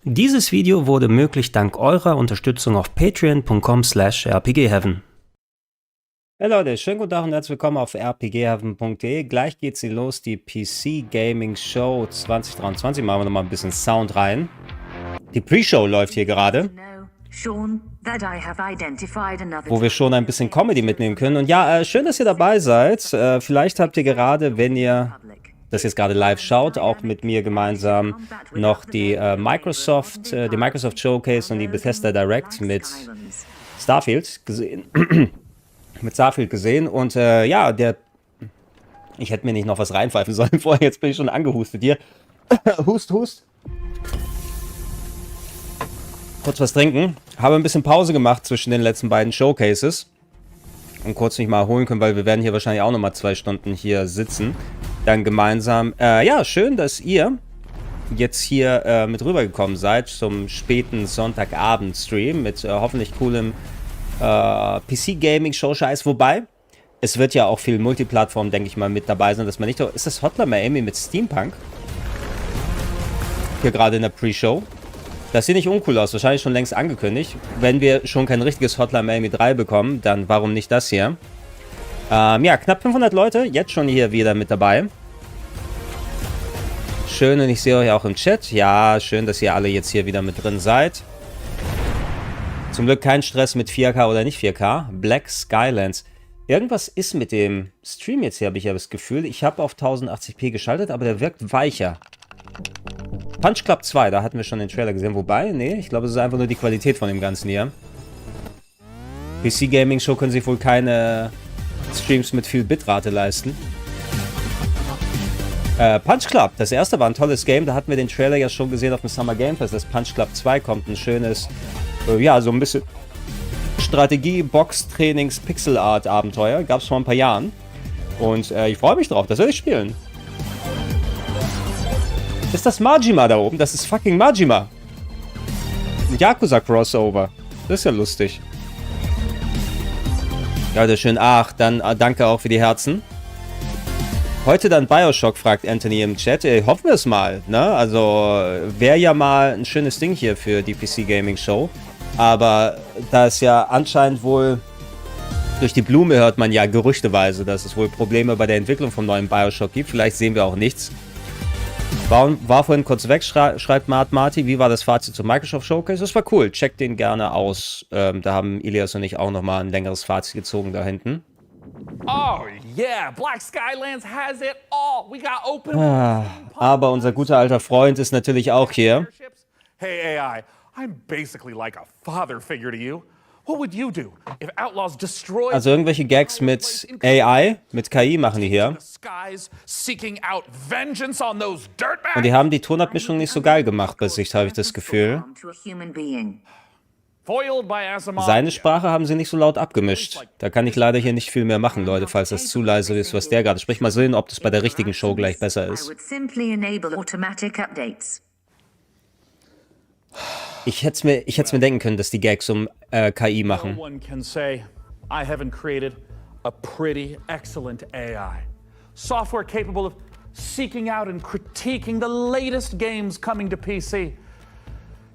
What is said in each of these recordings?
Dieses Video wurde möglich dank eurer Unterstützung auf patreon.com/rpgheaven. Hey Leute, schönen guten Tag und herzlich willkommen auf rpgheaven.de. Gleich geht's hier los, die PC Gaming Show 2023. Machen wir nochmal ein bisschen Sound rein. Die Pre-Show läuft hier gerade, wo wir schon ein bisschen Comedy mitnehmen können. Und ja, schön, dass ihr dabei seid. Vielleicht habt ihr gerade, wenn ihr das jetzt gerade live schaut, auch mit mir gemeinsam noch die Microsoft Showcase und die Bethesda Direct mit Starfield gesehen. Und ja, ich hätte mir nicht noch was reinpfeifen sollen vorher, jetzt bin ich schon angehustet hier. Hust. Kurz was trinken. Habe ein bisschen Pause gemacht zwischen den letzten beiden Showcases. Und kurz mich mal erholen können, weil wir werden hier wahrscheinlich auch nochmal 2 Stunden hier sitzen. Dann gemeinsam. Ja, schön, dass ihr jetzt hier mit rübergekommen seid zum späten Sonntagabend-Stream mit hoffentlich coolem PC-Gaming-Show-Scheiß. Wobei, es wird ja auch viel Multiplattform, denke ich mal, mit dabei sein, dass man nicht... Ist das Hotline Miami mit Steampunk? Hier gerade in der Pre-Show. Das sieht nicht uncool aus, wahrscheinlich schon längst angekündigt. Wenn wir schon kein richtiges Hotline Miami 3 bekommen, dann warum nicht das hier? Ja, knapp 500 Leute, jetzt schon hier wieder mit dabei. Schön, und ich sehe euch auch im Chat. Ja, schön, dass ihr alle jetzt hier wieder mit drin seid. Zum Glück kein Stress mit 4K oder nicht 4K. Black Skylands. Irgendwas ist mit dem Stream jetzt hier, habe ich ja das Gefühl. Ich habe auf 1080p geschaltet, aber der wirkt weicher. Punch Club 2, da hatten wir schon den Trailer gesehen. Wobei, nee, ich glaube, es ist einfach nur die Qualität von dem Ganzen hier. PC Gaming Show können sich wohl keine Streams mit viel Bitrate leisten. Punch Club, das erste war ein tolles Game. Da hatten wir den Trailer ja schon gesehen auf dem Summer Game Fest. Das Punch Club 2 kommt, ein schönes, ja, so ein bisschen Strategie, Box-Trainings, Pixel-Art-Abenteuer. Gab es vor ein paar Jahren. Und ich freue mich drauf, das will ich spielen. Ist das Majima da oben? Das ist fucking Majima. Ein Yakuza-Crossover. Das ist ja lustig. Ja, das ist schön. Ach, dann danke auch für die Herzen. Heute dann Bioshock, fragt Anthony im Chat. Hoffen wir es mal, ne? Also, wäre ja mal ein schönes Ding hier für die PC Gaming Show. Aber da es ja anscheinend wohl... Durch die Blume hört man ja gerüchteweise, dass es wohl Probleme bei der Entwicklung vom neuen Bioshock gibt. Vielleicht sehen wir auch nichts. War vorhin kurz weg, schreibt Marty. Wie war das Fazit zum Microsoft Showcase? Das war cool. Checkt den gerne aus. Da haben Ilias und ich auch nochmal ein längeres Fazit gezogen da hinten. Oh yeah, Black Skylands has it all. We got open. Aber unser guter alter Freund ist natürlich auch hier. Hey AI, I'm basically like a father figure to you. What would you do if outlaws destroy... Also irgendwelche Gags mit AI, mit KI machen die hier. Und die haben die Tonabmischung nicht so geil gemacht bei sich, habe ich das Gefühl. Seine Sprache haben sie nicht so laut abgemischt. Da kann ich leider hier nicht viel mehr machen, Leute, falls das zu leise ist, was der gerade spricht. Mal sehen, ob das bei der richtigen Show gleich besser ist. Ich hätte mir denken können, dass die Gags um KI machen. I haven't created a pretty excellent AI. Software capable of seeking out and critiquing the latest games coming to PC.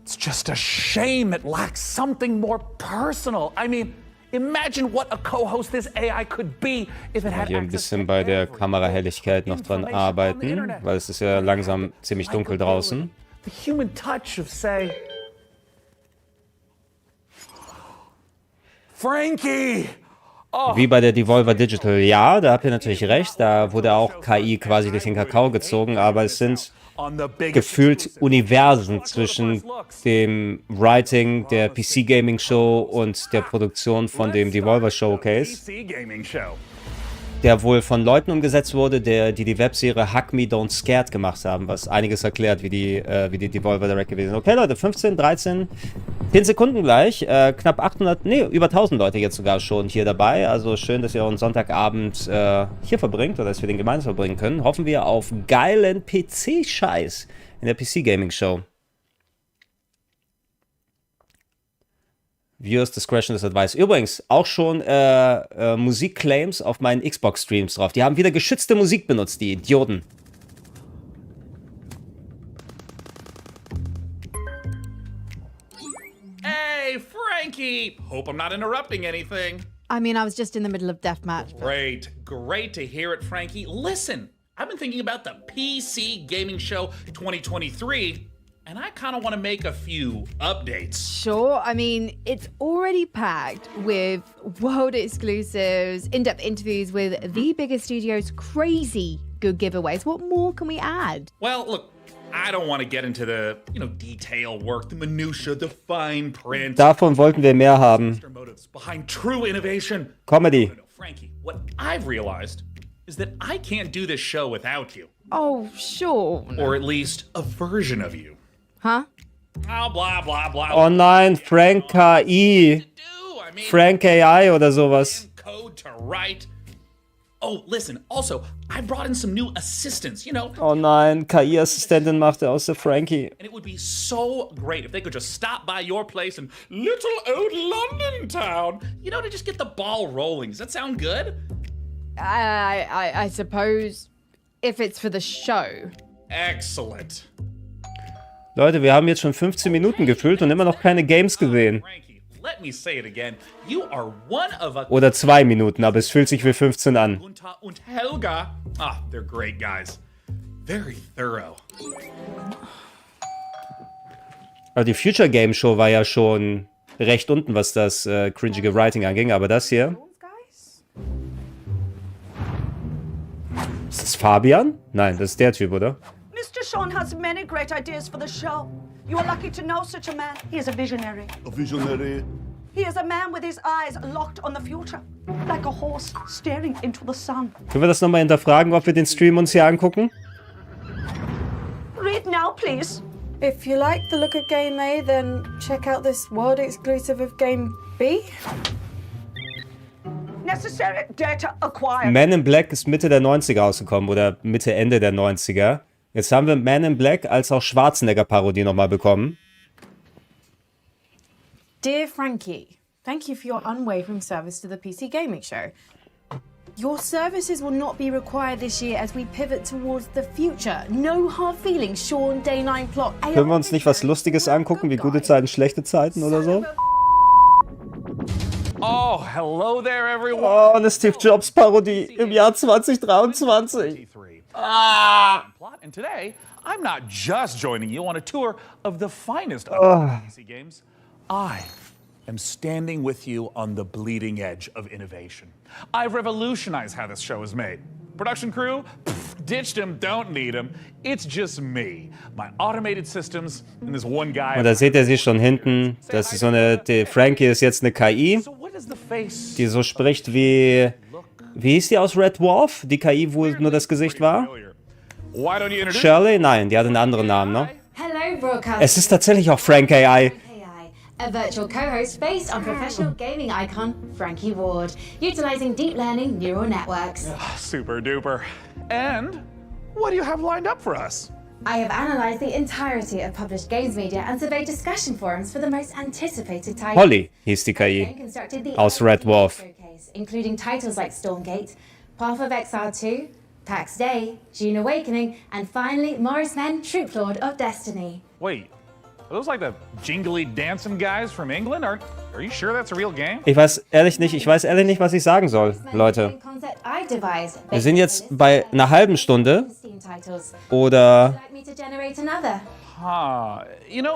It's just a shame it lacks something more personal. I mean, imagine what a co-host this AI could be if it had hier ein bisschen bei der Kamerahelligkeit noch dran arbeiten, weil es ist ja langsam ziemlich dunkel draußen. The human touch of, say, Frankie! Oh. Wie bei der Devolver Digital. Ja, da habt ihr natürlich recht. Da wurde auch KI quasi durch den Kakao gezogen, aber es sind gefühlt Universen zwischen dem Writing der PC Gaming Show und der Produktion von dem Devolver Showcase, der wohl von Leuten umgesetzt wurde, die Webserie Hug Me Don't Scared gemacht haben, was einiges erklärt, wie die Devolver Direct gewesen ist. Okay, Leute, 15, 13, 10 Sekunden gleich, knapp 800, nee, über 1000 Leute jetzt sogar schon hier dabei. Also schön, dass ihr euren Sonntagabend hier verbringt oder dass wir den gemeinsam verbringen können. Hoffen wir auf geilen PC-Scheiß in der PC Gaming Show. Viewers Discretion is advised. Übrigens, auch schon Musikclaims auf meinen Xbox-Streams drauf. Die haben wieder geschützte Musik benutzt, die Idioten. Frankie! Hope I'm not interrupting anything. I mean, I was just in the middle of deathmatch. Great. Great to hear it, Frankie. Listen, I've been thinking about the PC Gaming Show 2023, and I kind of want to make a few updates. Sure, I mean, it's already packed with world exclusives, in-depth interviews with the biggest studios, crazy good giveaways. What more can we add? Well, look, I don't want to get into the, detail work, the minutia, the fine print. Davon wollten wir mehr haben. Motives behind true innovation. Comedy. No, Frankie, what I've realized is that I can't do this show without you. Oh, sure. Or at least a version of you. Huh? Oh, blah, blah, blah. Oh nein, Frank KI. Frank AI oder sowas. Code to write. Oh, listen, also, I brought in some new assistants, Oh nein, KI-Assistentin macht er aus der Frankie. And it would be so great if they could just stop by your place in little old London town, to just get the ball rolling. Does that sound good? I suppose if it's for the show. Excellent. Leute, wir haben jetzt schon 15 Minuten gefüllt und immer noch keine Games gesehen. Frankie, let me say it again. You are one of a... Oder 2 Minuten, aber es fühlt sich wie 15 an. Gunther und Helga. They're great guys. Very thorough. Also die Future Game Show war ja schon recht unten, was das cringige Writing anging, aber das hier... Ist das Fabian? Nein, das ist der Typ, oder? Mr. Sean has many great ideas for the show. You are lucky to know such a man. He is a visionary. A visionary. He is a man with his eyes locked on the future, like a horse staring into the sun. Können wir das nochmal hinterfragen, ob wir den Stream uns hier angucken? Read now, please. If you like the look of Game A, then check out this world exclusive of Game B. Necessary data acquired. Man in Black ist Mitte der 90er rausgekommen oder Mitte, Ende der 90er. Jetzt haben wir Man in Black als auch Schwarzenegger-Parodie nochmal bekommen. Dear Frankie, thank you for your unwavering service to the PC Gaming Show. Your services will not be required this year as we pivot towards the future. No hard feelings, Sean, Day 9 Plot. Können wir uns nicht was Lustiges angucken, wie gute Zeiten, schlechte Zeiten oder so? Oh, hello there, everyone. Oh, eine Steve Jobs-Parodie im Jahr 2023. And today, I'm not just joining you on a tour of the finest of PC games. I am standing with you on the bleeding edge of innovation. I've revolutionized how this show is made. Production crew, ditched him, don't need him. It's just me, my automated systems, and this one guy. Und da seht ihr sie schon hinten. Das ist so eine. Die Frankie ist jetzt eine KI, So what is the face? die so spricht wie. Wie hieß die aus Red Dwarf? Die KI, wo nur das Gesicht war? Why don't you introduce Shirley? Nein, die hat einen anderen Namen, ne? Hello, broadcast. Es ist tatsächlich auch Frank AI. A virtual co-host based on professional gaming icon Frankie Ward, utilizing deep learning neural networks. Super duper. And what do you have lined up for us? I have analyzed the entirety of published games media and surveyed discussion forums for the most anticipated titles. Holly hieß die KI. And constructed the Aus Red Dwarf. showcase, including titles like Stormgate, Path of Exile 2, Pax Day, June Awakening, and finally Morris Men, Troop Lord of Destiny. Wait, are those like the jingly dancing guys from England? Are you sure that's a real game? Ich weiß ehrlich nicht, was ich sagen soll, Leute. Concept I devised, Wir sind jetzt bei einer halben Stunde Steam titles. oder Like me to generate another?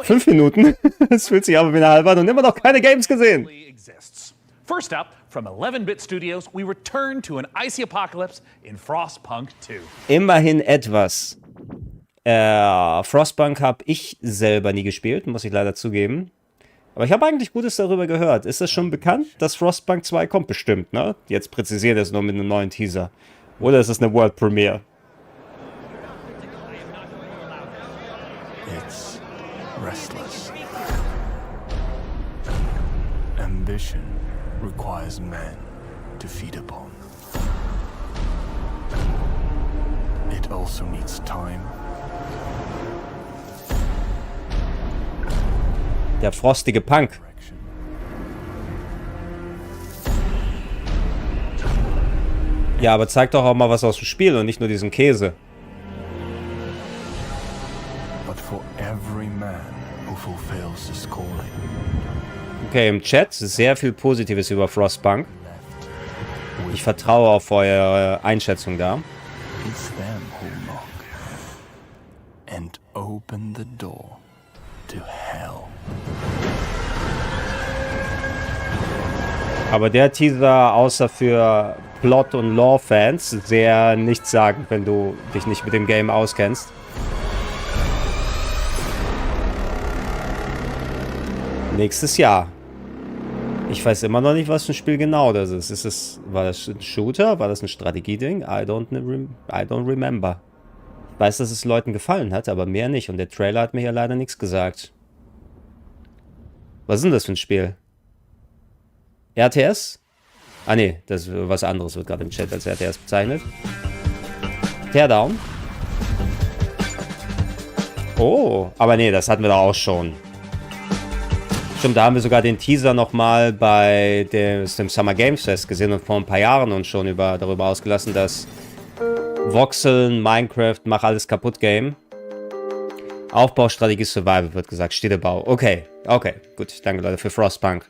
5 Minuten. Es fühlt sich aber wie eine halbe an und immer noch keine Games gesehen. Exists. First up, from 11-bit studios, we return to an icy apocalypse in Frostpunk 2. Immerhin etwas. Frostpunk habe ich selber nie gespielt, muss ich leider zugeben. Aber ich habe eigentlich Gutes darüber gehört. Ist das schon bekannt, dass Frostpunk 2 kommt? Bestimmt, ne? Jetzt präzisiert es nur mit einem neuen Teaser. Oder ist es eine World Premiere? It's restless. Ambition requires men to feed upon. It also needs time. Der frostige Punk. Direction. Ja, aber zeig doch auch mal was aus dem Spiel und nicht nur diesen Käse. But for every man who fulfills his calling, Okay, im Chat sehr viel Positives über Frostpunk. Ich vertraue auf eure Einschätzung da. It's them who knock and open the door to hell. Aber der Teaser, außer für Plot- und Lore-Fans, sehr nichtssagend, wenn du dich nicht mit dem Game auskennst. Nächstes Jahr. Ich weiß immer noch nicht, was für ein Spiel genau das ist. War das ein Shooter? War das ein Strategieding? I don't remember. Ich weiß, dass es Leuten gefallen hat, aber mehr nicht. Und der Trailer hat mir ja leider nichts gesagt. Was ist denn das für ein Spiel? RTS? Ah ne, das ist was anderes, wird gerade im Chat als RTS bezeichnet. Teardown? Oh, aber nee, das hatten wir da auch schon. Stimmt, da haben wir sogar den Teaser nochmal bei dem Summer Games Fest gesehen und vor ein paar Jahren uns schon darüber ausgelassen, dass Voxeln, Minecraft, mach alles kaputt Game. Aufbaustrategie Survival wird gesagt, Städtebau. Okay, gut, danke Leute für Frostpunk.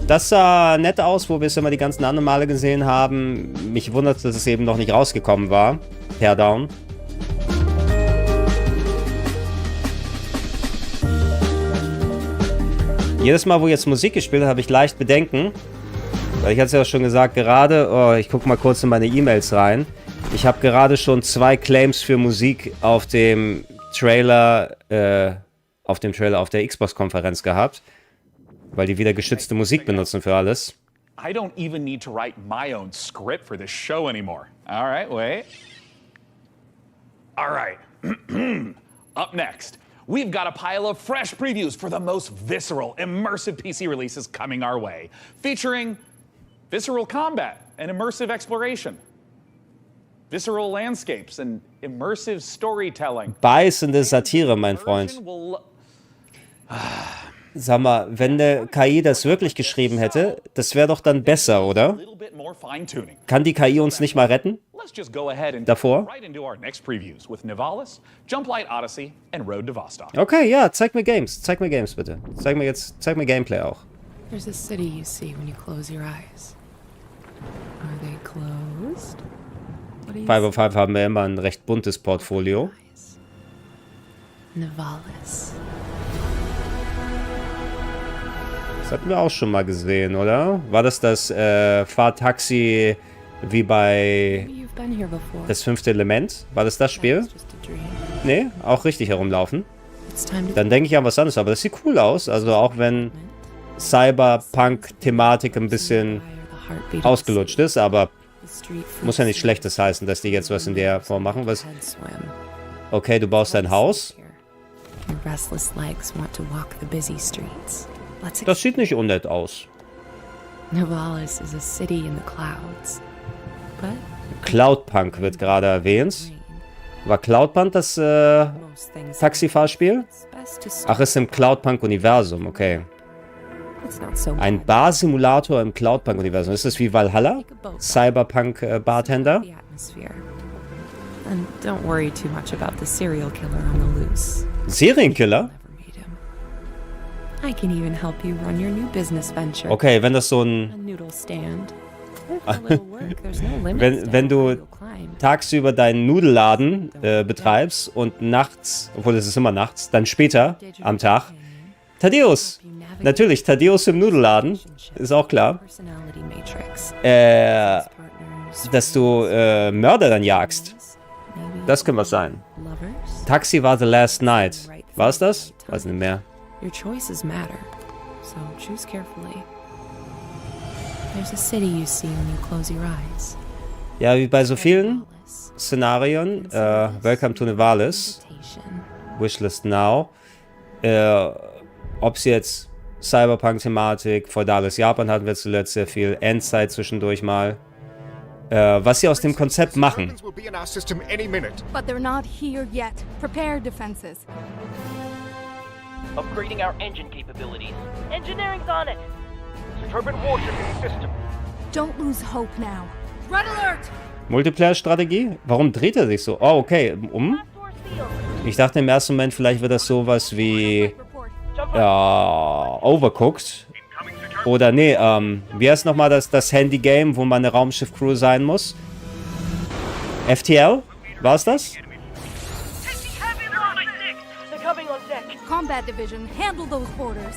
Das sah nett aus, wo wir es immer die ganzen anderen Male gesehen haben. Mich wundert, dass es eben noch nicht rausgekommen war. Teardown. Jedes Mal, wo jetzt Musik gespielt hat, habe ich leicht Bedenken. Weil ich hatte es ja schon gesagt, gerade... ich gucke mal kurz in meine E-Mails rein. Ich habe gerade schon 2 Claims für Musik auf dem Trailer auf der Xbox-Konferenz gehabt. Weil die wieder geschützte Musik benutzen für alles. I don't even need to write my own script for this show anymore. All right, wait. All right. Up next, we've got a pile of fresh previews for the most visceral, immersive PC releases coming our way, featuring visceral combat and immersive exploration, visceral landscapes and immersive storytelling. Beißende Satire, mein Freund. Sag mal, wenn der KI das wirklich geschrieben hätte, das wäre doch dann besser, oder? Kann die KI uns nicht mal retten? Davor? Okay, ja, zeig mir Games. Zeig mir Games, bitte. Zeig mir Gameplay auch. There's a city you see when you close your eyes. Are they closed? 505 haben wir immer ein recht buntes Portfolio. Nivalis. Das hatten wir auch schon mal gesehen, oder? War das Fahrtaxi wie bei das 5. Element? War das Spiel? Nee, auch richtig herumlaufen. Dann denke ich an was anderes, aber das sieht cool aus. Also auch wenn Cyberpunk-Thematik ein bisschen ausgelutscht ist, aber muss ja nicht Schlechtes heißen, dass die jetzt was in der Form machen. Was? Okay, du baust dein Haus. Das sieht nicht unnett aus. Nivalis is a city in the clouds. But Cloudpunk wird gerade erwähnt. War Cloudpunk das Taxifahrspiel? Ach, ist im Cloudpunk-Universum, okay. Ein Bar-Simulator im Cloudpunk-Universum. Ist das wie Valhalla? Cyberpunk-Bartender? And don't worry too much about the serial killer on the loose. Serienkiller? I can even help you run your new business venture. Okay, wenn das so ein... wenn du tagsüber deinen Nudelladen betreibst und nachts, obwohl es ist immer nachts, dann später am Tag, Thaddeus! Natürlich, Thaddeus im Nudelladen, ist auch klar. Dass du Mörder dann jagst. Das kann was sein. Taxi war The Last Night. War es das? Weiß nicht mehr. Your choices matter, so choose carefully. There's a city you see when you close your eyes. Ja, wie bei so vielen Szenarien. Welcome to Nivalis. Wishlist now. Ob es jetzt Cyberpunk-Thematik, feudales Japan hatten wir zuletzt sehr viel, Endzeit zwischendurch mal. Was sie aus dem Konzept machen. But they're not here yet. Prepare defenses. Upgrading our engine capabilities. Engineering's on it. Turbine warship in system. Don't lose hope now. Red alert! Multiplayer-Strategie? Warum dreht er sich so? Oh, okay. Ich dachte im ersten Moment, vielleicht wird das sowas wie Overcooked. Oder nee, wie heißt nochmal das Handy-Game, wo man eine Raumschiff-Crew sein muss? FTL? War es das? Combat Division, handle those boarders.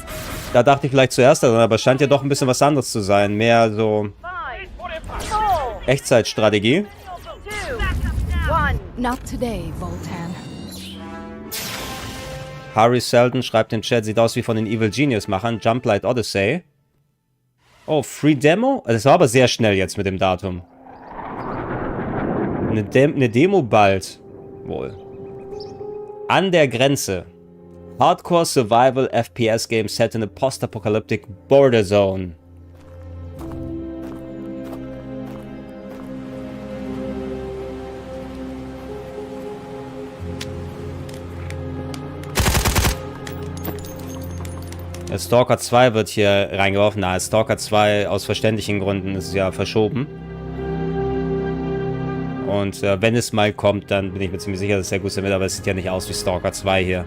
Da dachte ich vielleicht zuerst daran, aber scheint ja doch ein bisschen was anderes zu sein. Mehr so Echtzeitstrategie. Not today, Voltan. Harry Selden schreibt im Chat, sieht aus wie von den Evil Genius-Machern. Jumplight Odyssey. Oh, Free Demo? Das war aber sehr schnell jetzt mit dem Datum. Eine Demo bald. Wohl. An der Grenze. Hardcore Survival FPS Game set in a post-apocalyptic border zone. Der Stalker 2 wird hier reingeworfen. Na, Stalker 2 aus verständlichen Gründen ist ja verschoben. Und wenn es mal kommt, dann bin ich mir ziemlich sicher, dass der Gusse mit, aber es sieht ja nicht aus wie Stalker 2 hier.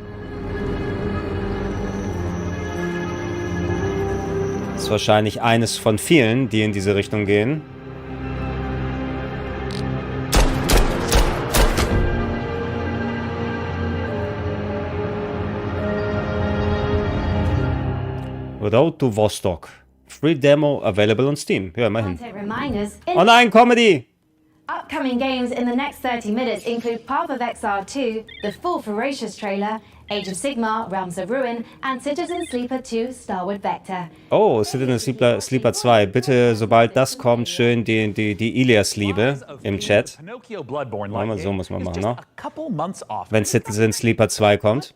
Das ist wahrscheinlich eines von vielen, die in diese Richtung gehen. Road to Vostok. Free Demo available on Steam. Ja, immerhin. Oh nein, Comedy! Upcoming games in the next 30 minutes include Path of Exile 2, the full Ferocious trailer, Age of Sigmar, Realms of Ruin, and Citizen Sleeper 2, Starwood Vector. Oh, Citizen Sleeper 2. Bitte, sobald das kommt, schön die Ilias-Liebe im Chat. So muss man machen, ne? Wenn Citizen Sleeper 2 kommt.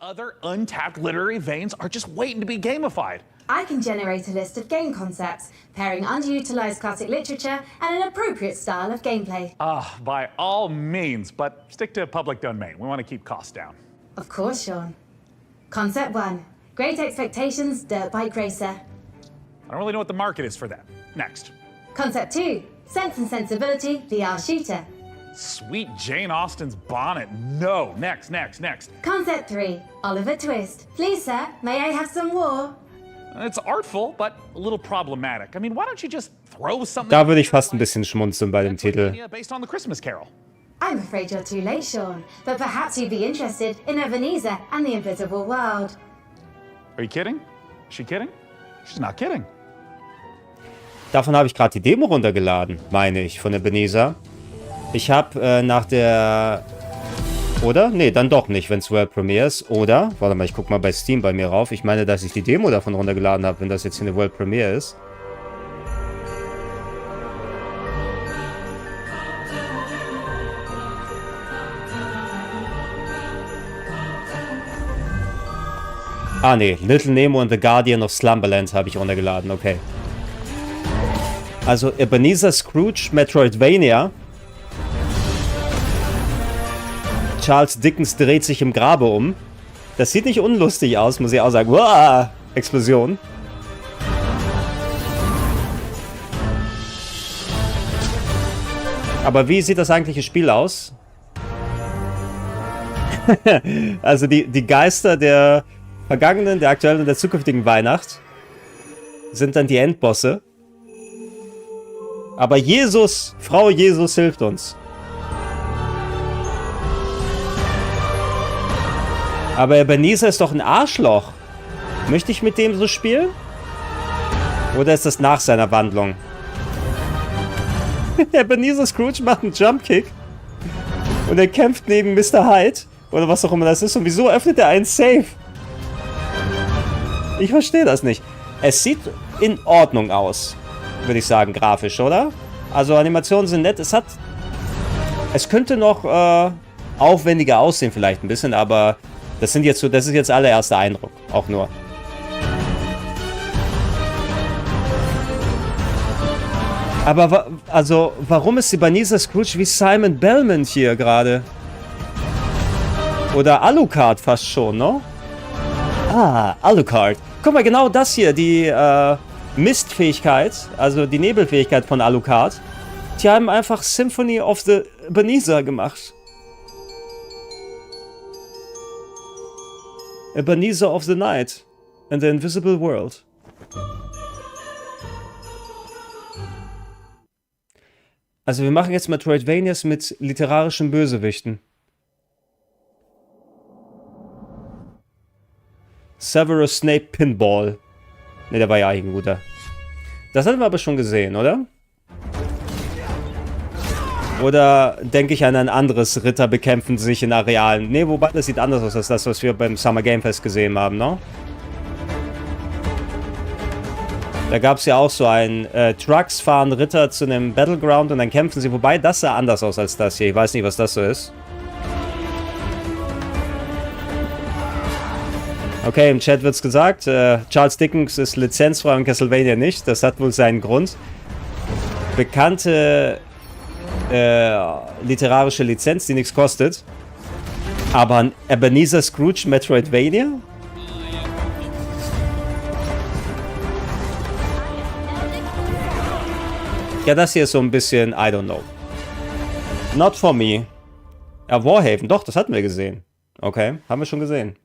I can generate a list of game concepts, pairing underutilized classic literature and an appropriate style of gameplay. By all means, but stick to public domain. We want to keep costs down. Of course, Sean. Concept 1. Great Expectations, Dirt Bike Racer. I don't really know what the market is for that. Next. Concept 2. Sense and Sensibility, VR Shooter. Sweet Jane Austen's bonnet. No. Next. Concept 3. Oliver Twist. Please, sir, may I have some war? It's artful, but a little problematic. I mean, why don't you just throw something... Da würde ich fast ein bisschen schmunzeln bei dem Titel. Based on the Christmas Carol. I'm afraid you're too late, Sean. But perhaps you'd be interested in Ebenezer and the Invisible World. Are you kidding? Is she kidding? She's not kidding. Davon habe ich gerade die Demo runtergeladen, meine ich, von Ebenezer. Ich habe nach der... Oder? Nee, dann doch nicht, wenn es World Premiere ist. Oder? Warte mal, ich guck mal bei Steam bei mir rauf. Ich meine, dass ich die Demo davon runtergeladen habe, wenn das jetzt hier eine World Premiere ist. Ah, nee. Little Nemo and the Guardian of Slumberland habe ich runtergeladen. Okay. Also Ebenezer Scrooge, Metroidvania. Charles Dickens dreht sich im Grabe um. Das sieht nicht unlustig aus, muss ich auch sagen. Uah! Explosion. Aber wie sieht das eigentliche Spiel aus? Also die Geister der vergangenen, der aktuellen und der zukünftigen Weihnacht sind dann die Endbosse. Aber Jesus, Frau Jesus hilft uns. Aber Ebenezer ist doch ein Arschloch. Möchte ich mit dem so spielen? Oder ist das nach seiner Wandlung? Ebenezer Scrooge macht einen Jumpkick. Und er kämpft neben Mr. Hyde. Oder was auch immer das ist. Und wieso öffnet er einen Safe? Ich verstehe das nicht. Es sieht in Ordnung aus. Würde ich sagen, grafisch, oder? Also Animationen sind nett. Es könnte noch aufwendiger aussehen vielleicht ein bisschen, aber das ist jetzt allererster Eindruck. Auch nur. Aber warum ist Ebenezer Scrooge wie Simon Belmont hier gerade? Oder Alucard fast schon, ne? Ah, Alucard. Guck mal, genau das hier, die Mistfähigkeit, also die Nebelfähigkeit von Alucard. Die haben einfach Symphony of the Ebenezer gemacht. Ebenezer of the Night and the Invisible World. Also wir machen jetzt Metroidvanias mit literarischen Bösewichten. Severus Snape Pinball. Ne, der war ja eigentlich ein guter. Das hatten wir aber schon gesehen, oder? Oder denke ich an ein anderes Ritter bekämpfen sich in Arealen? Ne, wobei das sieht anders aus als das, was wir beim Summer Game Fest gesehen haben, ne? Da gab es ja auch so ein Trucks fahren Ritter zu einem Battleground und dann kämpfen sie. Wobei, das sah anders aus als das hier. Ich weiß nicht, was das so ist. Okay, im Chat wird's gesagt. Charles Dickens ist lizenzfrei und Castlevania nicht. Das hat wohl seinen Grund. Bekannte literarische Lizenz, die nichts kostet. Aber ein Ebenezer Scrooge Metroidvania? Ja, das hier ist so ein bisschen, I don't know. Not for me. Ja, Warhaven, doch, das hatten wir gesehen. Okay, haben wir schon gesehen.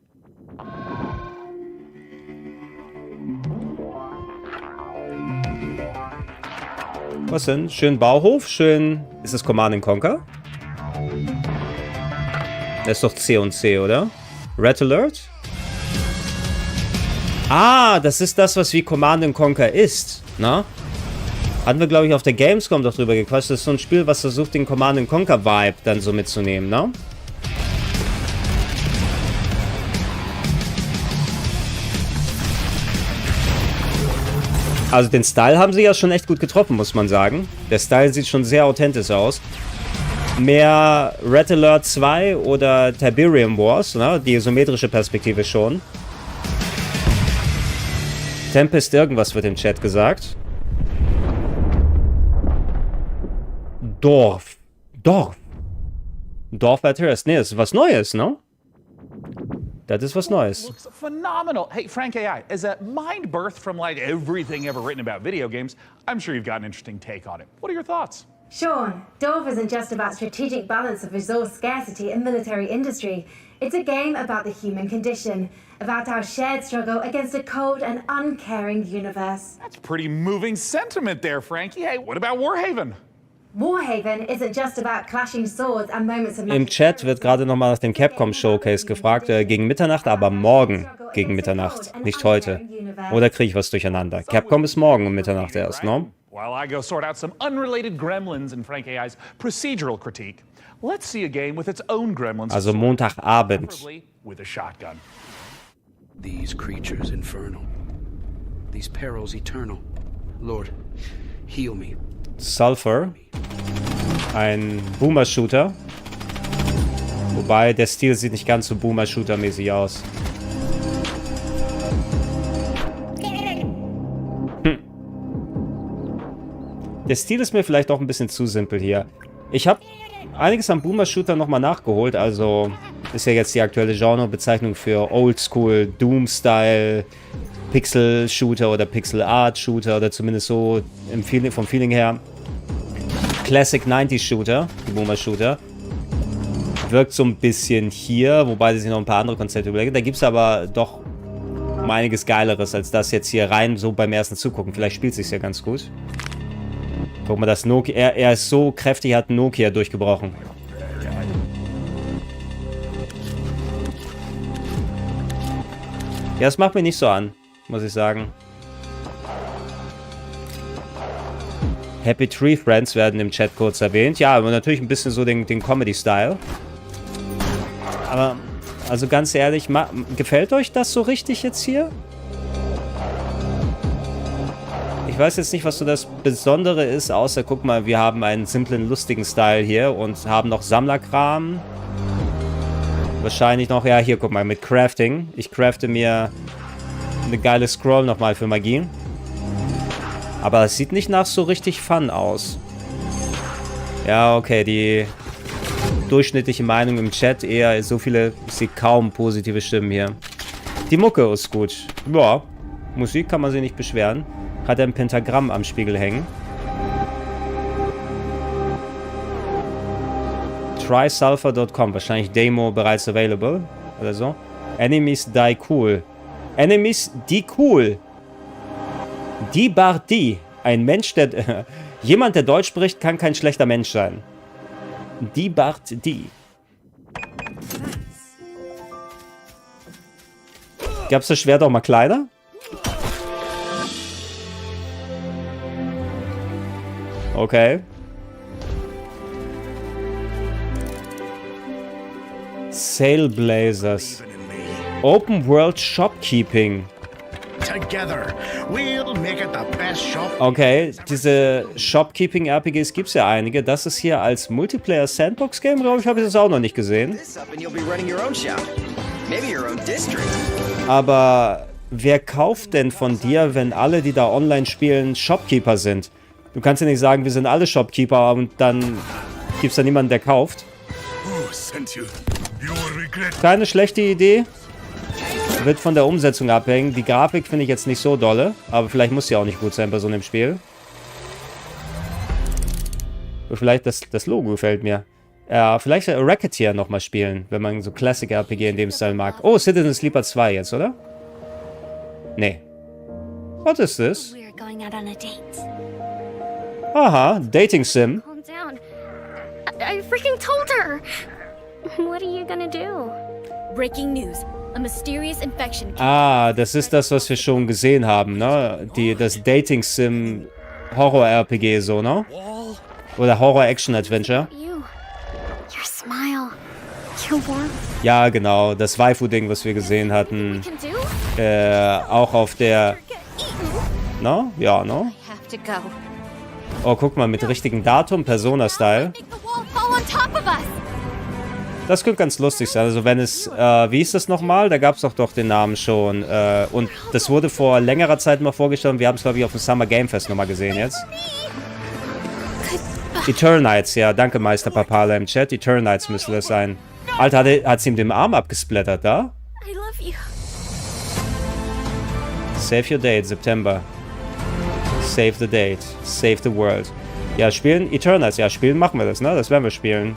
Was denn? Schön Bauhof, schön... Ist das Command & Conquer? Das ist doch C und C, oder? Red Alert? Ah, das ist das, was wie Command & Conquer ist, na? Hatten wir, glaube ich, auf der Gamescom doch drüber gequatscht. Das ist so ein Spiel, was versucht, den Command & Conquer Vibe dann so mitzunehmen, ne? Also den Style haben sie ja schon echt gut getroffen, muss man sagen. Der Style sieht schon sehr authentisch aus. Mehr Red Alert 2 oder Tiberium Wars, ne? Die isometrische Perspektive schon. Tempest irgendwas wird im Chat gesagt. Dorf. Dorf at Hearst. Nee, das ist was Neues, ne? Das ist was Neues. Looks phenomenal. Hey, Frank AI, as a mind birth from like everything ever written about video games, I'm sure you've got an interesting take on it. What are your thoughts? Sean, Dorf isn't just about strategic balance of resource scarcity in military industry. It's a game about the human condition, about our shared struggle against a cold and uncaring universe. That's pretty moving sentiment there, Frankie. Hey, what about Warhaven? Warhaven isn't just about clashing swords and moments of... Im Chat wird gerade nochmal nach dem Capcom Showcase gefragt, gegen Mitternacht, aber morgen gegen Mitternacht, nicht heute. Oder kriege ich was durcheinander? Capcom ist morgen um Mitternacht erst, ne? While I go sort out some unrelated gremlins in Frank AI's procedural critique, let's see a game with its own gremlins. Also Montagabend. With a shotgun. These creatures infernal. These perils eternal. Lord, heal me. Sulfur. Ein Boomer-Shooter. Wobei, der Stil sieht nicht ganz so Boomer-Shooter-mäßig aus. Der Stil ist mir vielleicht auch ein bisschen zu simpel hier. Ich habe einiges am Boomer-Shooter nochmal nachgeholt. Also ist ja jetzt die aktuelle Genrebezeichnung für Oldschool, Doom-Style, Pixel-Shooter oder Pixel-Art-Shooter oder zumindest so vom Feeling her. Classic 90s Shooter, die Boomer-Shooter. Wirkt so ein bisschen hier, wobei sie sich noch ein paar andere Konzepte überlegen. Da gibt es aber doch um einiges Geileres als das jetzt hier rein, so beim ersten Zugucken. Vielleicht spielt es sich ja ganz gut. Guck mal, das Nokia, er ist so kräftig, hat Nokia durchgebrochen. Ja, das macht mich nicht so an, muss ich sagen. Happy Tree Friends werden im Chat kurz erwähnt. Ja, aber natürlich ein bisschen so den Comedy-Style. Aber, also ganz ehrlich, gefällt euch das so richtig jetzt hier? Ich weiß jetzt nicht, was so das Besondere ist, außer, guck mal, wir haben einen simplen, lustigen Style hier und haben noch Sammlerkram. Wahrscheinlich noch, ja, hier, guck mal, mit Crafting. Ich crafte mir eine geile Scroll nochmal für Magie. Aber es sieht nicht nach so richtig Fun aus. Ja, okay, die durchschnittliche Meinung im Chat eher so viele, ich sehe kaum positive Stimmen hier. Die Mucke ist gut. Ja, Musik kann man sich nicht beschweren. Hat ein Pentagramm am Spiegel hängen. Trysulfur.com, wahrscheinlich Demo bereits available oder so. Enemies die cool. Enemies die cool. Die Bardi. Ein Mensch, der... jemand, der Deutsch spricht, kann kein schlechter Mensch sein. Die Bardi. Gab's das Schwert auch mal kleiner? Okay. Sailblazers. Open World Shopkeeping. Okay, diese Shopkeeping-RPGs gibt es ja einige. Das ist hier als Multiplayer-Sandbox-Game, glaube ich, habe ich das auch noch nicht gesehen. Aber wer kauft denn von dir, wenn alle, die da online spielen, Shopkeeper sind? Du kannst ja nicht sagen, wir sind alle Shopkeeper und dann gibt es da niemanden, der kauft. Keine schlechte Idee. Wird von der Umsetzung abhängen. Die Grafik finde ich jetzt nicht so dolle, aber vielleicht muss sie auch nicht gut sein bei so einem Spiel. Und vielleicht das Logo gefällt mir. Ja, vielleicht Racketeer nochmal spielen, wenn man so Classic-RPG in dem Style mag. Oh, Citizen Sleeper 2 jetzt, oder? Nee. What is this? Aha, Dating Sim. Calm down. I freaking told her. What are you gonna do? Breaking news. A mysterious infection. Ah, das ist das, was wir schon gesehen haben, ne? Das Dating Sim Horror RPG so, ne? Oder Horror Action Adventure. Your smile. Your warmth. Ja, genau, das Waifu-Ding, was wir gesehen hatten. Auch auf der... No? Ja, no? Oh, guck mal, mit richtigem Datum, Persona-Style. Das könnte ganz lustig sein. Also wenn es, wie hieß das nochmal? Da gab es doch den Namen schon. Und das wurde vor längerer Zeit mal vorgestellt. Und wir haben es, glaube ich, auf dem Summer Game Fest nochmal gesehen jetzt. Eternites, ja. Danke, Meister Papala im Chat. Eternites müsste das sein. Alter, hat sie ihm den Arm abgesplattert, da? Save your date, September. Save the date. Save the world. Ja, spielen Eternites. Ja, spielen machen wir das, ne? Das werden wir spielen.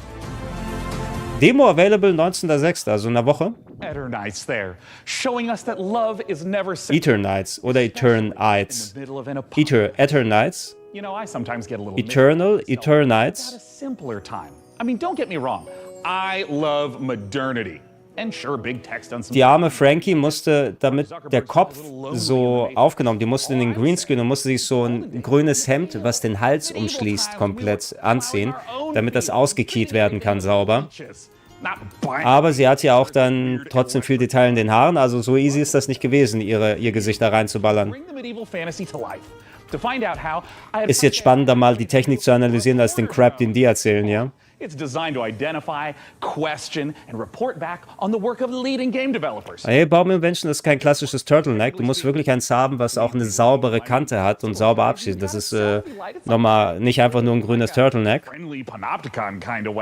Demo available 19.06., also in einer Woche. Eternites there, showing us that love is never Eternites oder Eternites. Eternites. You know, I sometimes get a little Eternites. a simpler time. I mean, don't get me wrong. I love modernity. And sure, big text on some. Die arme Frankie musste, damit der Kopf so aufgenommen, die musste in den Greenscreen und musste sich so ein grünes Hemd, was den Hals umschließt, komplett anziehen, damit das ausgekiet werden kann sauber. Aber sie hat ja auch dann trotzdem viel Detail in den Haaren, also so easy ist das nicht gewesen, ihr Gesicht da reinzuballern. Ist jetzt spannender, mal die Technik zu analysieren, als den Crap, den die erzählen, ja? It's designed to identify, question and report back on the work of leading game developers. Hey, Bauminvention ist kein klassisches Turtleneck. Du musst wirklich eins haben, was auch eine saubere Kante hat und sauber abschließt. Das ist nochmal nicht einfach nur ein grünes Turtleneck.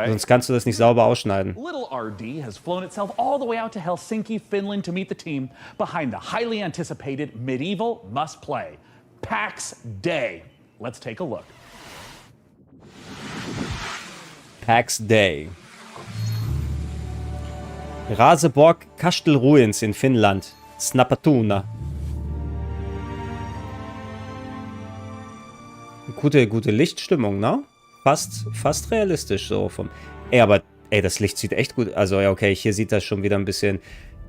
Sonst kannst du das nicht sauber ausschneiden. Little RD has flown itself all the way out to Helsinki, Finland to meet the team behind the highly anticipated medieval must-play, PAX Day. Let's take a look. PAX Day. Raseborg Kastelruins in Finnland. Snappatuna. Gute Lichtstimmung, ne? Fast realistisch so vom. Aber das Licht sieht echt gut. Also ja, okay, hier sieht das schon wieder ein bisschen.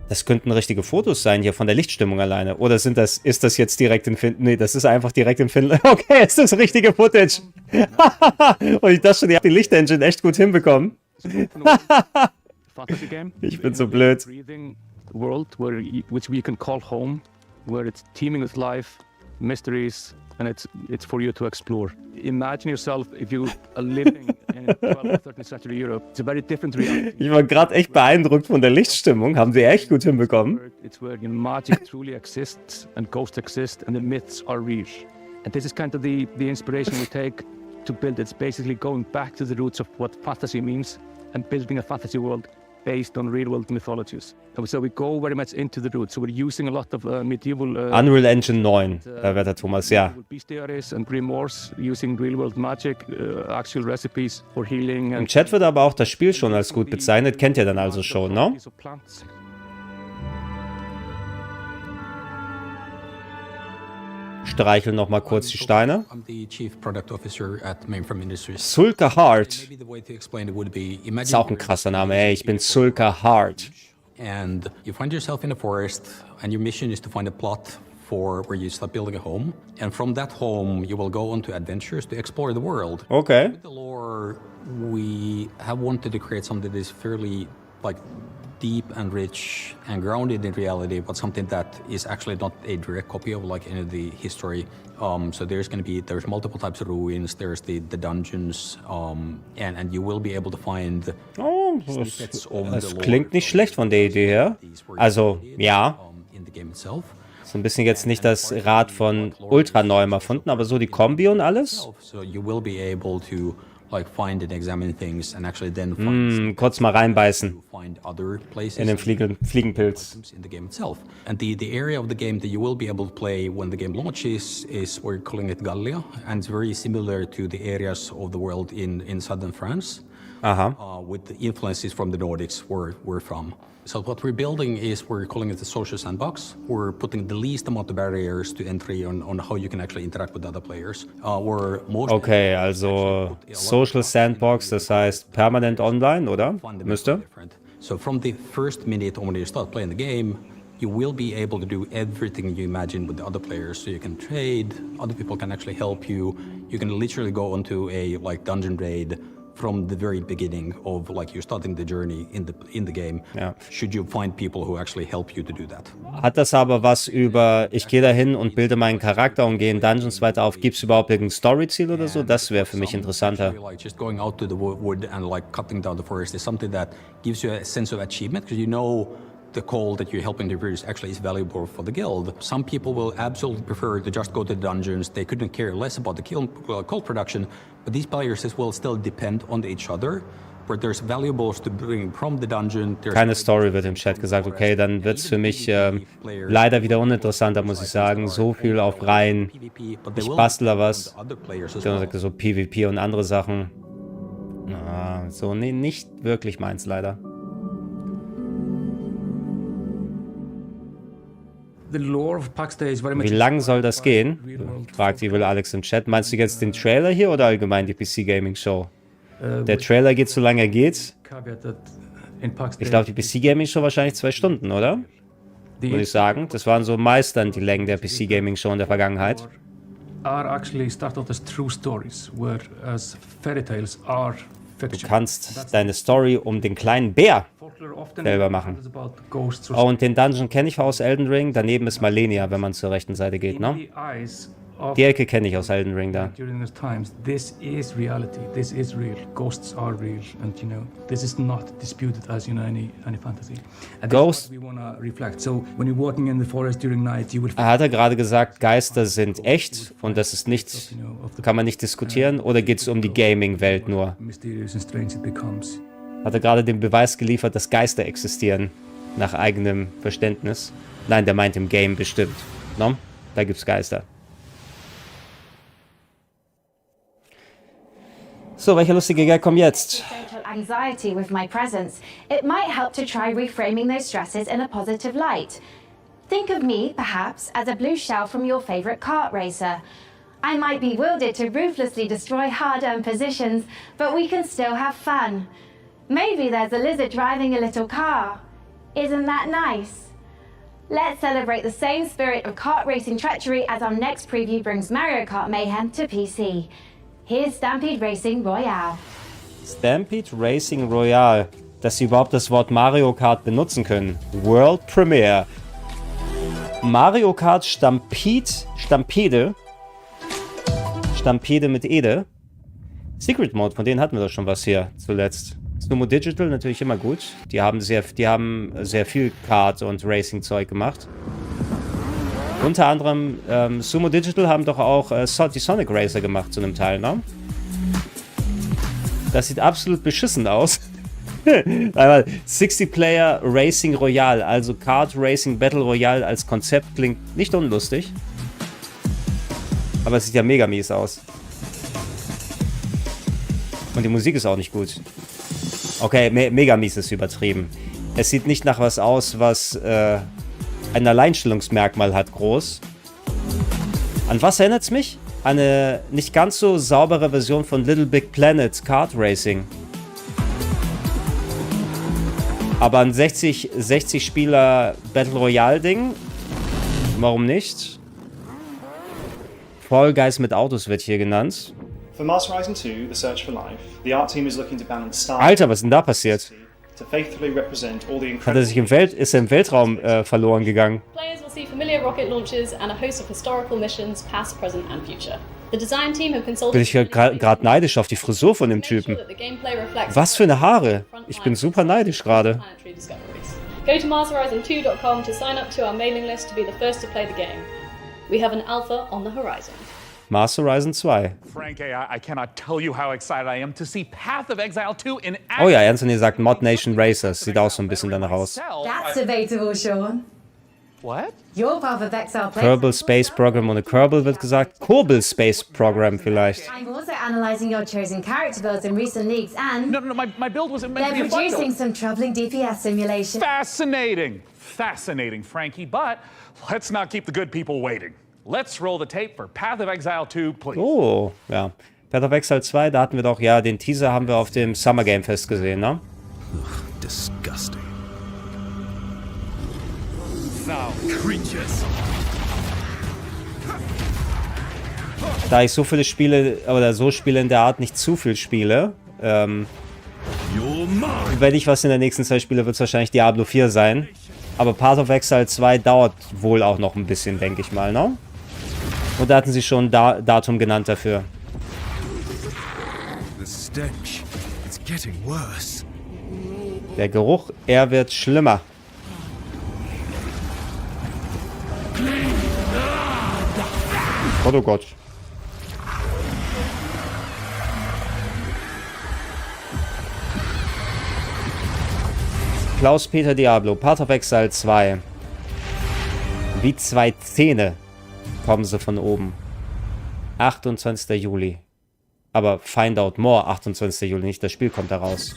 Das könnten richtige Fotos sein hier von der Lichtstimmung alleine. Oder ist das jetzt direkt in Finnland? Nee, das ist einfach direkt in Finnland. Okay, ist das richtige Footage. Und ich dachte schon, ihr habt die Lichtengine echt gut hinbekommen. Ich bin so blöd. World which we can call home, where it's teeming with life, mysteries, and it's for you to explore. Imagine yourself if you are living in 12th or 13th century Europe. It's a very different reality. Ich war gerade echt beeindruckt von der Lichtstimmung. Haben sie echt gut hinbekommen. It's where magic truly exists and ghosts exist and the myths are real. And this is kind of the inspiration we take to build. It's basically going back to the roots of what fantasy means and building a fantasy world based on real-world mythologies. So we go very much into the roots. So we're using a lot of medieval... Unreal Engine 9, Wetter Thomas, ja. Bestiaries and grimoires using real-world magic, actual recipes for healing. Im Chat wird aber auch das Spiel schon als gut bezeichnet. Kennt ihr dann also schon, ne? Streichel nochmal kurz die Steine. I'm the Chief Product Officer at Mainframe Industries. Sulka Hart. Maybe the way to explain it would be, Ist auch ein krasser Name, ey. Ich bin Sulka Hart. And you find yourself in a forest, and your mission is to find a plot for where you start building a home. And from that home, you will go on to adventures to explore the world. Okay. With the lore, we have wanted to create something that is fairly, like, deep and rich and grounded in reality, but something that is actually not a direct copy of like any of the history. So there's multiple types of ruins, there's the dungeons, and you will be able to find snippets of Das the klingt lore nicht schlecht von der Idee her. Also, ja. in the game itself. So ein bisschen jetzt nicht das Rad von ultra neuem erfunden, aber so die Kombi und alles. So you will be able to like find and examine things and actually then find Kurz mal reinbeißen find other places in den Fliegenpilz. in the game itself. And the area of the game that you will be able to play when the game launches is, we're calling it Gallia, and it's very similar to the areas of the world in southern France. With the influences from the Nordics where we're from. So what we're building is, we're calling it the social sandbox. We're putting the least amount of barriers to entry on how you can actually interact with other players. Okay, also Social Sandbox, das heißt permanent online, oder? Müsste? So from the first minute when you start playing the game, you will be able to do everything you imagine with the other players. So you can trade, other people can actually help you. You can literally go onto a like dungeon raid from the very beginning of like you starting the journey in the game. Ja. Should you find people who actually help you to do that. Hat das aber was über, ich gehe da hin und bilde meinen Charakter und gehe in Dungeons weiter auf, gibt es überhaupt irgendein Story-Ziel oder so? Das wäre für mich interessanter. Like just going out to the wood and like cutting down the forest is something that gives you a sense of achievement, because you know the coal that you're helping to produce actually is valuable for the guild. Some people will absolutely prefer to just go to the dungeons. They couldn't care less about the coal production, but these players as well still depend on each other. But there's valuables to bring from the dungeon. Keine Story wird im Chat gesagt. Okay, dann wird es für mich leider wieder uninteressanter, muss ich sagen. So viel auf rein, ich bastel da was. So PvP und andere Sachen. So, nee, nicht wirklich meins leider. Wie lang soll das gehen? Fragt Evil Alex im Chat. Meinst du jetzt den Trailer hier oder allgemein die PC Gaming Show? Der Trailer geht so lange er geht. Ich glaube, die PC Gaming Show wahrscheinlich 2 Stunden, oder? Würde ich sagen. Das waren so meist dann die Längen der PC Gaming Show in der Vergangenheit. Du kannst deine Story um den kleinen Bär selber machen. Oh, und den Dungeon kenne ich aus Elden Ring. Daneben ist Malenia, wenn man zur rechten Seite geht, ne? Die Ecke kenne ich aus Elden Ring da. This is reality. This is real. Ghosts are real, and you know this is not disputed as any fantasy. Ghost. We wanna reflect. So when you're walking in the forest during night, you will. Hat er gerade gesagt, Geister sind echt und das ist nicht, kann man nicht diskutieren, oder geht es um die Gaming-Welt nur? Hat er gerade den Beweis geliefert, dass Geister existieren, nach eigenem Verständnis? Nein, der meint im Game bestimmt. No? Da gibt's Geister. So, welcher lustige Gag kommt jetzt? Anxiety with my presence. It might help to try reframing those stresses in a positive light. Think of me, perhaps, as a blue shell from your favorite kart racer. I might be wielded to ruthlessly destroy hard-earned positions, but we can still have fun. Maybe there's a lizard driving a little car. Isn't that nice? Let's celebrate the same spirit of kart racing treachery as our next preview brings Mario Kart mayhem to PC. Here's Stampede Racing Royale. Stampede Racing Royale. Dass sie überhaupt das Wort Mario Kart benutzen können. World Premiere. Mario Kart Stampede mit Ede. Secret Mode, von denen hatten wir doch schon was hier zuletzt. Sumo Digital natürlich immer gut. Die haben sehr viel Kart und Racing Zeug gemacht. Unter anderem Sumo Digital haben doch auch die Sonic Racer gemacht zu einem Teil, ne? Das sieht absolut beschissen aus. 60-Player Racing Royale, also Kart Racing Battle Royale als Konzept klingt nicht unlustig. Aber es sieht ja mega mies aus. Und die Musik ist auch nicht gut. Okay, mega mies ist übertrieben. Es sieht nicht nach was aus, was ein Alleinstellungsmerkmal hat, groß. An was erinnert es mich? Eine nicht ganz so saubere Version von Little Big Planet Kart Racing. Aber ein 60 Spieler Battle Royale Ding. Warum nicht? Fall Guys mit Autos wird hier genannt. For Mars Horizon 2, The Search for Life, the art team is looking to balance style. Alter, was ist denn da passiert? To faithfully represent all the Hat er sich ist er im Weltraum verloren gegangen? Players will see familiar rocket launches and a host of historical missions, past, present and future. The design team have consulted. Bin ich gerade neidisch auf die Frisur von dem Typen. Was für eine Haare. Ich bin super neidisch gerade. Go to MarsHorizon2.com to sign up to our mailing list to be the first to play the game. We have an alpha on the horizon. Mars Horizon 2. Frank, I cannot tell you how excited I am to see Path of Exile 2 in action. Oh ja, Anthony sagt Mod Nation Racers. Sieht auch so ein bisschen danach aus. That's debatable, Sean. What? Your Path of Exile Kerbal Space Program ohne Kerbal wird gesagt. Kerbal Space Program vielleicht. I'm also analyzing your chosen character builds in recent leaks and... No, my build wasn't meant to they're be a bundle. producing some troubling DPS simulation. Fascinating. Fascinating, Frankie, but let's not keep the good people waiting. Let's roll the tape for Path of Exile 2, please. Oh, ja. Path of Exile 2, da hatten wir doch, ja, den Teaser haben wir auf dem Summer Game Fest gesehen, ne? Disgusting. Foul creatures. Da ich so viele Spiele, oder so Spiele in der Art nicht zu viel spiele, wenn ich was in der nächsten Zeit spiele, wird es wahrscheinlich Diablo 4 sein. Aber Path of Exile 2 dauert wohl auch noch ein bisschen, denke ich mal, ne? Und da hatten sie schon Datum genannt dafür. Der Geruch, er wird schlimmer. Gott, oh Gott. Klaus-Peter Diablo, Path of Exile 2. Wie zwei Zähne kommen sie von oben. 28. Juli. Aber find out more, 28. Juli, nicht das Spiel kommt da raus.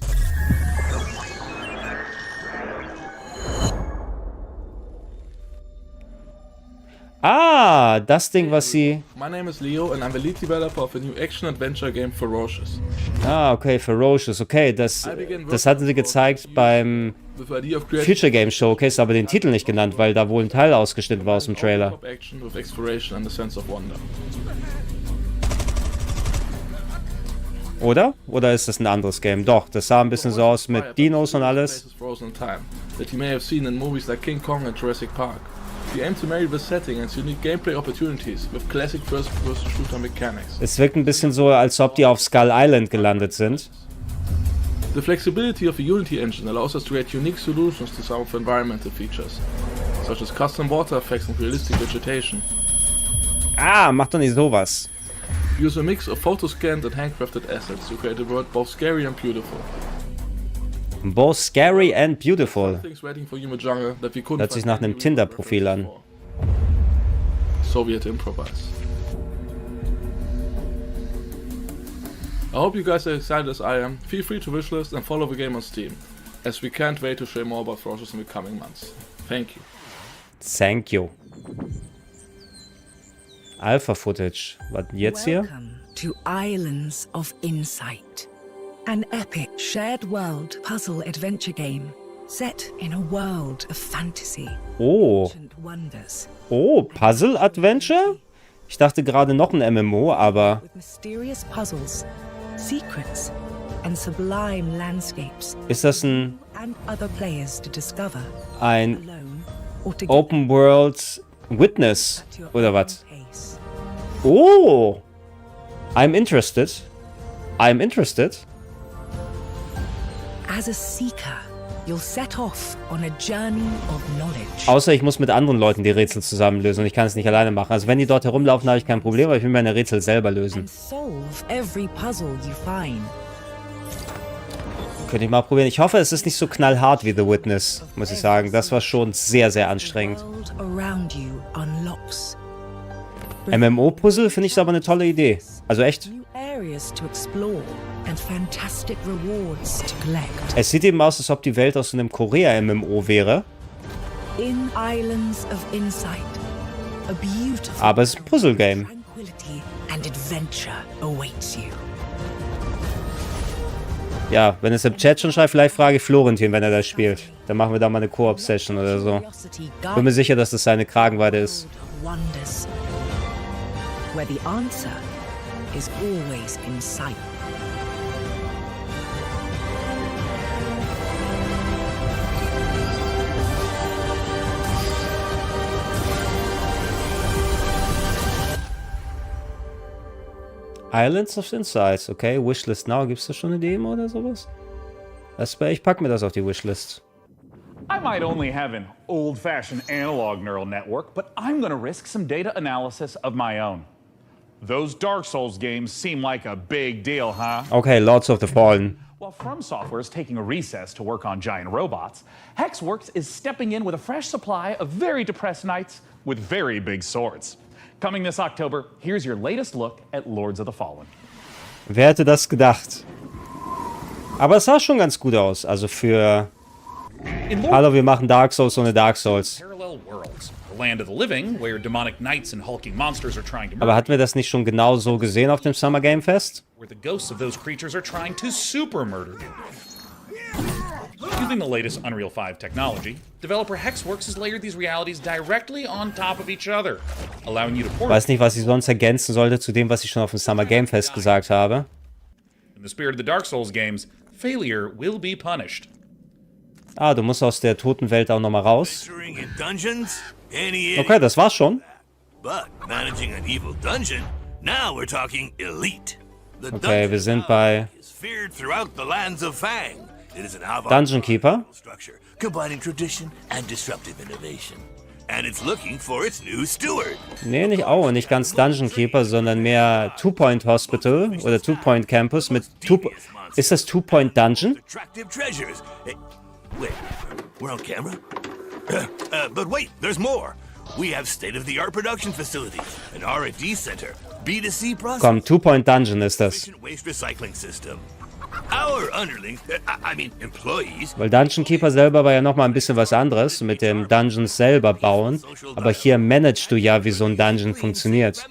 Ah, das Ding, was sie... My name is Leo and I'm the lead developer of a new action-adventure game Ferocious. Ah, okay, Ferocious, okay, das hatten sie gezeigt beim Future Game Showcase, aber den Titel nicht genannt, weil da wohl ein Teil ausgeschnitten war aus dem Trailer. Oder? Oder ist das ein anderes Game? Doch, das sah ein bisschen so aus mit Dinos und alles. That you may have seen in movies like King Kong and Jurassic Park. We aim to marry the setting and unique gameplay opportunities with classic first-person shooter mechanics. Es wirkt ein bisschen so, als ob die auf Skull Island gelandet sind. The flexibility of the Unity engine allows us to create unique solutions to some of the environmental features, such as custom water effects and realistic vegetation. Ah, mach doch nicht sowas. Use a mix of photoscanned and handcrafted assets to create a world both scary and beautiful. Both scary and beautiful. Das hört sich nach einem Tinder-Profil an. Soviet improvise. I hope you guys are excited as I am. Feel free to wishlist and follow the game on Steam, as we can't wait to share more about Ferocious in the coming months. Thank you. Thank you. Alpha Footage. Was denn jetzt hier? Welcome to Islands of Insight. An epic shared world puzzle adventure game set in a world of fantasy. Oh. Wonders. Oh, Puzzle Adventure? Ich dachte gerade noch ein MMO, aber... With mysterious puzzles, secrets and sublime landscapes. Ist das ein... And other players to discover. Ein Open World Witness oder was? Oh! I'm interested. I'm interested. As a seeker, you'll set off on a journey of knowledge. Außer ich muss mit anderen Leuten die Rätsel zusammenlösen und ich kann es nicht alleine machen. Also wenn die dort herumlaufen, habe ich kein Problem, aber ich will meine Rätsel selber lösen. And solve every puzzle you find. Könnte ich mal probieren. Ich hoffe, es ist nicht so knallhart wie The Witness, muss ich sagen. Das war schon sehr, sehr anstrengend. MMO-Puzzle finde ich aber eine tolle Idee. Also echt. Es sieht eben aus, als ob die Welt aus einem Korea-MMO wäre. In Islands of Insight, A beautiful Aber es ist ein Puzzle-Game. tranquility and adventure awaits you. Ja, wenn es im Chat schon schreibt, vielleicht frage ich Florentin, wenn er das spielt. Dann machen wir da mal eine Koop-Session oder so. Bin mir sicher, dass das seine Kragenweite ist. Wonders. Where the answer is always in sight. Islands of Insights, okay. Wishlist Now, gibt's da schon eine Demo oder sowas? Ich pack mir das auf die Wishlist. I might only have an old-fashioned analog neural network, but I'm gonna risk some data analysis of my own. Those Dark Souls games seem like a big deal, huh? Okay, Lords of the Fallen. While From Software is taking a recess to work on giant robots, Hexworks is stepping in with a fresh supply of very depressed knights with very big swords. Coming this October, here's your latest look at Lords of the Fallen. Wer hätte das gedacht? Aber es sah schon ganz gut aus. Also für... Hallo, wir machen Dark Souls ohne Dark Souls. Parallel worlds, the land of the living, where demonic knights and hulking monsters are trying to Aber hatten wir das nicht schon genau so gesehen auf dem Summer Game Fest? where the ghosts of those creatures are trying to super murder you. Using the latest Unreal 5 technology, developer Hexworks has layered these realities directly on top of each other, allowing you to port. Weiß nicht, was ich sonst ergänzen sollte zu dem, was ich schon auf dem Summer Game Fest gesagt habe. In the spirit of the Dark Souls games, failure will be punished. Ah, du musst aus der toten Welt auch nochmal raus. Okay, das war's schon. Okay, wir sind bei Dungeon Keeper. Nee, nicht ganz Dungeon Keeper, sondern mehr Two-Point Hospital oder Two-Point Campus mit Ist das Two-Point Dungeon? Wait, we're on camera? But wait, there's more. We have state-of-the-art production facilities, an R&D center, B2C process. Komm, Two-Point Dungeon ist das. Waste recycling system. Our underlings, employees. Weil Dungeon Keeper selber war ja nochmal ein bisschen was anderes, mit dem Dungeons selber bauen. Aber hier managst du ja, wie so ein Dungeon funktioniert.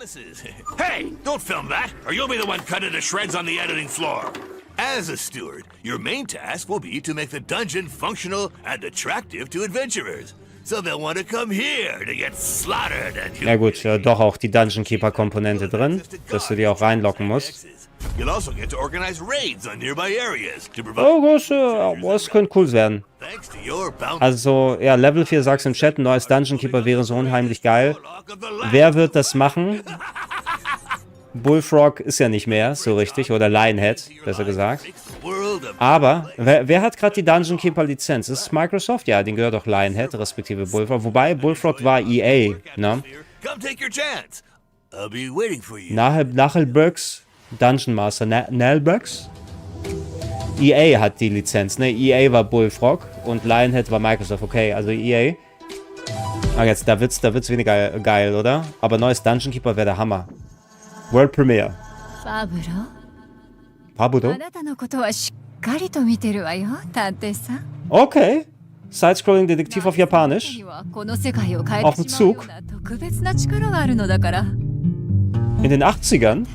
Hey, don't film that, or you'll be the one cut into shreds on the editing floor. As a steward, your main task will be to make the dungeon functional and attractive to adventurers. So they'll want to come here to get slaughtered and Ja gut, doch auch die Dungeon Keeper Komponente drin, dass du die auch reinlocken musst. You'll also get to organize raids on nearby areas to provide. Oh, das könnte cool werden. Also, ja, Level 4 sagst im Chat, ein neues Dungeon Keeper wäre so unheimlich geil. Wer wird das machen? Bullfrog ist ja nicht mehr so richtig, oder Lionhead, besser gesagt. Aber, wer hat gerade die Dungeon Keeper Lizenz? Ist es Microsoft? Ja, den gehört auch Lionhead, respektive Bullfrog. Wobei, Bullfrog war EA, ne? Nachelbugs, Dungeon Master, Nalbugs? EA hat die Lizenz, ne? EA war Bullfrog und Lionhead war Microsoft. Okay, also EA. Ah, jetzt, da wird's weniger geil, oder? Aber neues Dungeon Keeper wäre der Hammer. World Premiere. Paburo? Okay. Side-scrolling Detektiv auf Japanisch. Auf dem Zug. In den 80ern.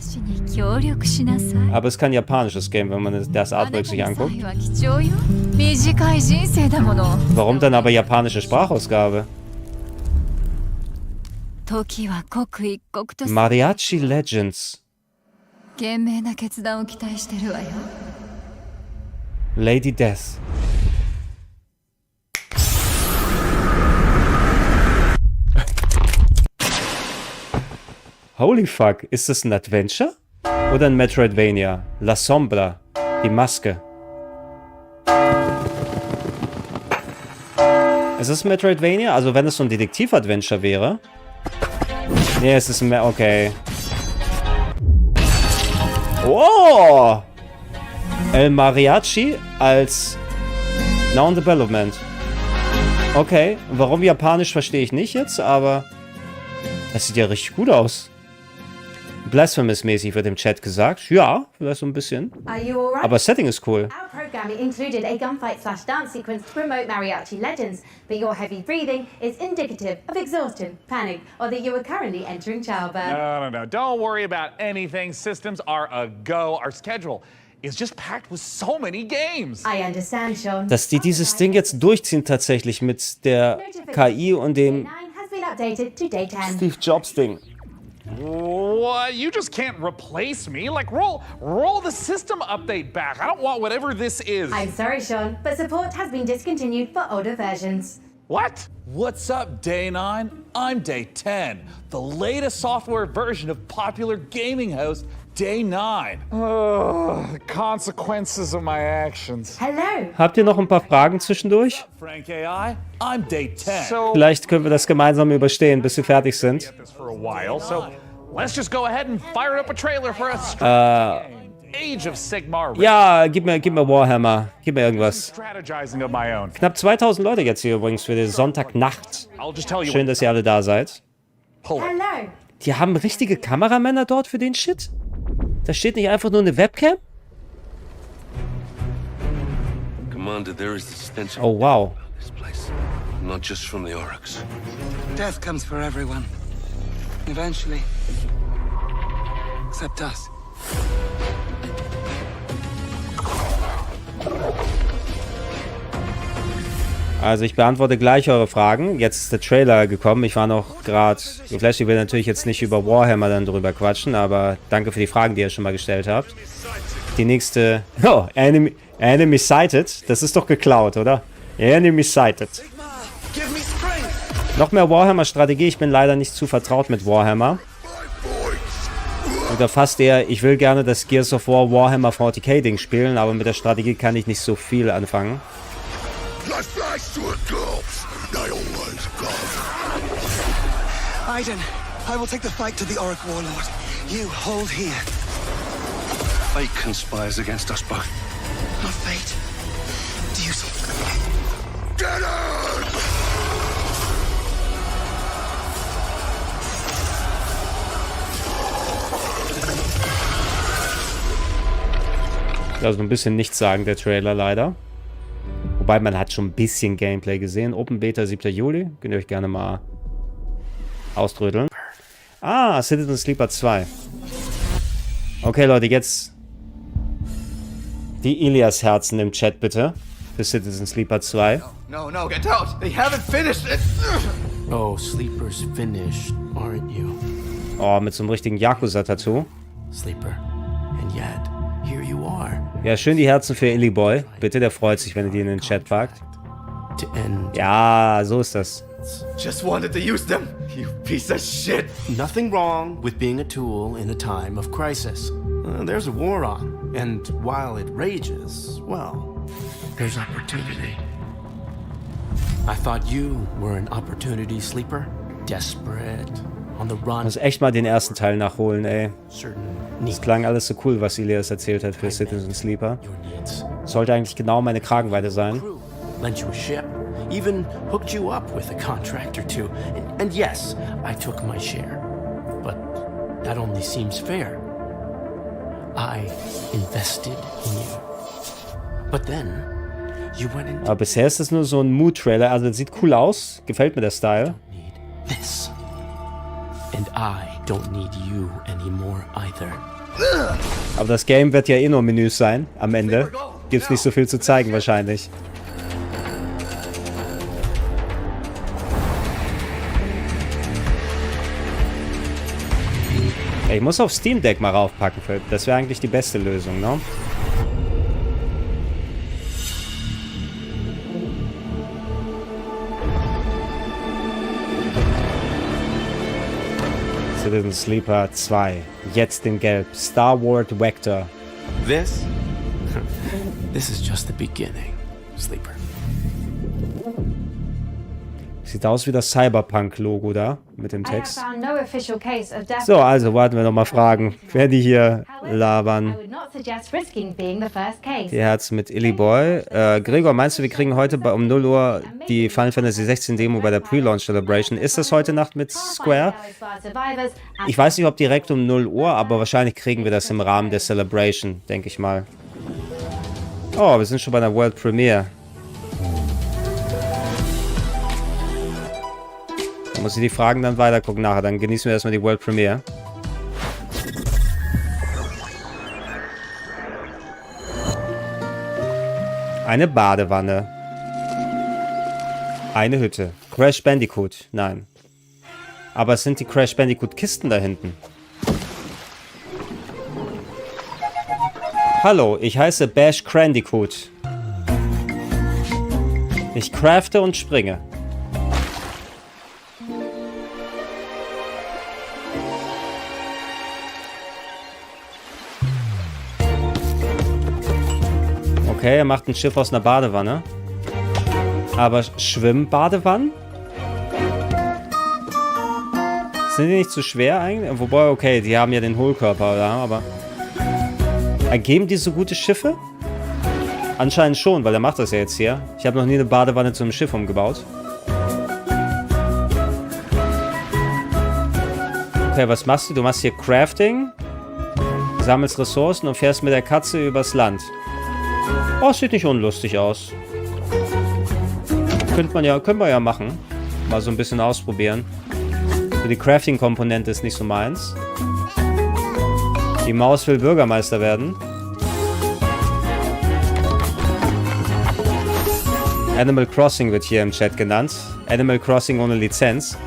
Aber es ist kein japanisches Game, wenn man das Artwork sich anguckt. Warum dann aber japanische Sprachausgabe? Mariachi Legends. Lady Death. Holy fuck, ist das ein Adventure? Oder ein Metroidvania? La Sombra, die Maske. Ist es ein Metroidvania? Also wenn es so ein Detektiv-Adventure wäre. Nee, es ist ein... Okay. Oh! El Mariachi als Non-Development. Okay, warum japanisch verstehe ich nicht jetzt, aber... Das sieht ja richtig gut aus. Blasphemous-mäßig wird im Chat gesagt. Ja, vielleicht so ein bisschen. Are you all right? Aber Setting ist cool. Our programming included a gunfight/dance sequence to promote mariachi legends, but your heavy breathing is indicative of exhaustion, panic, or that you are currently entering childbirth. No. Don't worry about anything. Systems are a go. Our schedule is just packed with so many games. I understand, Sean. Dass die dieses Ding jetzt durchziehen tatsächlich mit der KI und dem Has been updated to day 10. Steve Jobs Ding. What? You just can't replace me. Like, roll the system update back. I don't want whatever this is. I'm sorry, Sean, but support has been discontinued for older versions. What? What's up, Day 9? I'm Day 10, the latest software version of popular gaming host Day 9. The consequences of my actions. Hello. Habt ihr noch ein paar Fragen zwischendurch? Frank AI, I'm Day 10. Vielleicht können wir das gemeinsam überstehen, bis wir fertig sind. For a while, so let's just go ahead and fire up a trailer for a strange game. Age of Sigmar. Ja, gib mir Warhammer. Gib mir irgendwas. Strategizing of my own. Knapp 2000 Leute jetzt hier übrigens für den Sonntagnacht. Schön, dass ihr alle da seid. Hello. Die haben richtige Kameramänner dort für den Shit? Da steht nicht einfach nur eine Webcam? Commander, there is the stench of Oh, wow. this place. Not just from the Oryx. Death comes for everyone. Eventually. Except us. Also ich beantworte gleich eure Fragen. Jetzt ist der Trailer gekommen. Ich war noch gerade geflasht. Ich will natürlich jetzt nicht über Warhammer dann drüber quatschen, aber danke für die Fragen, die ihr schon mal gestellt habt. Die nächste... Oh, Enemy Sighted. Das ist doch geklaut, oder? Enemy Sighted. Noch mehr Warhammer-Strategie. Ich bin leider nicht zu vertraut mit Warhammer. Oder fast eher, ich will gerne das Gears of War Warhammer 40k-Ding spielen, aber mit der Strategie kann ich nicht so viel anfangen. Aiden, I will take the fight to the Auric Warlord. You hold here. Fate conspires against us both. Not fate. Duty. Get it! Also ein bisschen nichts sagen, der Trailer leider. Wobei man hat schon ein bisschen Gameplay gesehen. Open Beta 7. Juli. Könnt ihr euch gerne mal ausdrödeln. Ah, Citizen Sleeper 2. Okay, Leute, jetzt die Ilias-Herzen im Chat bitte. Für Citizen Sleeper 2. No, get out! They haven't finished it! Oh, Sleeper's finished, aren't you? Oh, mit so einem richtigen Yakuza-Tattoo. Sleeper. And yet, here you are. Ja, schön die Herzen für Illy Boy. Bitte, der freut sich, wenn ihr die in den Chat packt. Ja, so ist das. Just wanted to use them, you piece of shit! Nothing wrong with being a tool in a time of crisis. There's a war on, and while it rages, well, there's opportunity. I thought you were an opportunity sleeper, desperate, on the run. Ich muss echt mal den ersten Teil nachholen, ey. Das klang alles so cool, was Ilias erzählt hat für Citizen Sleeper. Sollte eigentlich genau meine Kragenweite sein. Lent you a ship, even hooked you up with a contract or two. And yes, I took my share. But that only seems fair. I invested in you. But then, you went into... Aber bisher ist das nur so ein Mood-Trailer. Also, das sieht cool aus. Gefällt mir der Style. This. And I don't need you anymore either. Aber das Game wird ja eh nur Menüs sein. Am Ende gibt's nicht so viel zu zeigen wahrscheinlich. Ich muss auf Steam Deck mal raufpacken, Philipp. Das wäre eigentlich die beste Lösung, ne? Citizen Sleeper 2. Jetzt in Gelb. Star Wars Vector. This is just the beginning, Sleeper. Sieht aus wie das Cyberpunk-Logo da mit dem Text. So, also warten wir noch mal Fragen, wer die hier labern. Die Herz mit Illyboy. Gregor, meinst du, wir kriegen heute um 0 Uhr die Final Fantasy 16 Demo bei der Pre-Launch Celebration? Ist das heute Nacht mit Square? Ich weiß nicht, ob direkt um 0 Uhr, aber wahrscheinlich kriegen wir das im Rahmen der Celebration, denke ich mal. Oh, wir sind schon bei der World Premiere. Da muss ich die Fragen dann weiter gucken nachher. Dann genießen wir erstmal die World Premiere. Eine Badewanne. Eine Hütte. Crash Bandicoot. Nein. Aber es sind die Crash Bandicoot Kisten da hinten. Hallo, ich heiße Bash Crandicoot. Ich crafte und springe. Okay, er macht ein Schiff aus einer Badewanne. Aber Schwimmbadewannen? Sind die nicht zu schwer eigentlich? Wobei, okay, die haben ja den Hohlkörper, oder? Aber ergeben die so gute Schiffe? Anscheinend schon, weil er macht das ja jetzt hier. Ich habe noch nie eine Badewanne zu einem Schiff umgebaut. Okay, was machst du? Du machst hier Crafting, sammelst Ressourcen und fährst mit der Katze übers Land. Oh, sieht nicht unlustig aus. Können wir ja machen. Mal so ein bisschen ausprobieren. So, die Crafting-Komponente ist nicht so meins. Die Maus will Bürgermeister werden. Animal Crossing wird hier im Chat genannt. Animal Crossing ohne Lizenz.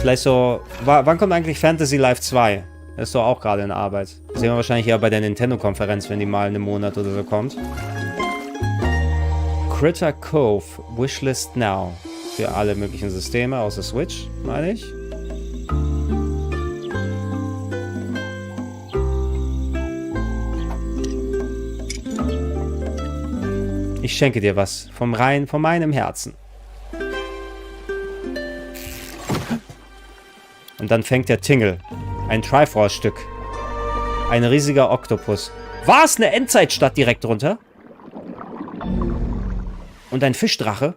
Vielleicht so... Wann kommt eigentlich Fantasy Life 2? Das ist doch auch gerade in Arbeit. Das sehen wir wahrscheinlich ja bei der Nintendo-Konferenz, wenn die mal in einem Monat oder so kommt. Critter Cove, Wishlist Now. Für alle möglichen Systeme, außer Switch, meine ich. Ich schenke dir was, von meinem Herzen. Und dann fängt der Tingle. Ein Triforce-Stück. Ein riesiger Oktopus. Was? Eine Endzeitstadt direkt drunter? Und ein Fischdrache?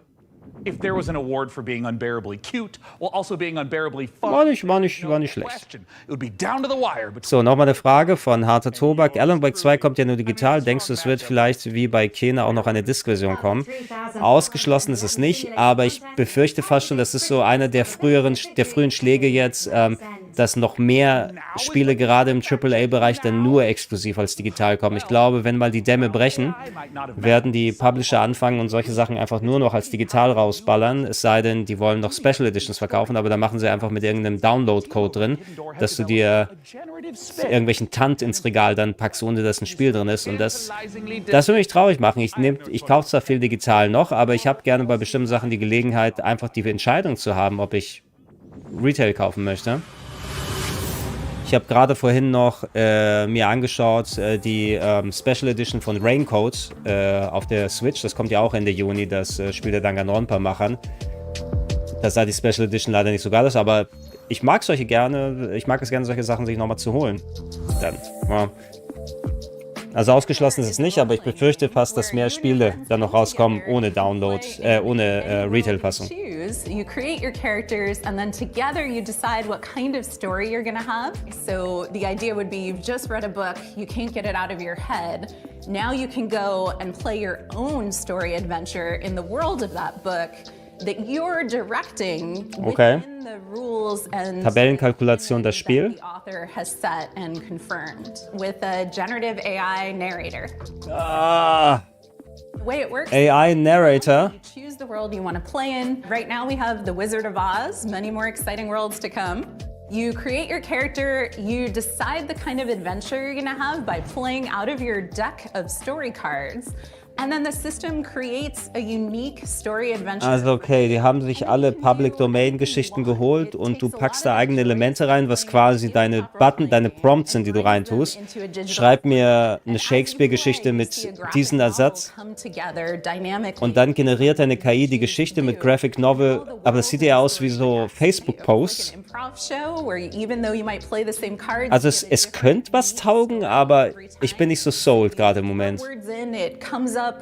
If there was an award for being unbearably cute, while also being unbearably fun, war nicht schlecht. it would be down to the wire. So, nochmal eine Frage von Harter Tobak. Alan Wake 2 kommt ja nur digital. Denkst du, es wird vielleicht wie bei Kena auch noch eine Disk-Version kommen? Ausgeschlossen ist es nicht, aber ich befürchte fast schon, das ist so einer der frühen Schläge jetzt, dass noch mehr Spiele gerade im AAA-Bereich dann nur exklusiv als digital kommen. Ich glaube, wenn mal die Dämme brechen, werden die Publisher anfangen und solche Sachen einfach nur noch als digital rausballern. Es sei denn, die wollen noch Special Editions verkaufen, aber da machen sie einfach mit irgendeinem Download-Code drin, dass du dir irgendwelchen Tant ins Regal dann packst, ohne dass ein Spiel drin ist. Und das würde mich traurig machen. Ich kaufe zwar viel digital noch, aber ich habe gerne bei bestimmten Sachen die Gelegenheit, einfach die Entscheidung zu haben, ob ich Retail kaufen möchte. Ich habe gerade vorhin noch mir angeschaut, die Special Edition von Raincoat auf der Switch. Das kommt ja auch Ende Juni, das Spiel der Danganronpa-Machern. Das sah die Special Edition leider nicht so geil aus, aber ich mag es gerne, solche Sachen sich nochmal zu holen. Dann, ja. Also ausgeschlossen ist es nicht, aber ich befürchte fast, dass mehr Spiele dann noch rauskommen ohne Download, ohne Retail-Fassung. You create your characters and then together you decide what kind of story you're gonna have. So the idea would be you've just read a book, you can't get it out of your head. Now you can go and play your own story adventure in the world of that book that you're directing within the rules and Tabellenkalkulation das Spiel. the author has set and confirmed with a generative AI narrator. The way it works, AI narrator. you choose the world you want to play in. Right now we have the Wizard of Oz, many more exciting worlds to come. You create your character, you decide the kind of adventure you're gonna have by playing out of your deck of story cards. And then the system creates a unique story adventure. Also okay, die haben sich alle Public-Domain-Geschichten geholt und du packst da eigene Elemente rein, was quasi deine Button, deine Prompts sind, die du reintust. Schreib mir eine Shakespeare-Geschichte mit diesem Ersatz und dann generiert eine KI die Geschichte mit Graphic Novel, aber das sieht ja aus wie so Facebook-Posts. Also es könnte was taugen, aber ich bin nicht so sold gerade im Moment.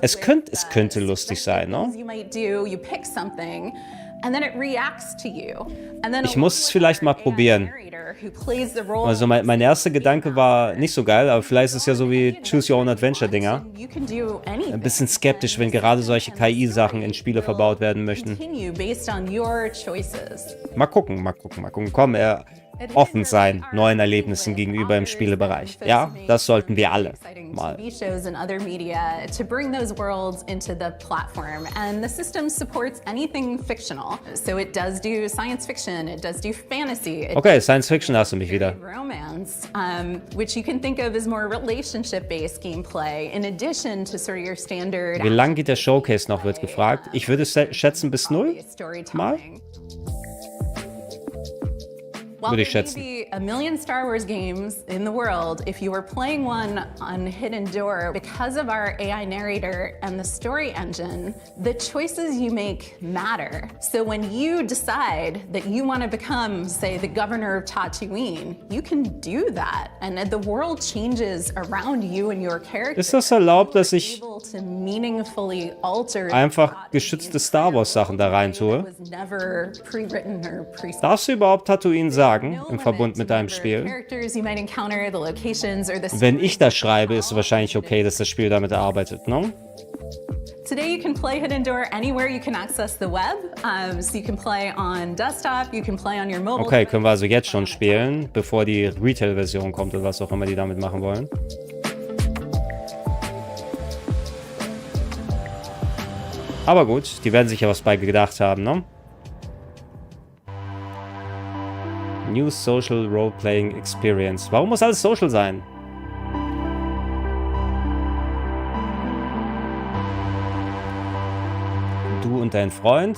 Es könnte lustig sein, ne? Ich muss es vielleicht mal probieren. Also mein erster Gedanke war nicht so geil, aber vielleicht ist es ja so wie Choose Your Own Adventure-Dinger. Ein bisschen skeptisch, wenn gerade solche KI-Sachen in Spiele verbaut werden möchten. Mal gucken. Komm, offen sein neuen Erlebnissen gegenüber im Spielebereich. Ja, das sollten wir alle mal. Okay, Science Fiction hast du mich wieder. Wie lang geht der Showcase noch, wird gefragt. Ich würde schätzen bis 0 mal. Würde ich schätzen. A million Star Wars games in the world, if you were playing one on Hidden Door, because of our AI narrator and the story engine, the choices you make matter. So when you decide that you want to become, say, the governor of Tatooine, you can do that. And the world changes around you and your character. Ist das erlaubt, dass ich einfach geschützte Star Wars Sachen da rein tue? Darfst du überhaupt Tatooine sagen? Im Verbund mit deinem Spiel. Wenn ich das schreibe, ist es wahrscheinlich okay, dass das Spiel damit arbeitet, ne? Today you can play Hidden Door anywhere you can access the web. So you can play on desktop, you can play on your mobile. Okay, können wir also jetzt schon spielen, bevor die Retail-Version kommt oder was auch immer die damit machen wollen. Aber gut, die werden sich ja was bei gedacht haben, ne? New Social Role-Playing Experience. Warum muss alles social sein? Du und dein Freund.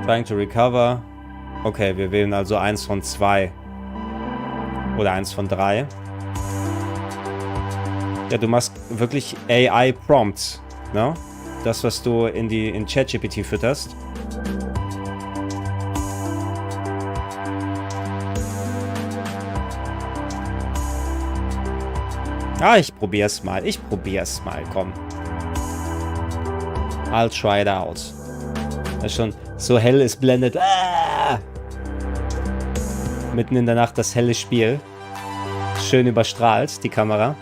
Trying to recover. Okay, wir wählen also 1 von 2. Oder 1 von 3. Ja, du machst wirklich AI-Prompts, ne? Das, was du in ChatGPT fütterst. Ah, ich probier's mal, komm. I'll try it out. Das ist schon so hell, es blendet. Ah! Mitten in der Nacht das helle Spiel. Schön überstrahlt, die Kamera.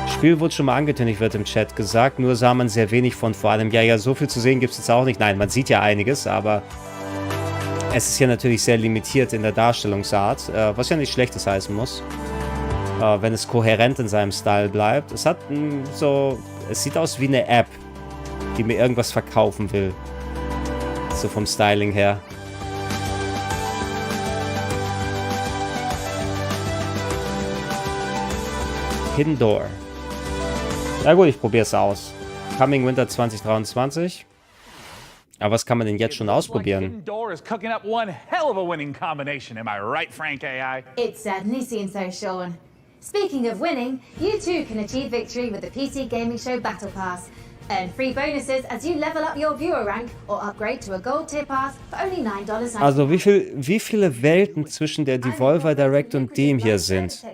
Spiel wurde schon mal angekündigt, wird im Chat gesagt. Nur sah man sehr wenig von vor allem. Ja, so viel zu sehen gibt es jetzt auch nicht. Nein, man sieht ja einiges, aber es ist ja natürlich sehr limitiert in der Darstellungsart, was ja nicht Schlechtes heißen muss, wenn es kohärent in seinem Style bleibt. Es hat es sieht aus wie eine App, die mir irgendwas verkaufen will, so vom Styling her. Hidden Door. Ja gut, ich probiere es aus. Coming Winter 2023. Aber was kann man denn jetzt schon ausprobieren? It certainly seems so, Sean. Speaking of winning, you too can achieve victory with the PC Gaming Show Battle Pass. Earn free bonuses as you level up your viewer rank or upgrade to a Gold Tier Pass for only $9.99. Also wie viele Welten zwischen der Devolver Direct und dem hier sind?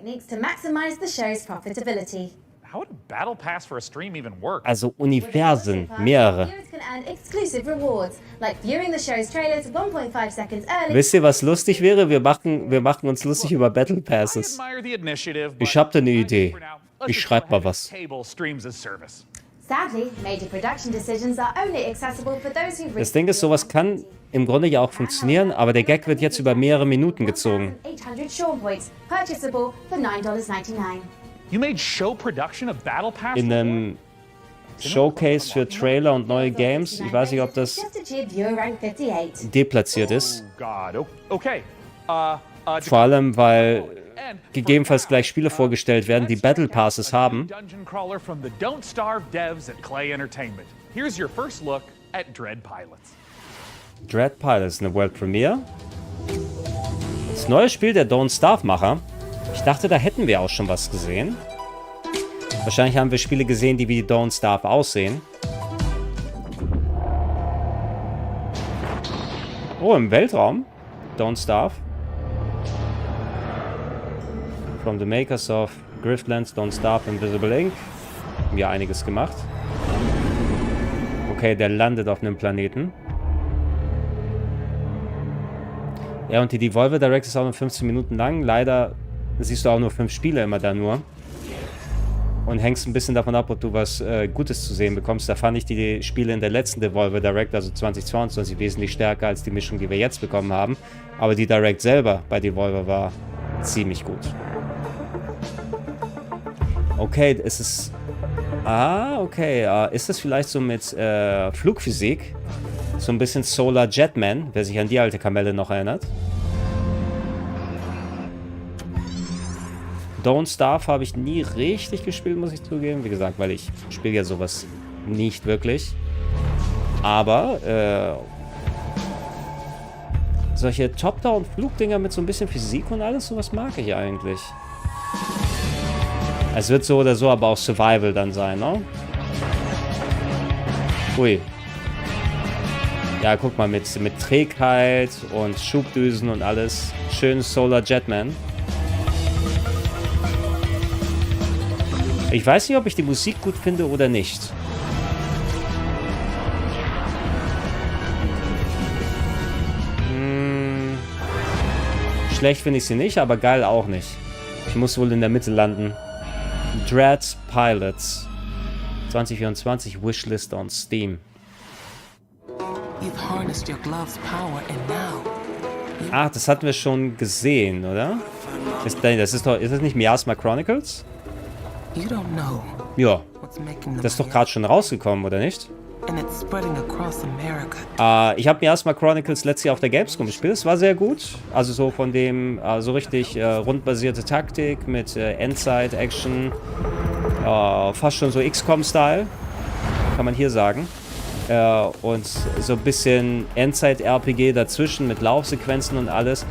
Also Universen, mehrere. Wisst ihr, was lustig wäre? Wir machen uns lustig über Battle Passes. Ich hab da eine Idee. Ich schreib mal was. Das Ding ist, sowas kann im Grunde ja auch funktionieren, aber der Gag wird jetzt über mehrere Minuten gezogen. In einem Showcase für Trailer und neue Games, ich weiß nicht, ob das deplatziert ist. Vor allem, weil gegebenenfalls gleich Spiele vorgestellt werden, die Battle Passes haben. Dungeon crawler from the Don't Starve devs at Clay Entertainment. Here's your first look at Dread Pilots. Dread Pilots, eine World Premiere. Das neue Spiel der Don't Starve-Macher. Ich dachte, da hätten wir auch schon was gesehen. Wahrscheinlich haben wir Spiele gesehen, die wie Don't Starve aussehen. Oh, im Weltraum. Don't Starve. From the makers of Griftlands, Don't Starve, Invisible Ink. Haben ja einiges gemacht. Okay, der landet auf einem Planeten. Ja, und die Devolver Direct ist auch nur 15 Minuten lang. Leider siehst du auch nur 5 Spiele immer da nur. Und hängst ein bisschen davon ab, ob du was Gutes zu sehen bekommst. Da fand ich die Spiele in der letzten Devolver Direct, also 2022, wesentlich stärker als die Mischung, die wir jetzt bekommen haben. Aber die Direct selber bei Devolver war ziemlich gut. Okay, es ist... Ah, okay. Ist das vielleicht so mit Flugphysik? So ein bisschen Solar Jetman, wer sich an die alte Kamelle noch erinnert. Don't Starve habe ich nie richtig gespielt, muss ich zugeben. Wie gesagt, weil ich spiele ja sowas nicht wirklich. Aber solche Top-Down-Flugdinger mit so ein bisschen Physik und alles, sowas mag ich eigentlich. Es wird so oder so aber auch Survival dann sein, ne? Ui. Ja, guck mal, mit Trägheit und Schubdüsen und alles. Schön Solar Jetman. Ich weiß nicht, ob ich die Musik gut finde oder nicht. Schlecht finde ich sie nicht, aber geil auch nicht. Ich muss wohl in der Mitte landen. Dread Pilots 2024 Wishlist on Steam. Ach, das hatten wir schon gesehen, oder? Ist das nicht Miasma Chronicles? Ja. Das ist doch gerade schon rausgekommen, oder nicht? Ich habe Miasma Chronicles letztes Jahr auf der Gamescom gespielt. Es war sehr gut. Also so von dem, so richtig rundbasierte Taktik mit Endzeit-Action. Fast schon so XCOM-Style. Kann man hier sagen. Und so ein bisschen Endzeit-RPG dazwischen mit Laufsequenzen und alles.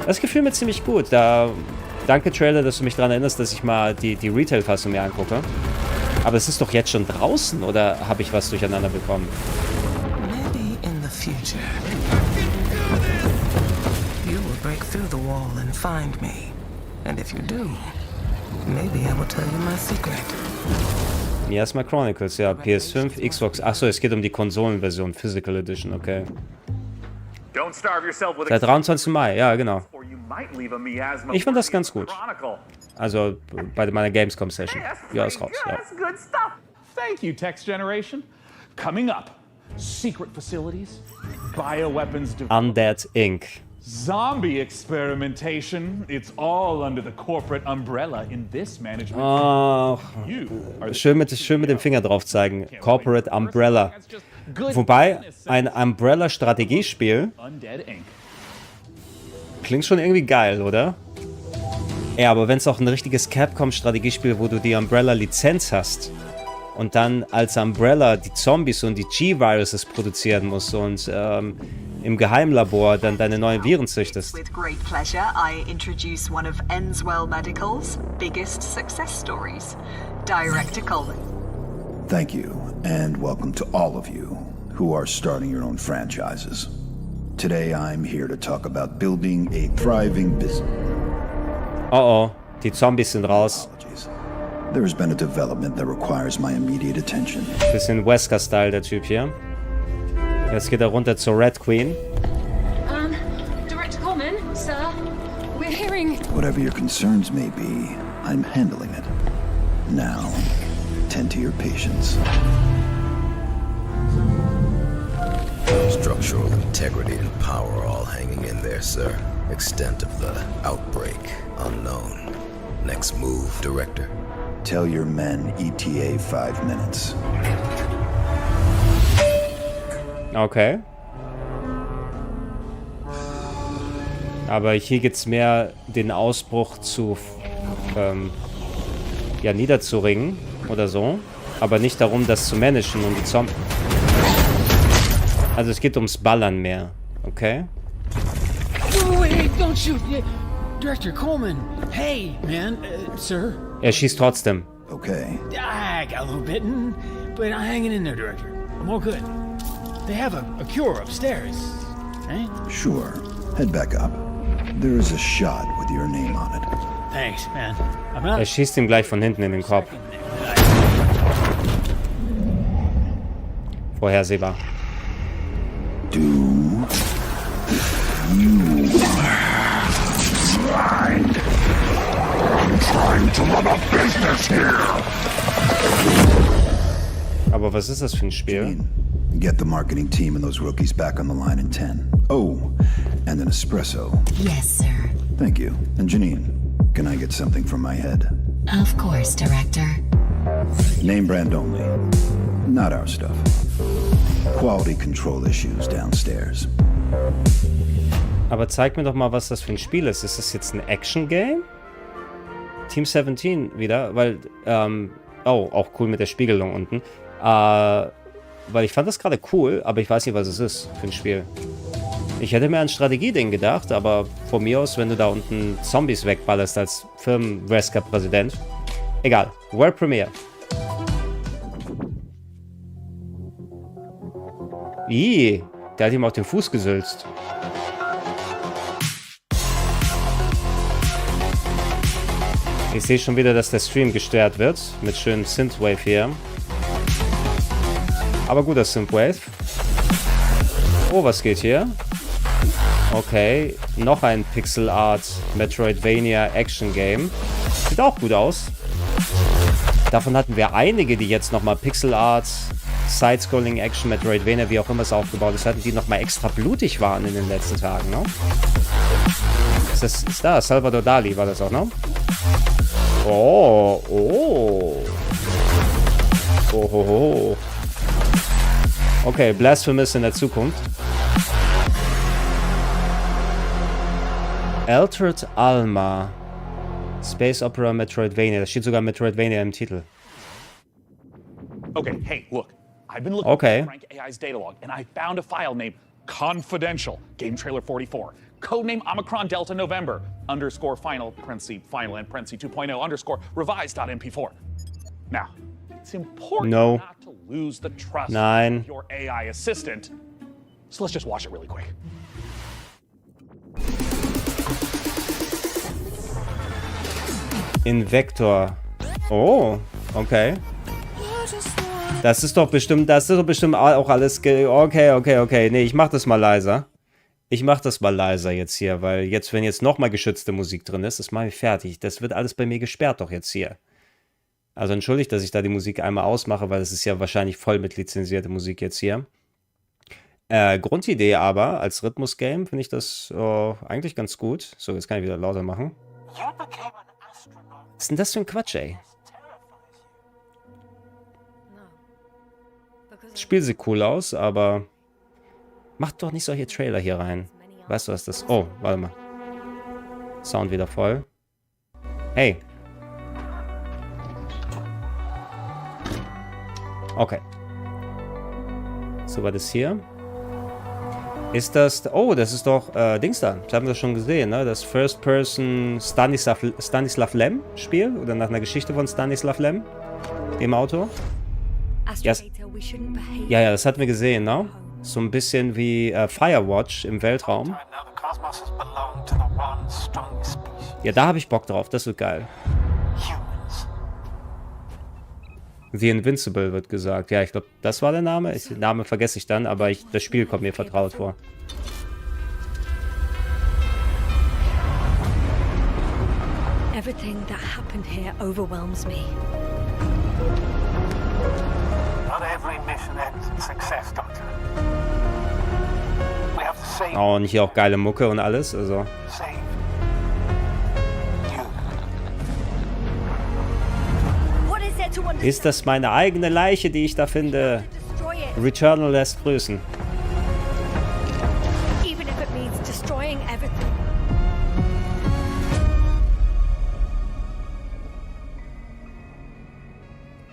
Das gefiel mir ziemlich gut. Danke, Trailer, dass du mich daran erinnerst, dass ich mal die Retail-Fassung mir angucke. Aber es ist doch jetzt schon draußen, oder habe ich was durcheinander bekommen? Maybe in the future. You will break through the wall and find me. And if you do, maybe I will tell you my secret. Miasma Chronicles, ja, PS5, Xbox. Achso, es geht um die Konsolenversion, Physical Edition, okay. Der 23. Mai, ja, genau. Ich fand das ganz gut. Also bei meiner Gamescom-Session. Ja, ist raus, ja. Thank you, Text Generation. Coming up, secret facilities, bioweapons development, Undead Inc. Zombie experimentation. It's all under the corporate umbrella in this management. Oh, schön mit dem Finger drauf zeigen. Corporate Umbrella. Wobei, ein Umbrella-Strategiespiel klingt schon irgendwie geil, oder? Ja, aber wenn es auch ein richtiges Capcom-Strategiespiel, wo du die Umbrella-Lizenz hast und dann als Umbrella die Zombies und die G-Viruses produzieren musst und im Geheimlabor dann deine neuen Viren züchtest. With great pleasure, I introduce one of Enswell Medical's biggest success stories, Director Colin. Thank you, and welcome to all of you who are starting your own franchises. Today I'm here to talk about building a thriving business. Oh, die Zombies sind raus. There has been a development that requires my immediate attention. Bisschen Wesker-Style, der Typ hier. Jetzt geht er runter zur Red Queen. Director Coleman, sir, we're hearing... Whatever your concerns may be, I'm handling it. Now, tend to your patients. Structural integrity and power all hanging in there, sir. Extent of the outbreak unknown. Next move, Director. Tell your men ETA 5 minutes. Okay. Aber hier gibt es mehr den Ausbruch zu, ja, niederzuringen oder so. Aber nicht darum, das zu managen und die Zombies. Also es geht ums Ballern mehr, okay? Oh, hey, don't shoot. Director Coleman. Hey, man, sir. Er schießt trotzdem. Okay. I got a little bitten, but I'm hanging in there, Director. I'm all good. They have a cure upstairs, right? Sure. Head back up. There is a shot with your name on it. Thanks, man. Er schießt ihm gleich von hinten in den Kopf. Vorhersehbar. Do you mind? I'm trying to run a business here. Aber was ist das für ein Spiel? Get the marketing team and those rookies back on the line in 10. Oh, and an espresso. Yes, sir. Thank you. And Janine, can I get something from my head? Of course, Director. Name brand only. Not our stuff. Quality control issues downstairs. Aber zeig mir doch mal, was das für ein Spiel ist. Ist das jetzt ein Action-Game? Team 17 wieder, weil, oh, auch cool mit der Spiegelung unten. Weil ich fand das gerade cool, aber ich weiß nicht, was es ist für ein Spiel. Ich hätte mir ein Strategieding gedacht, aber von mir aus, wenn du da unten Zombies wegballerst als Firmen-Wesker-Präsident. Egal. World Premiere. Ih, der hat ihm auf den Fuß gesülzt. Ich sehe schon wieder, dass der Stream gestört wird. Mit schönem Synthwave hier. Aber guter Synthwave. Oh, was geht hier? Okay, noch ein Pixel Art Metroidvania Action Game. Sieht auch gut aus. Davon hatten wir einige, die jetzt nochmal Pixel Art, Side-Scrolling Action, Metroidvania, wie auch immer es aufgebaut ist, hatten, die nochmal extra blutig waren in den letzten Tagen, ne? Ist da? Salvador Dali war das auch, ne? Oh, oh. Oh, ho, ho. Okay, Blasphemous in der Zukunft. Altered Alma. Space Opera Metroidvania. Da steht sogar Metroidvania im Titel. Okay, hey, look. I've been looking at Frank AI's data log, and I found a file named confidential, game trailer 44, codename Omicron Delta November, _ final, final, and 2.0 _ revised.mp4. Now, it's important not to lose the trust of your AI assistant, so let's just watch it really quick. Invector. Oh, okay. Das ist doch bestimmt auch alles. Okay. Nee, ich mach das mal leiser. Ich mach das mal leiser jetzt hier, weil jetzt, wenn jetzt nochmal geschützte Musik drin ist, das mache ich fertig. Das wird alles bei mir gesperrt doch jetzt hier. Also entschuldigt, dass ich da die Musik einmal ausmache, weil es ist ja wahrscheinlich voll mit lizenzierte Musik jetzt hier. Grundidee aber, als Rhythmus-Game finde ich das eigentlich ganz gut. So, jetzt kann ich wieder lauter machen. Was ist denn das für ein Quatsch, ey? Das Spiel sieht cool aus, aber macht doch nicht solche Trailer hier rein. Weißt du, was das... Oh, warte mal. Sound wieder voll. Hey. Okay. So, was ist hier? Ist das... Oh, das ist doch Dings da. Ich habe das schon gesehen, ne? Das First-Person Stanislav Lem Spiel. Oder nach einer Geschichte von Stanislav Lem. Dem Autor. Yes. Ja, das hatten wir gesehen, ne? So ein bisschen wie Firewatch im Weltraum. Ja, da habe ich Bock drauf. Das wird geil. The Invincible wird gesagt. Ja, ich glaube, das war der Name. Den Namen vergesse ich dann, aber das Spiel kommt mir vertraut vor. Everything that happened here overwhelms me. Not every mission ends in success, Doctor. We have to save. Oh, und hier auch geile Mucke und alles, also. Ist das meine eigene Leiche, die ich da finde? Returnal lässt grüßen. Even if it means destroying everything.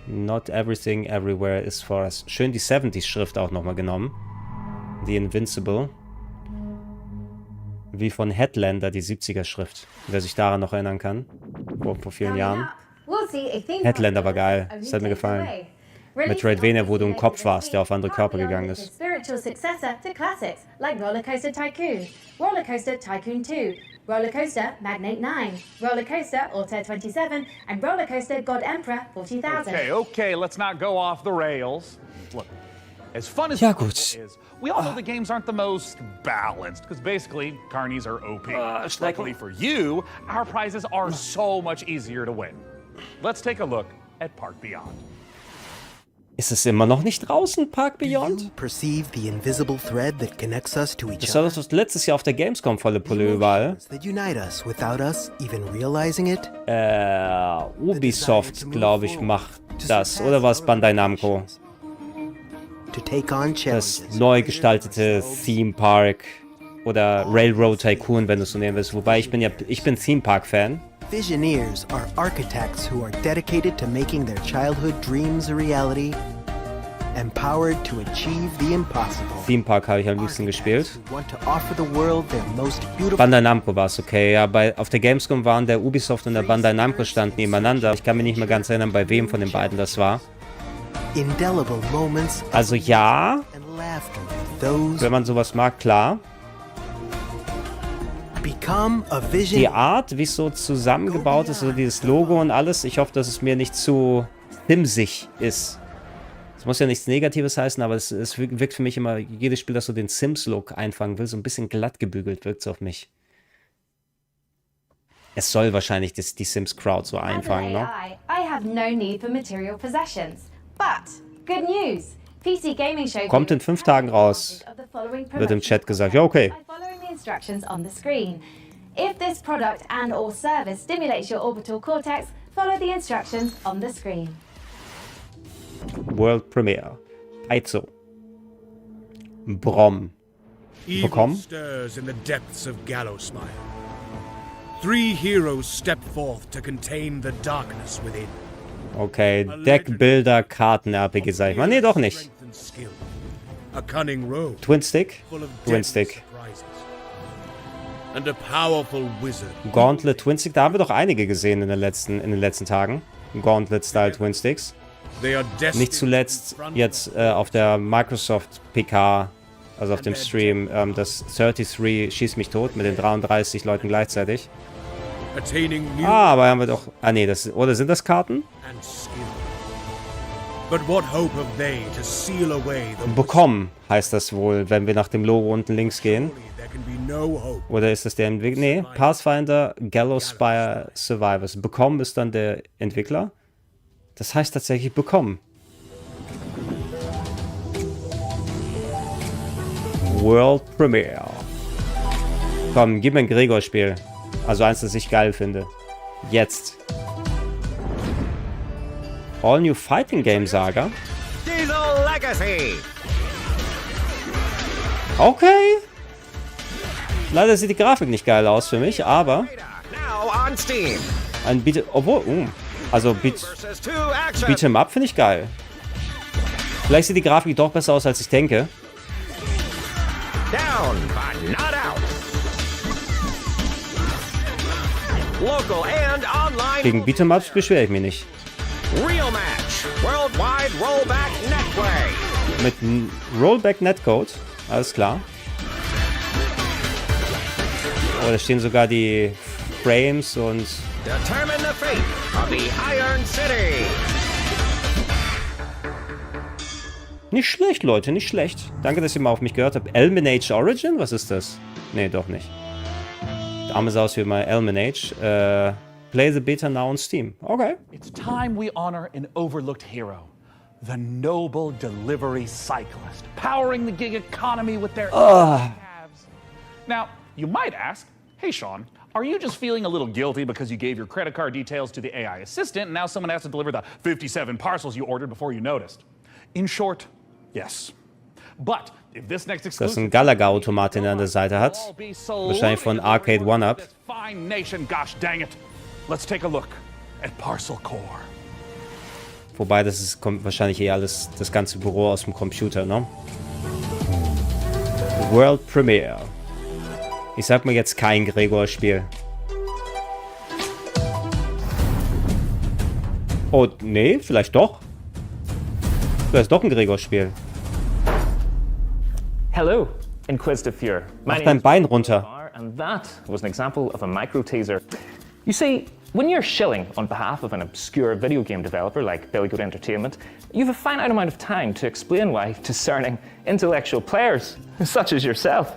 Not everything everywhere is for us. Schön die 70s-Schrift auch nochmal genommen. The Invincible. Wie von Headlander, die 70er-Schrift. Wer sich daran noch erinnern kann. Vor vielen Jahren. Headlander war geil. Das hat mir gefallen. Metroidvania, wo du im Kopf warst, der auf andere Körper gegangen ist. Spiritual successor to classics like Roller Coaster Tycoon, Roller Coaster Tycoon 2, Roller Coaster Magnate 9, Roller Coaster Altair 27, and Roller Coaster God Emperor 40,000. Okay, let's not go off the rails. Look, as fun as ja, gut. is, we all know the games aren't the most balanced, because basically, carnies are OP. Luckily for you, our prizes are so much easier to win. Let's take a look at Park Beyond. Ist es immer noch nicht draußen, Park Beyond? Perceive the invisible thread that connects us to each Das war doch letztes Jahr auf der Gamescom volle Pulle überall. that unite us without us even realizing it. Ubisoft, glaube ich, macht das. Oder war es Bandai Namco? Das neu gestaltete Theme Park oder Railroad Tycoon, wenn du es so nehmen willst. Wobei ich bin Theme Park Fan. Visioneers are architects who are dedicated to making their childhood dreams a reality, empowered to achieve the impossible. Theme Park habe ich am liebsten gespielt. Want to offer the world their most beautiful. Bandai Namco war es, okay. Ja, auf der Gamescom waren der Ubisoft und der Bandai Namco stand nebeneinander. Ich kann mich nicht mehr ganz erinnern, bei wem von den beiden das war. Indelible moments. Also ja, wenn man sowas mag, klar. Die Art, wie es so zusammengebaut ist, also dieses Logo und alles, ich hoffe, dass es mir nicht zu simsig ist. Es muss ja nichts Negatives heißen, aber es wirkt für mich immer, jedes Spiel, das so den Sims-Look einfangen will, so ein bisschen glatt gebügelt wirkt es auf mich. Es soll wahrscheinlich die Sims-Crowd so einfangen, ne? I have no need for material possessions. But, good news! PC Gaming Show Kommt in 5 Tagen raus, wird im Chat gesagt. Ja, okay. Instructions on the screen. If this product and or service stimulates your orbital cortex, follow the instructions on the screen. World Premiere. Also. Brom. Bekommen. Stirs in the depths of Gallowsmire. 3 heroes step forth to contain the darkness within. Okay, Deckbilder, Karten-RPG, sag ich mal. Nee, doch nicht. Twin-Stick? Twin-Stick. And a powerful wizard. Gauntlet Twin-Stick, da haben wir doch einige gesehen in den letzten Tagen. Gauntlet-Style Twin-Sticks. Nicht zuletzt jetzt auf der Microsoft PK, also auf dem Stream, das 33 Schieß mich tot mit den 33 Leuten gleichzeitig. Aber haben wir doch... Ah nee, oder sind das Karten? Bekommen heißt das wohl, wenn wir nach dem Logo unten links gehen. Oder ist das der Entwickler? Nee, Pathfinder, Gallowspire Survivors. Bekommen ist dann der Entwickler. Das heißt tatsächlich bekommen. World Premiere. Komm, gib mir ein Gregor-Spiel. Also eins, das ich geil finde. Jetzt. All New Fighting Game Saga. Diesel Legacy. Okay. Leider sieht die Grafik nicht geil aus für mich, aber ein Beat'em Up finde ich geil. Vielleicht sieht die Grafik doch besser aus, als ich denke. Down, but not out. Local and online. Gegen Beat'em Ups beschwere ich mich nicht. Real Match. Worldwide Rollback Netway. Mit Rollback Netcode. Alles klar. Oh, da stehen sogar die Frames und... Determine the fate of the Iron City. Nicht schlecht, Leute, nicht schlecht. Danke, dass ihr mal auf mich gehört habt. Elminage Origin? Was ist das? Nee, doch nicht. Der Arme sah aus wie mal Elminage. Play the beta now on Steam. Okay. It's time we honor an overlooked hero. The noble delivery cyclist, powering the gig economy with their calves. Now, you might ask, hey Sean, are you just feeling a little guilty because you gave your credit card details to the AI assistant and now someone has to deliver the 57 parcels you ordered before you noticed? In short, yes. But if this next exclusive... Das ist ein Galaga-Automat, den er an der Seite hat. Wahrscheinlich von Arcade One-Up. Fine nation, gosh dang it. Let's take a look at Parcel Core. Wobei, kommt wahrscheinlich eher alles, das ganze Büro aus dem Computer, ne? World Premiere. Ich sag mal jetzt kein Gregor-Spiel. Oh, nee, vielleicht doch. Vielleicht doch ein Gregor-Spiel. Hello, Inquisitive Viewer. Mach dein Bein runter. And that was an example of a micro teaser. You see, when you're shilling on behalf of an obscure video game developer like Billy Goat Entertainment, you have a finite amount of time to explain why discerning intellectual players, such as yourself,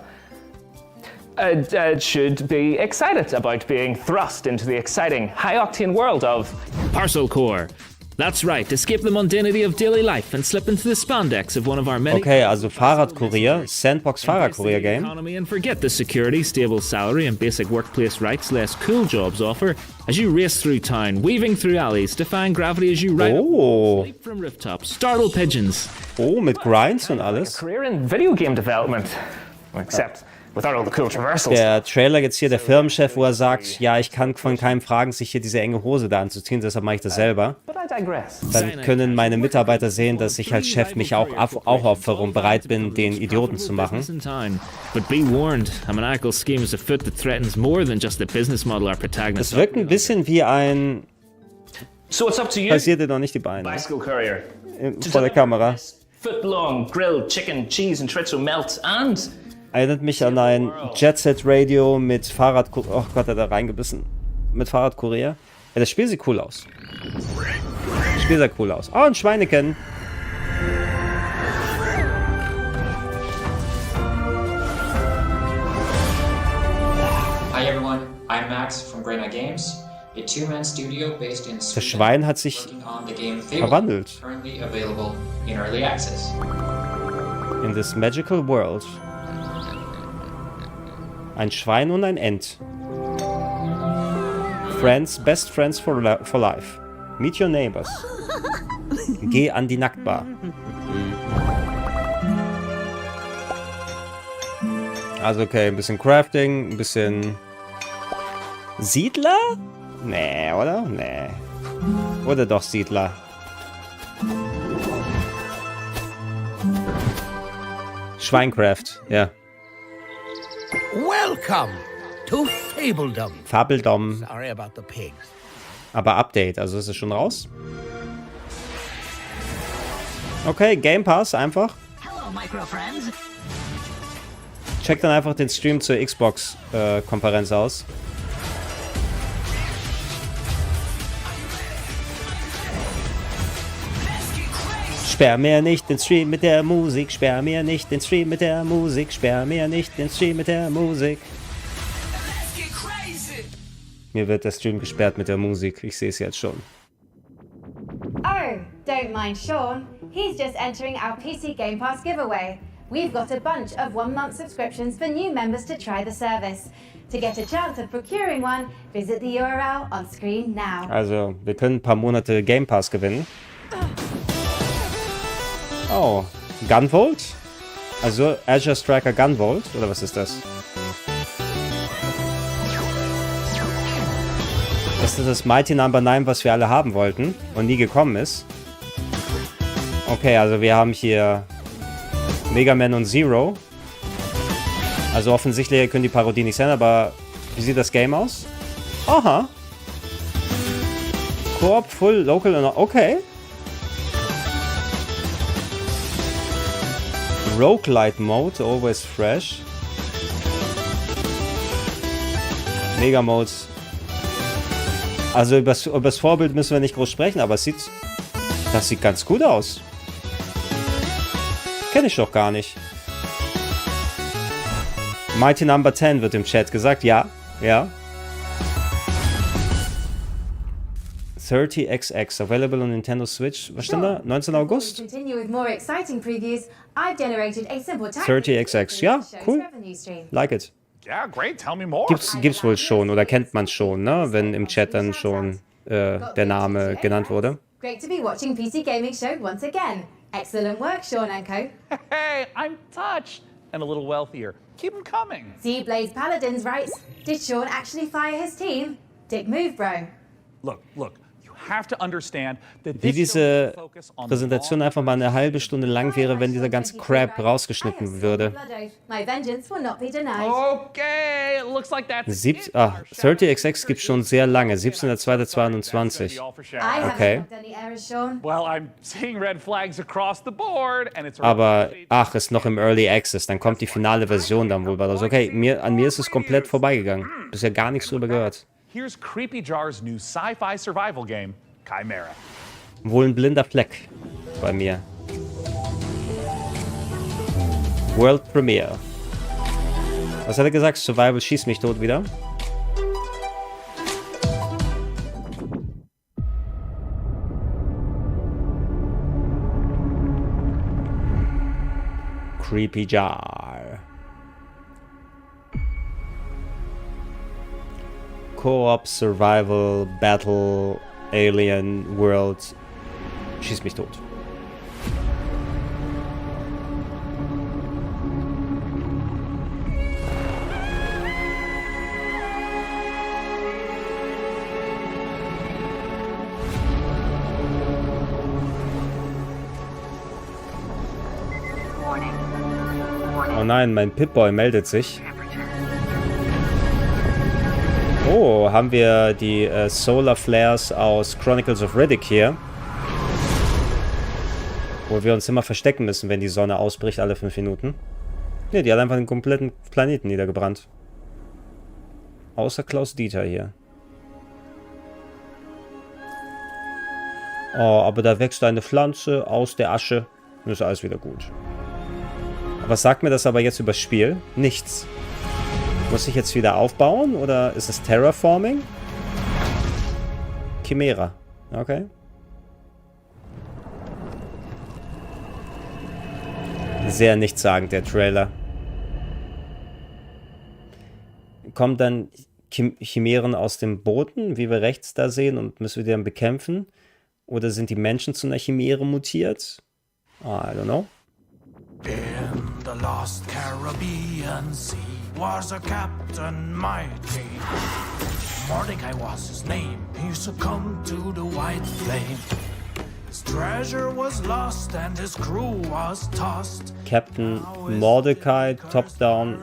should be excited about being thrust into the exciting, high-octane world of Parcel Core. That's right, escape the mundanity of daily life and slip into the spandex of one of our many... Okay, also Fahrradkurier, Sandbox Fahrradkurier Game. And forget the security, stable salary and basic workplace rights less cool jobs offer as you race through town, weaving through alleys, defying gravity as you ride leap from rooftops, startle pigeons. Oh, mit Grinds und alles. Career in video game development, except without all the cool traversals. Der Trailer jetzt hier, der Firmenchef, wo er sagt, ja, ich kann von keinem fragen, sich hier diese enge Hose da anzuziehen, deshalb mache ich das selber. Dann können meine Mitarbeiter sehen, dass ich als Chef mich auch opfere und bereit bin, den Idioten zu machen. But be warned, a maniacal scheme is afoot that threatens more than just the business model our protagonist. Es wirkt ein bisschen wie ein... So it's up to you. Passiert dir doch nicht die Beine. Bicycle courier. Vor der Kamera. Foot long, grilled chicken, cheese and chorizo melt and... Erinnert mich an ein Jet-Set-Radio mit Fahrrad... Oh Gott, hat er reingebissen. Mit Fahrradkurier. Ja, das Spiel sieht cool aus. Das Spiel sieht cool aus. Oh, ein Schweineken. Hi everyone, I'm Max from Grena Games, a two-man studio based in Das Sweden, Schwein hat sich working on the game Fable, verwandelt. currently available in early access. In this magical world. Ein Schwein und ein Ent. Friends, best friends for life. Meet your neighbors. Geh an die Nacktbar. Also okay, ein bisschen Crafting, ein bisschen... Siedler? Nee, oder? Nee. Oder doch Siedler. Schweincraft, ja. Welcome to Fabledom. Fabeldom. Sorry about the pigs. Aber Update, also ist es schon raus? Okay, Game Pass einfach. Hello, micro friends. Check dann einfach den Stream zur Xbox-Konferenz aus. Sperr mir nicht den Stream mit der Musik, sperr mir nicht den Stream mit der Musik, sperr mir nicht den Stream mit der Musik. Mir wird der Stream gesperrt mit der Musik, ich sehe es jetzt schon. Oh, don't mind Sean. He's just entering our PC Game Pass giveaway. We've got a bunch of 1-month subscriptions for new members to try the service. To get a chance of procuring one, visit the URL on screen now. Also, wir können ein paar Monate Game Pass gewinnen. Oh, Gunvolt? Also Azure Striker Gunvolt? Oder was ist das? Das ist das Mighty Number 9, was wir alle haben wollten und nie gekommen ist. Okay, also wir haben hier Mega Man und Zero. Also offensichtlich können die Parodie nicht sein, aber wie sieht das Game aus? Aha. Coop, Full, Local und... Okay. Roguelite Mode, always fresh. Mega Modes. Also über das Vorbild müssen wir nicht groß sprechen, aber das sieht ganz gut aus. Kenne ich doch gar nicht. Mighty Number 10 wird im Chat gesagt. Ja, ja. 30XX, available on Nintendo Switch. Was stand da? 19. August? 30XX, ja, cool. Like it. Yeah, great. Tell me more. Gibt's wohl schon oder kennt man schon, ne? Wenn im Chat dann schon der Name genannt wurde. Great to be watching PC Gaming Show once again. Excellent work, Sean and Co. Hey, I'm touched and a little wealthier. Keep them coming. Z Blaze Paladins writes, did Sean actually fire his team? Dick move, bro. Look, Wie diese Präsentation einfach mal eine halbe Stunde lang wäre, wenn dieser ganze Crap rausgeschnitten würde. 30XX gibt es schon sehr lange, 17.02.22. Okay. Aber, ach, ist noch im Early Access, dann kommt die finale Version dann wohl bei raus. Okay, an mir ist es komplett vorbeigegangen. Bisher gar nichts drüber gehört. Here's Creepy Jar's new sci-fi survival game, Chimera. Wohl ein blinder Fleck bei mir. World Premiere. Was hat er gesagt? Survival schießt mich tot wieder. Creepy Jar. Co-op, Survival, Battle, Alien, World. Schieß mich tot. Oh nein, mein Pip-Boy meldet sich. Oh, haben wir die Solar Flares aus Chronicles of Riddick hier. Wo wir uns immer verstecken müssen, wenn die Sonne ausbricht, alle 5 Minuten. Ne, die hat einfach den kompletten Planeten niedergebrannt. Außer Klaus Dieter hier. Oh, aber da wächst eine Pflanze aus der Asche. Dann ist alles wieder gut. Was sagt mir das aber jetzt über das Spiel? Nichts. Muss ich jetzt wieder aufbauen oder ist es Terraforming? Chimera. Okay. Sehr nichtssagend, der Trailer. Kommen dann Chimären aus dem Boden, wie wir rechts da sehen, und müssen wir die dann bekämpfen? Oder sind die Menschen zu einer Chimäre mutiert? I don't know. In the lost Caribbean Sea was a captain mighty. Mordecai was his name. He succumbed to the white flame. His treasure was lost and his crew was tossed. Captain Mordecai, Top-Down,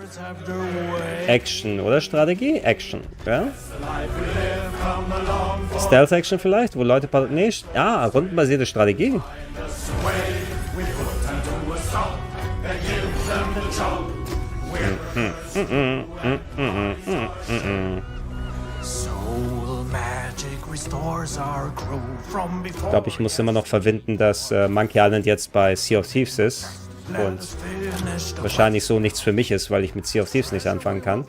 Action oder Strategie? Action, ja? Stealth-Action vielleicht, wo Leute... Nee, ja, rundenbasierte Strategie. Ich glaube, ich muss immer noch verwenden, dass Monkey Island jetzt bei Sea of Thieves ist und wahrscheinlich so nichts für mich ist, weil ich mit Sea of Thieves nicht anfangen kann.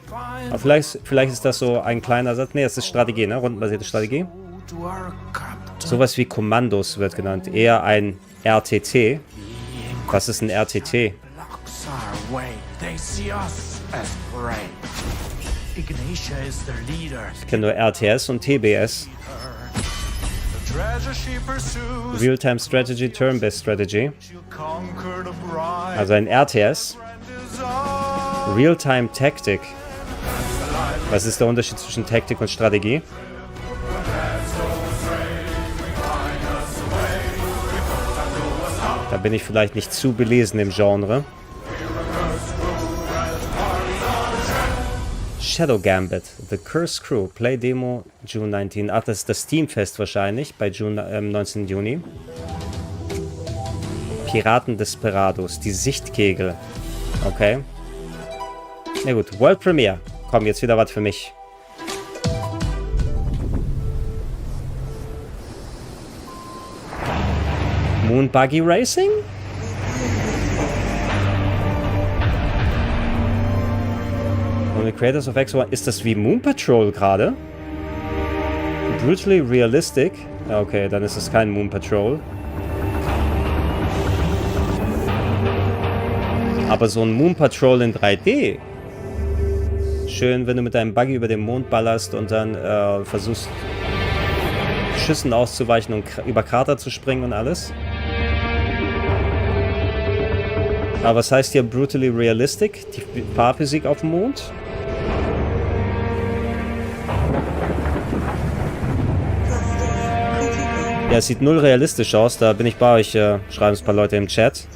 Aber vielleicht ist das so ein kleiner Satz. Ne, es ist Strategie, ne? Rundenbasierte Strategie. Sowas wie Kommandos wird genannt. Eher ein RTT. Was ist ein RTT? Ich kenne nur RTS und TBS. Real-Time Strategy, Turn-Based Strategy. Also ein RTS. Real-Time Tactic. Was ist der Unterschied zwischen Taktik und Strategie? Da bin ich vielleicht nicht zu belesen im Genre. Shadow Gambit, The Curse Crew, Play Demo, June 19. Ach, das ist das Steamfest wahrscheinlich, bei 19. Juni. Piraten Desperados, die Sichtkegel. Okay. Na gut, World Premiere. Komm, jetzt wieder was für mich. Moon Buggy Racing? Und the Creators of X1. Ist das wie Moon Patrol gerade? Brutally realistic. Okay, dann ist es kein Moon Patrol. Aber so ein Moon Patrol in 3D. Schön, wenn du mit deinem Buggy über den Mond ballerst und dann versuchst, Schüssen auszuweichen und über Krater zu springen und alles. Aber was heißt hier brutally realistic? Die Fahrphysik auf dem Mond? Ja, es sieht null realistisch aus. Da bin ich bei euch. Schreiben es ein paar Leute im Chat.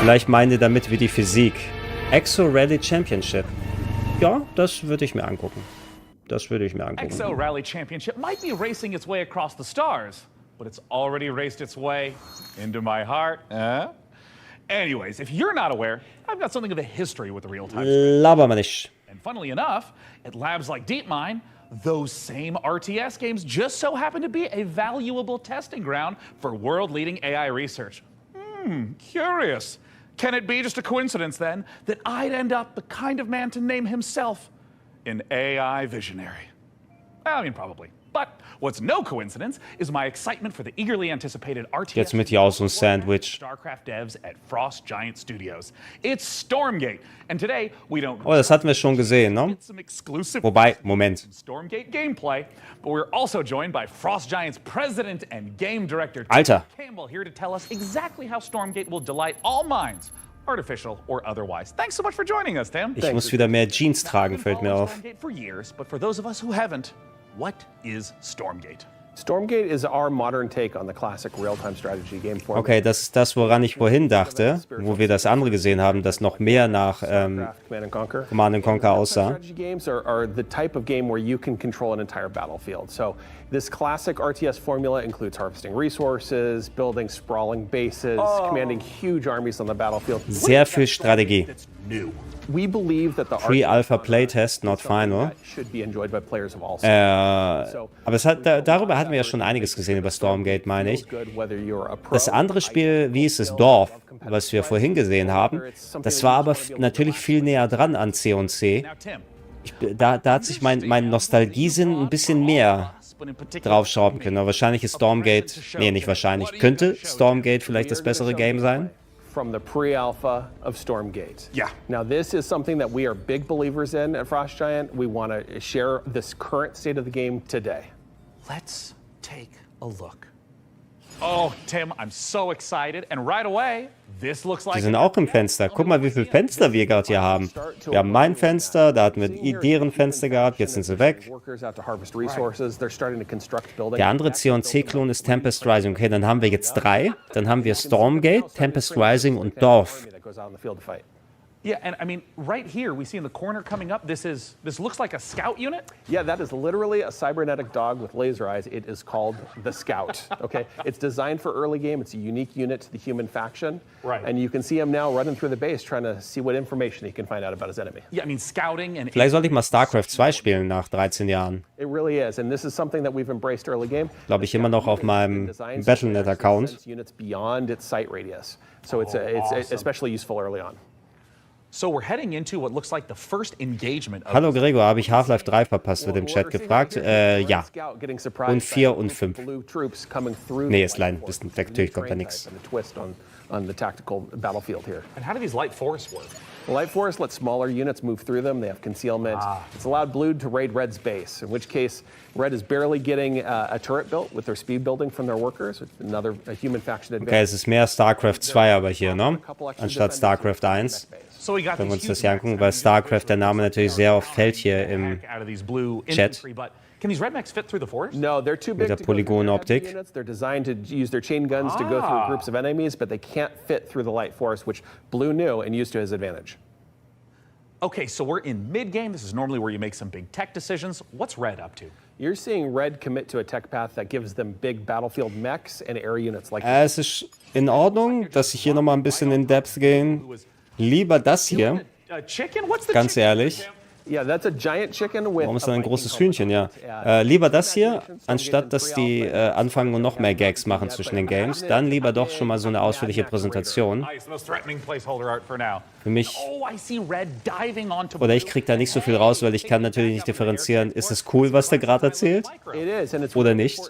Vielleicht meint ihr damit wie die Physik. Exo Rally Championship. Ja, das würde ich mir angucken. Exo Rally Championship might be racing its way across the stars, but it's already raced its way into my heart. Anyways, if you're not aware, I've got something of a history with the real-time script. Laber mal nicht. And funnily enough, at labs like DeepMind, those same RTS games just so happen to be a valuable testing ground for world-leading AI research. Curious. Can it be just a coincidence, then, that I'd end up the kind of man to name himself an AI visionary? I mean, probably. But what's no coincidence is my excitement for the eagerly anticipated RTS Jetzt mit hier auch so ein Sandwich. StarCraft devs at Frost Giant Studios. It's Stormgate, and today we don't. Oh, das hatten wir schon gesehen, ne? Wobei, Moment. Stormgate gameplay, but we're also joined by Frost Giant's president and game director, Alter. Tim Campbell, here to tell us exactly how Stormgate will delight all minds, artificial or otherwise. Thanks so much for joining us, Tim. Ich muss wieder mehr Jeans tragen, fällt mir auf. Stormgate for years, but for those of us who haven't, what is Stormgate? Stormgate is our modern take on the classic real-time strategy game format. Okay, das ist das, woran ich vorhin dachte, wo wir das andere gesehen haben, das noch mehr nach Command & Conquer aussah. Strategy games are the type of game where you can control an entire battlefield. So this classic RTS formula includes harvesting resources, building sprawling bases, commanding huge armies on the battlefield. Sehr viel Strategie. We believe that the Pre-Alpha Playtest, not final. should be enjoyed by players of all Aber es hat, darüber hatten wir ja schon einiges gesehen, über Stormgate, meine ich. Das andere Spiel, wie ist es, Dorf, was wir vorhin gesehen haben, das war aber natürlich viel näher dran an C&C. Da hat sich mein Nostalgiesinn ein bisschen mehr draufschrauben können. Aber wahrscheinlich ist Stormgate, nee, nicht wahrscheinlich, könnte Stormgate vielleicht das bessere Game sein? From the pre-alpha of Stormgate. Yeah. Now this is something that we are big believers in at Frost Giant. We want to share this current state of the game today. Let's take a look. Oh, Tim, I'm so excited. And right away, this looks like... Die sind auch im Fenster. Guck mal, wie viele Fenster wir gerade hier haben. Wir haben mein Fenster, da hatten wir deren Fenster gehabt, jetzt sind sie weg. Der andere C&C-Klon ist Tempest Rising. Okay, dann haben wir jetzt 3. Dann haben wir Stormgate, Tempest Rising und Dorf. Yeah, and I mean, right here, we see in the corner coming up, this looks like a scout unit? Yeah, that is literally a cybernetic dog with laser eyes. It is called the Scout, okay? It's designed for early game. It's a unique unit to the human faction. Right. And you can see him now running through the base trying to see what information he can find out about his enemy. Yeah, I mean, scouting and... Vielleicht sollte ich mal StarCraft 2 spielen nach 13 Jahren. It really is, and this is something that we've embraced early game. Glaube ich immer noch auf meinem Battle.net-Account. Units beyond its sight radius. So it's especially useful early on. So we're heading into what looks like the first engagement. Hallo Gregor, habe ich Half-Life 3 verpasst, wird im Chat gefragt. Ja. Und 4 und 5. Nee, ist leider ein bisschen, natürlich kommt da nichts. On the tactical battlefield here. And how do these light forests work? Light forests let smaller units move through them. They have concealment. It's allowed Blue to raid Red's base, in which case Red is barely getting a turret built with their speed building from their workers. Another human faction advantage. Okay, es ist mehr StarCraft 2 aber hier, ne? Anstatt StarCraft 1. Wenn wir uns das hier angucken, weil StarCraft der Name natürlich sehr oft fällt hier im Chat. Can these rednecks fit through the forest? No, they're too big mit der Polygonoptik. They're designed to use their chain guns to go through groups of enemies, but they can't fit through the light forest, which Blue knew and used to his advantage. Okay, so we're in mid-game. This is normally where you make some big tech decisions. What's Red up to? You're seeing Red commit to a tech path that gives them big battlefield mechs and air units like Es ist in Ordnung, dass ich hier nochmal ein bisschen in Depth gehen. Lieber das hier, ganz ehrlich. Warum ist da ein großes Hühnchen, ja. Lieber das hier, anstatt dass die anfangen und noch mehr Gags machen zwischen den Games. Dann lieber doch schon mal so eine ausführliche Präsentation. Für mich, oder ich kriege da nicht so viel raus, weil ich kann natürlich nicht differenzieren, ist es cool, was der gerade erzählt? Oder nicht?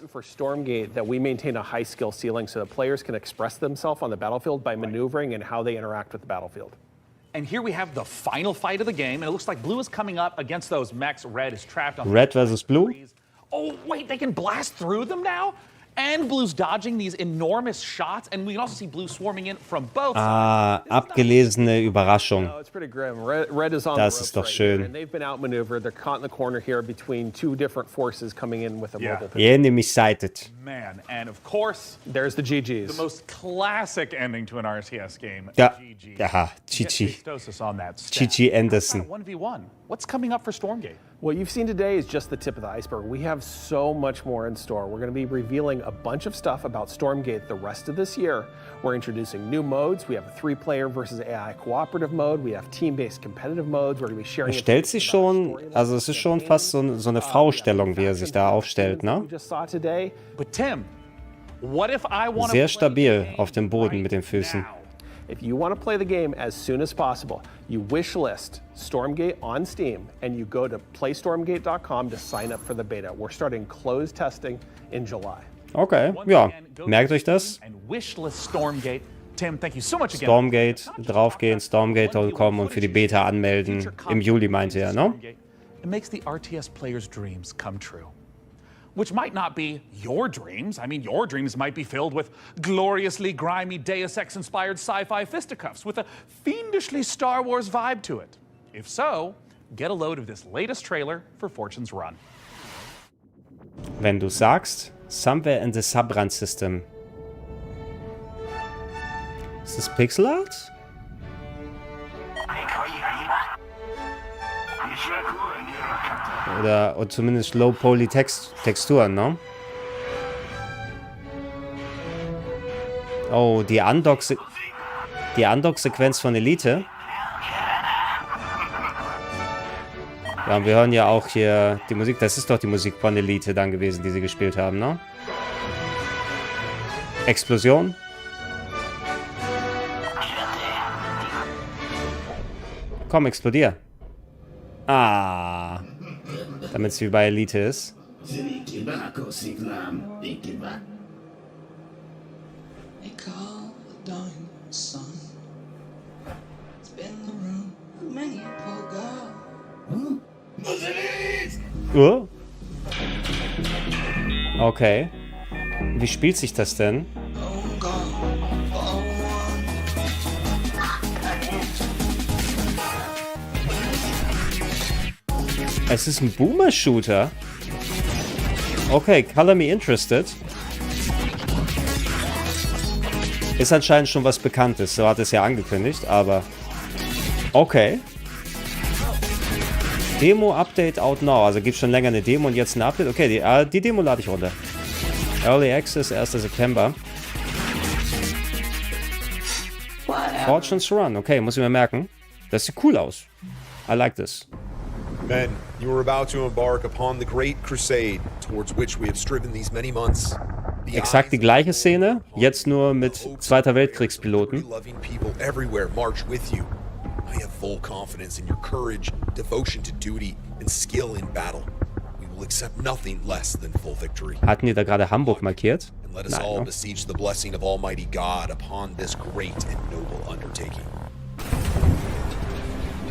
And here we have the final fight of the game, and it looks like Blue is coming up against those mechs. Red is trapped on Red versus Blue? Oh, wait, they can blast through them now? And Blue's dodging these enormous shots, and we can also see Blue swarming in from both Ah, abgelesene Überraschung. Oh, it's pretty grim. Red is on Das the ist ropes doch right schön. here, and they've been outmaneuvered. They're caught in the corner here between two different forces coming in with a mobile pistol. The enemy sighted. Man, and of course, there's the GGs. The most classic ending to an RTS game. Ja, GG. aha, Get GG. Pistosis on that stat. GG Anderson. 1v1. What's coming up for Stormgate? What you've seen today is just the tip of the iceberg. We have so much more in store. We're going to be revealing a bunch of stuff about Stormgate the rest of this year. We're introducing new modes. We have a 3-player versus AI cooperative mode. We have team-based competitive modes. We're going to be sharing. Er stellt sich schon, also es ist schon fast so eine V-Stellung, wie er sich da aufstellt, ne? We just saw today. But Tim, what if I want Sehr stabil auf dem Boden mit den Füßen. If you want to play the game as soon as possible, you wishlist Stormgate on Steam and you go to playstormgate.com to sign up for the beta. We're starting closed testing in July. Okay, ja, merkt euch das. And wishlist Stormgate. Tim, thank you so much again. Stormgate, draufgehen, stormgate.com und für die Beta anmelden. Im Juli meinte er, ne? It makes the RTS players' dreams come true. Which might not be your dreams. I mean, your dreams might be filled with gloriously grimy Deus Ex-inspired sci-fi fisticuffs with a fiendishly Star Wars vibe to it. If so, get a load of this latest trailer for Fortune's Run. Wenn du sagst, somewhere in the Subrun System. Ist das Pixel Art? Oder zumindest Low-Poly-Texturen, ne? Oh, die Undock-Sequenz von Elite. Ja, und wir hören ja auch hier die Musik. Das ist doch die Musik von Elite dann gewesen, die sie gespielt haben, ne? Explosion. Komm, explodier. Ah. Damit es wie bei Elite ist. They call the dying sun. It's been the room of many a poor girl. Okay. Wie spielt sich das denn? Es ist ein Boomer-Shooter. Okay, color me interested. Ist anscheinend schon was Bekanntes. So hat es ja angekündigt, aber... Okay. Demo-Update out now. Also gibt es schon länger eine Demo und jetzt ein Update. Okay, die Demo lade ich runter. Early Access, 1. September. Fortune's Run. Okay, muss ich mir merken. Das sieht cool aus. I like this. Men, you are about to embark upon the great crusade towards which we have striven these many months. Exakt die gleiche Szene, jetzt nur mit Zweiter Weltkriegspiloten. Loving people everywhere march with you. I have full confidence in your courage, devotion to duty, and skill in battle. We will accept nothing less than full victory. Hatten die da gerade Hamburg markiert? And let us all besiege the blessing of Almighty God upon this great and noble undertaking.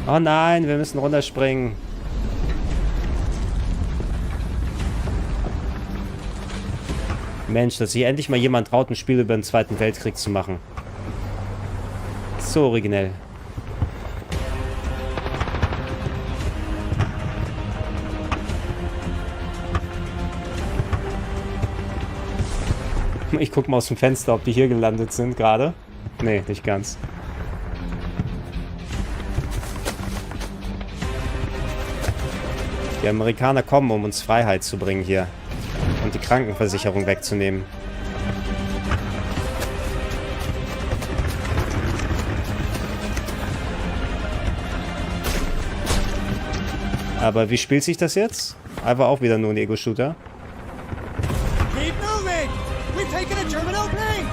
Oh nein, wir müssen runterspringen. Mensch, dass sich endlich mal jemand traut, ein Spiel über den Zweiten Weltkrieg zu machen. So originell. Ich guck mal aus dem Fenster, ob die hier gelandet sind gerade. Nee, nicht ganz. Die Amerikaner kommen, um uns Freiheit zu bringen hier. Und die Krankenversicherung wegzunehmen. Aber wie spielt sich das jetzt? Einfach auch wieder nur ein Ego-Shooter. Keep moving! We've taken a German opening!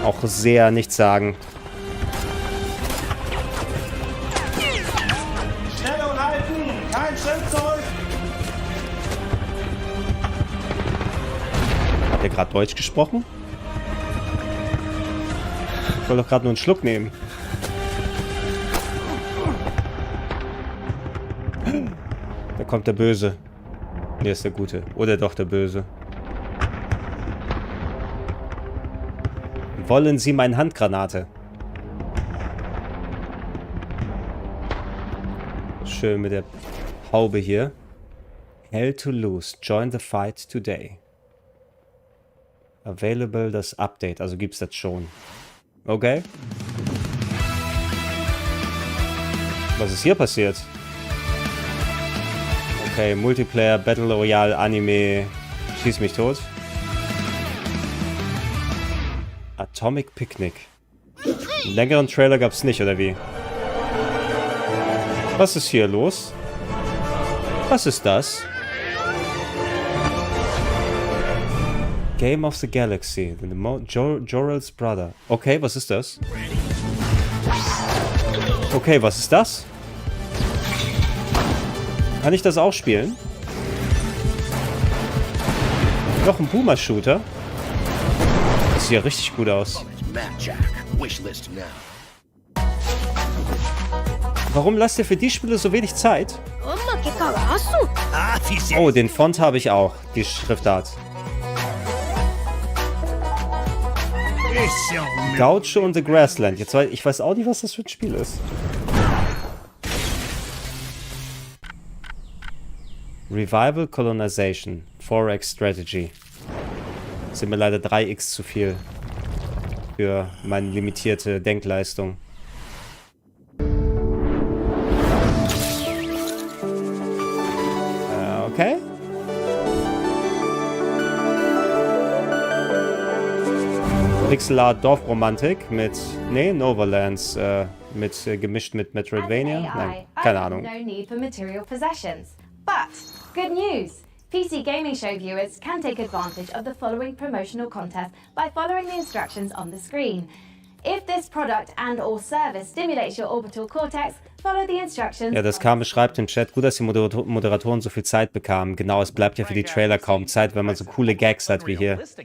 Auch sehr nichtssagend. Stellung halten! Kein Schritt zurück! Hat der gerade Deutsch gesprochen? Ich wollte doch gerade nur einen Schluck nehmen. Da kommt der Böse. Ne, ist der Gute. Oder doch der Böse. Wollen Sie meine Handgranate? Schön mit der Haube hier. Hell to lose. Join the fight today. Available das Update. Also gibt's das schon. Okay. Was ist hier passiert? Okay, Multiplayer, Battle Royale, Anime. Schieß mich tot. Atomic Picnic. Einen längeren Trailer gab's nicht, oder wie? Was ist hier los? Was ist das? Game of the Galaxy. Jorel's Brother. Okay, was ist das? Okay, was ist das? Kann ich das auch spielen? Noch ein Boomer-Shooter? Das sieht ja richtig gut aus. Warum lasst ihr für die Spiele so wenig Zeit? Oh, den Font habe ich auch. Die Schriftart. Gaucho und The Grassland. Jetzt ich weiß auch nicht, was das für ein Spiel ist. Revival Colonization. 4x Strategy. Das sind mir leider 3x zu viel. Für meine limitierte Denkleistung. Okay. Pixel-Art Dorfromantik mit, nee, Novalands, gemischt mit Metroidvania. Nein, keine Ahnung. No need for material possessions. But, good news! PC Gaming Show viewers can take advantage of the following promotional contest by following the instructions on the screen. If this product and/or service stimulates your orbital cortex, follow the instructions. Ja, das Kame schreibt im Chat, gut, dass die Moderatoren so viel Zeit bekamen. Genau, es bleibt ja für die Trailer kaum Zeit, wenn man so coole Gags hat wie hier. It's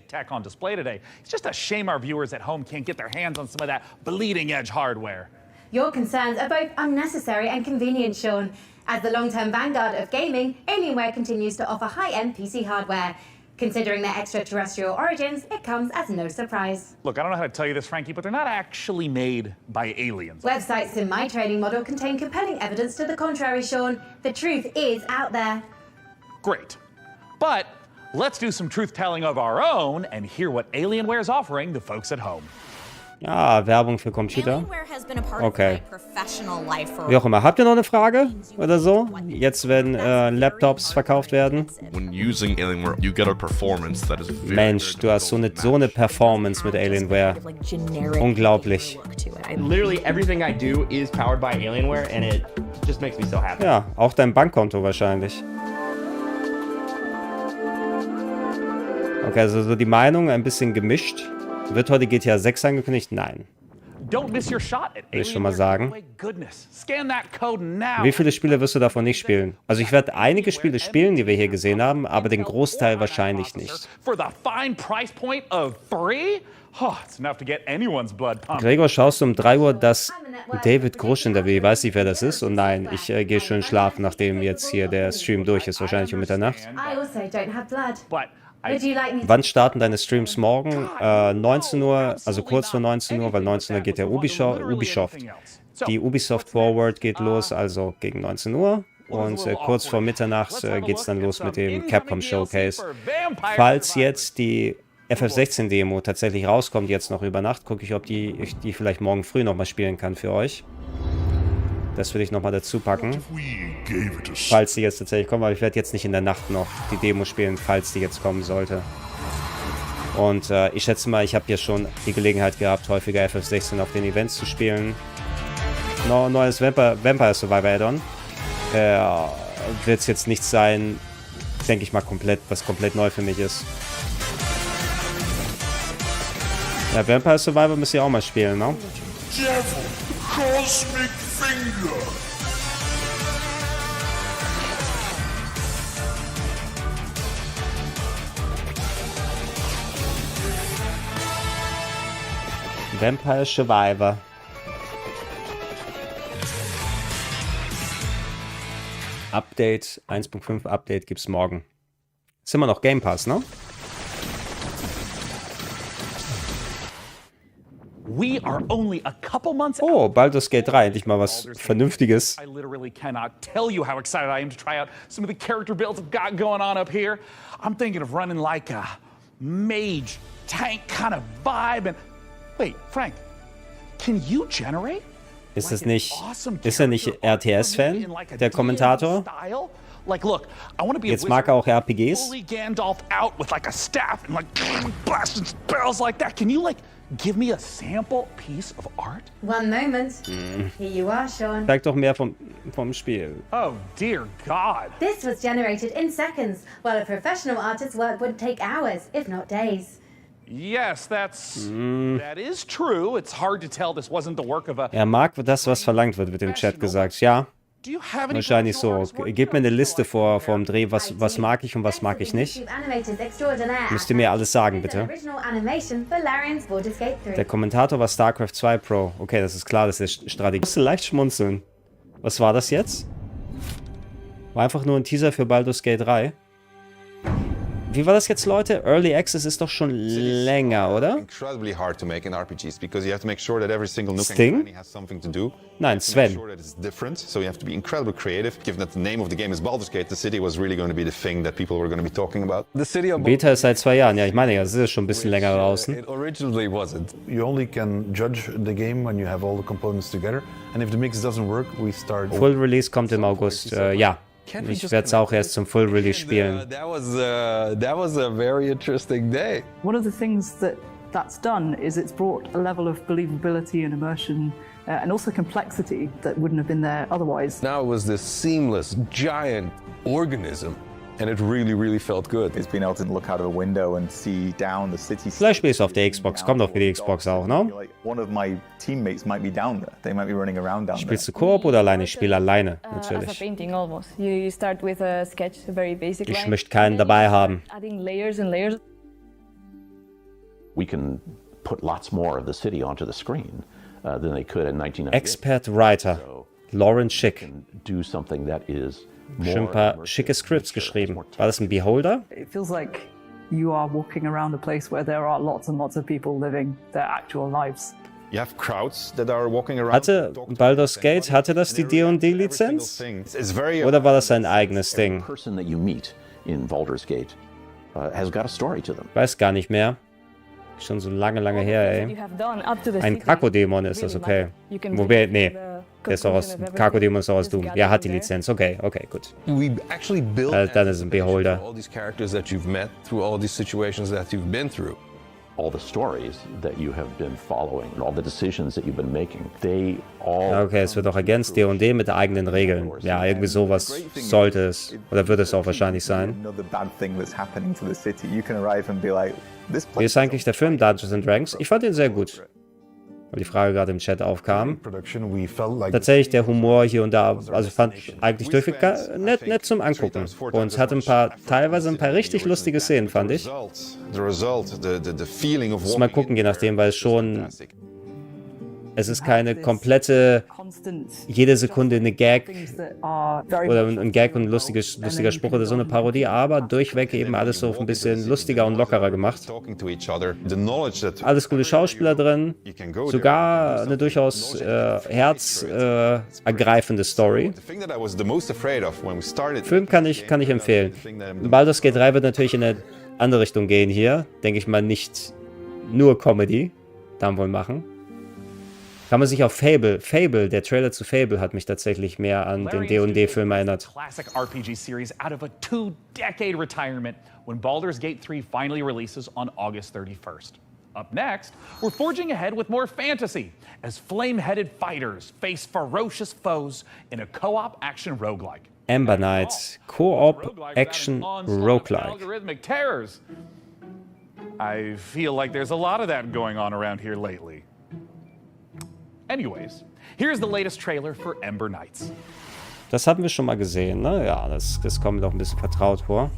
just a shame our viewers at home can't get their hands on some of that bleeding edge hardware. Your concerns are both unnecessary and convenient, Sean. As the long-term vanguard of gaming, Alienware continues to offer high-end PC hardware. Considering their extraterrestrial origins, it comes as no surprise. Look, I don't know how to tell you this, Frankie, but they're not actually made by aliens. Websites in my training model contain compelling evidence to the contrary, Sean. The truth is out there. Great. But let's do some truth-telling of our own and hear what Alienware is offering the folks at home. Ah, Werbung für Computer. Okay. Wie auch immer. Habt ihr noch eine Frage oder so? Jetzt, wenn Laptops verkauft werden? Mensch, du hast so eine Performance mit Alienware. Unglaublich. Literally everything I do is powered by Alienware and it just makes me so happy. Ja, auch dein Bankkonto wahrscheinlich. Okay, also so die Meinung ein bisschen gemischt. Wird heute GTA 6 angekündigt? Nein. Will ich schon mal sagen. Wie viele Spiele wirst du davon nicht spielen? Also ich werde einige Spiele spielen, die wir hier gesehen haben, aber den Großteil wahrscheinlich nicht. Gregor, schaust du um 3 Uhr das David Grusch-Interview? Ich weiß nicht, wer das ist. Und nein, ich gehe schön schlafen, nachdem jetzt hier der Stream durch ist. Wahrscheinlich um Mitternacht. Wann starten deine Streams morgen? 19 Uhr, also kurz vor 19 Uhr, weil 19 Uhr geht der Ubisoft. Die Ubisoft Forward geht los, also gegen 19 Uhr. Und kurz vor Mitternacht geht es dann los mit dem Capcom Showcase. Falls jetzt die FF16-Demo tatsächlich rauskommt, jetzt noch über Nacht, gucke ich, ob ich die vielleicht morgen früh nochmal spielen kann für euch. Das will ich nochmal dazu packen. Falls die jetzt tatsächlich kommen, aber ich werde jetzt nicht in der Nacht noch die Demo spielen, falls die jetzt kommen sollte. Und ich schätze mal, ich habe hier schon die Gelegenheit gehabt, häufiger FF16 auf den Events zu spielen. Neues Vampire Survivor Add-on. Wird es jetzt nichts sein, denke ich mal, was komplett neu für mich ist. Ja, Vampire Survivor müsst ihr auch mal spielen, ne? Cosmic Finger. Vampire Survivor. Update 1.5 Update gibt's morgen. Ist immer noch Game Pass, ne? We are only a couple months Oh, Baldur's Gate 3, endlich mal was Vernünftiges. I literally cannot tell you how excited I am to try out some of the character builds I've got going on up here. I'm thinking of running like a mage tank kind of vibe. And wait, Frank, can you generate? Ist er nicht RTS-Fan, der Kommentator? Like, look, I want to be Jetzt mag er auch RPGs. fully Gandalf out with like a staff and like blasting spells like that. Can you like give me a sample piece of art? One moment. Here you are, Sean. Zeig doch mehr vom Spiel. Oh dear God. This was generated in seconds, while a professional artist's work would take hours, if not days. Yes, that is true. It's hard to tell this wasn't the work of a... Er mag das, was verlangt wird, wird im Chat gesagt. Ja, wahrscheinlich so. Gebt mir eine Liste vor dem Dreh, was mag ich und was mag ich nicht. Müsst ihr mir alles sagen, bitte. Der Kommentator war StarCraft 2 Pro. Okay, das ist klar, das ist Strategie. Ich musste leicht schmunzeln. Was war das jetzt? War einfach nur ein Teaser für Baldur's Gate 3. Wie war das jetzt, Leute? Early Access ist doch schon länger, oder? Incredibly hard to make in RPGs because you have to make sure that every single nook and Sting? cranny has something to do. Nein, Sven. Make sure that it's different, so you have to be incredibly creative. Given that the name of the game is Baldur's Gate, the city was really going to be the thing that people were going to be talking about. The city of Beta ist seit 2 Jahren. Ja, ich meine ja, es ist schon ein bisschen länger draußen. It originally wasn't. You only can judge the game when you have all the components together, and if the mix doesn't work, we start. Full Release kommt im August. Ja. Ich werde es auch erst zum Full Release spielen. That was a very interesting day. One of the things that's done is it's brought a level of believability and immersion and also complexity that wouldn't have been there otherwise. Now it was this seamless, giant organism. And it really, really felt good. It's been able to look out of a window and see down the city. Vielleicht spielst du auf der Xbox. Kommt doch für die Xbox auch, ne? One of my teammates might be down there. They might be running around down there. Spielst du Koop oder alleine? Ich spiele alleine, As a natürlich. painting almost. You start with a sketch, a very basic Ich line, möchte keinen dabei haben. adding layers and layers. We can put lots more of the city onto the screen than they could in 1998. Expert Writer. Lauren Schick. Do something that is Schon ein paar schicke Scripts geschrieben. War das ein Beholder? It feels like you are walking around a place where there are lots and lots of people living their actual lives. You have crowds that are walking around. Hatte Baldur's Gate, hatte das die D&D-Lizenz? Oder war das sein eigenes Ding? person that you meet in Baldur's Gate has got a story to them. Weiß gar nicht mehr. Schon so lange her, ey. Ein Kakodämon ist das, okay. Wobei, nee. Der ist doch aus, Kakodämon ist doch aus Doom. Ja, hat die Lizenz. Okay, gut. We actually built Dann ist ein Beholder. all these characters that you've met through all these situations that you've been through. All the stories that you have been following and all the decisions that you've been making, they all... Okay, es wird auch ergänzt, D&D mit eigenen Regeln. Ja, irgendwie sowas sollte es. Oder wird es auch wahrscheinlich sein. Another bad thing that's happening to the city. You can arrive and be like, this Wie place. ist eigentlich der Film Dungeons & Dragons? Ich fand ihn sehr gut. Weil die Frage gerade im Chat aufkam. Tatsächlich der Humor hier und da, also fand ich eigentlich durchweg nett zum Angucken. Und hatte teilweise ein paar richtig lustige Szenen, fand ich. Muss mal gucken, je nachdem, weil es ist keine komplette, jede Sekunde eine Gag oder ein Gag und ein lustiger Spruch oder so eine Parodie, aber durchweg eben alles so ein bisschen lustiger und lockerer gemacht. Alles gute Schauspieler drin, sogar eine durchaus herzergreifende Story. Film kann ich empfehlen. Baldur's Gate 3 wird natürlich in eine andere Richtung gehen hier. Denke ich mal nicht nur Comedy dann wohl machen. Kann man sich auf Fable, der Trailer zu Fable hat mich tatsächlich mehr an den D&D-Film erinnert. Classic RPG series out of a 2-decade retirement when Baldur's Gate 3 finally releases on August 31st. Up next, we're forging ahead with more fantasy as flame-headed fighters face ferocious foes in a co-op action roguelike. Ember Knight, Co-op Action Roguelike. Algorithmic terrors. I feel like there's a lot of that going on around here lately. Anyways, here's the latest trailer for Ember Knights. Das hatten wir schon mal gesehen, ne? Ja, das kommt mir doch ein bisschen vertraut vor.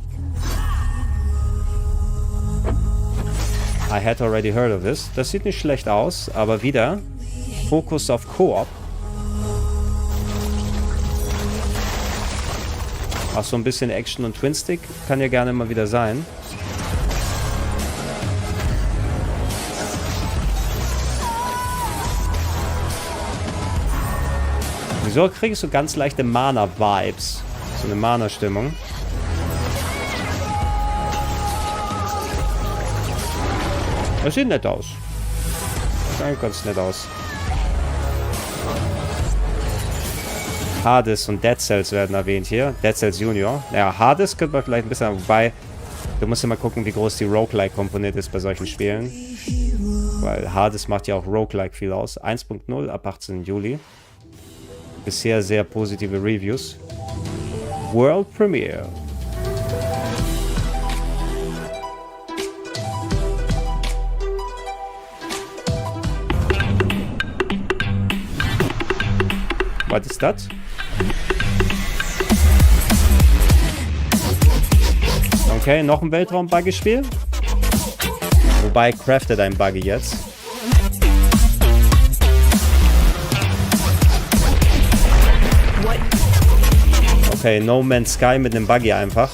I had already heard of this. Das sieht nicht schlecht aus, aber wieder Fokus auf Koop. Auch so ein bisschen Action und Twin-Stick kann ja gerne mal wieder sein. Wieso kriege ich so ganz leichte Mana-Vibes? So eine Mana-Stimmung. Das sieht nett aus. Das sieht eigentlich ganz nett aus. Hades und Dead Cells werden erwähnt hier. Dead Cells Junior. Ja, Hades könnte man vielleicht ein bisschen... Wobei, du musst ja mal gucken, wie groß die Roguelike-Komponente ist bei solchen Spielen. Weil Hades macht ja auch Roguelike viel aus. 1.0 ab 18. Juli. Bisher sehr positive Reviews. World Premiere. Was ist das? Okay, noch ein Weltraum-Buggy-Spiel. Wobei craftet ein Buggy jetzt. Okay, No Man's Sky mit einem Buggy einfach.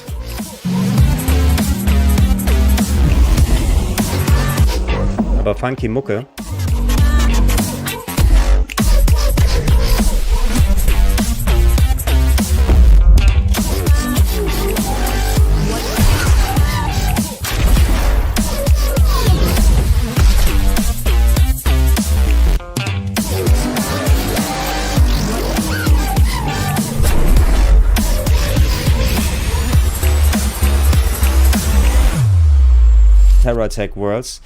Aber funky Mucke. Terror Attack Worlds.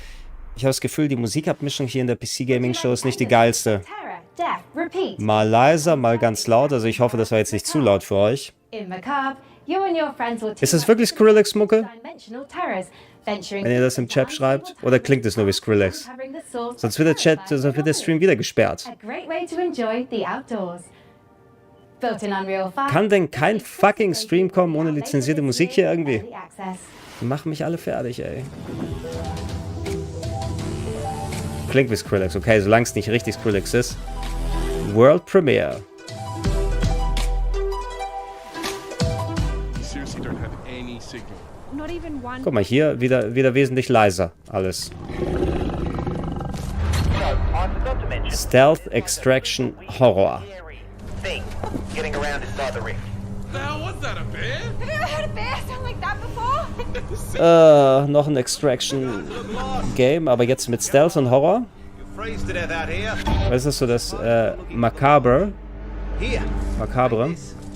Ich habe das Gefühl, die Musikabmischung hier in der PC-Gaming-Show ist nicht die geilste. Mal leiser, mal ganz laut. Also ich hoffe, das war jetzt nicht zu laut für euch. Ist das wirklich Skrillex-Mucke? Wenn ihr das im Chat schreibt? Oder klingt es nur wie Skrillex? Sonst wird der Stream wieder gesperrt. Kann denn kein fucking Stream kommen ohne lizenzierte Musik hier irgendwie? Die machen mich alle fertig, ey. Klingt wie Skrillex. Okay, solange es nicht richtig Skrillex ist. World Premiere. Guck mal, hier wieder wesentlich leiser alles. Stealth Extraction Horror. Noch ein Extraction-Game, aber jetzt mit Stealth und Horror. Was ist so das Macabre?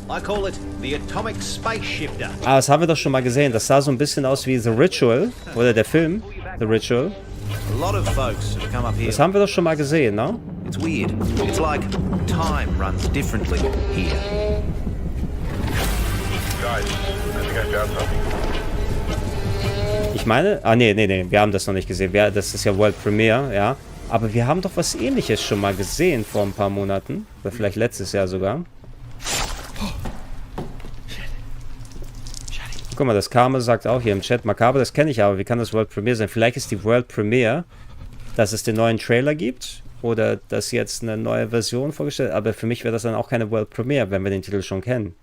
Ah, das haben wir doch schon mal gesehen. Das sah so ein bisschen aus wie The Ritual. Oder der Film The Ritual. Das haben wir doch schon mal gesehen, ne? It's weird. It's like time runs differently here. Ich meine, nee, wir haben das noch nicht gesehen. Das ist ja World Premiere, ja. Aber wir haben doch was Ähnliches schon mal gesehen vor ein paar Monaten. Oder vielleicht letztes Jahr sogar. Guck mal, das Karma sagt auch hier im Chat, Macabre, das kenne ich aber. Wie kann das World Premiere sein? Vielleicht ist die World Premiere, dass es den neuen Trailer gibt. Oder dass jetzt eine neue Version vorgestellt wird. Aber für mich wäre das dann auch keine World Premiere, wenn wir den Titel schon kennen.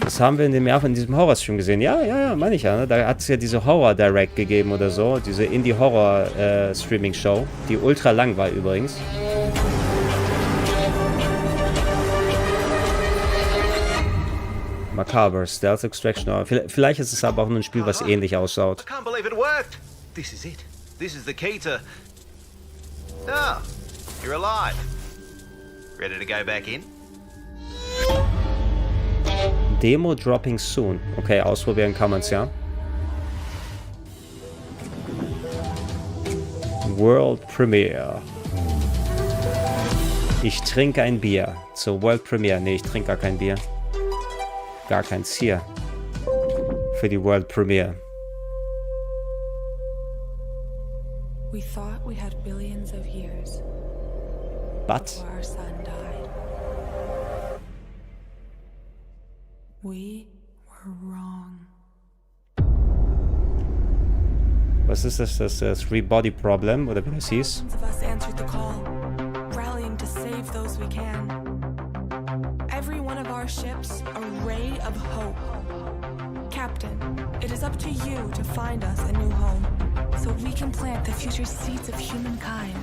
Das haben wir in diesem Horror-Stream gesehen. Ja, meine ich ja. Ne? Da hat es ja diese Horror-Direct gegeben oder so. Diese Indie-Horror-Streaming-Show. Die ultra lang war übrigens. Macabre, Stealth Extraction. Vielleicht ist es aber auch nur ein Spiel, was ähnlich ausschaut. I can't believe it worked. This is it. This is the key to... Ah, you're alive. Ready to go back in? Demo dropping soon. Okay, ausprobieren kann man es ja. World Premiere. Ich trinke ein Bier. Zur World Premiere. Nee, ich trinke gar kein Bier. Gar keins hier. Für die World Premiere. We thought we had billions of years. But before our sun died. We were wrong. Was ist das? Das Three-Body-Problem? Oder wie das hieß? Thousands of us answered the call, rallying to save those we can. Every one of our our ships a ray of hope. Captain, it is up to you to find us a new home, so we can plant the future seeds of humankind.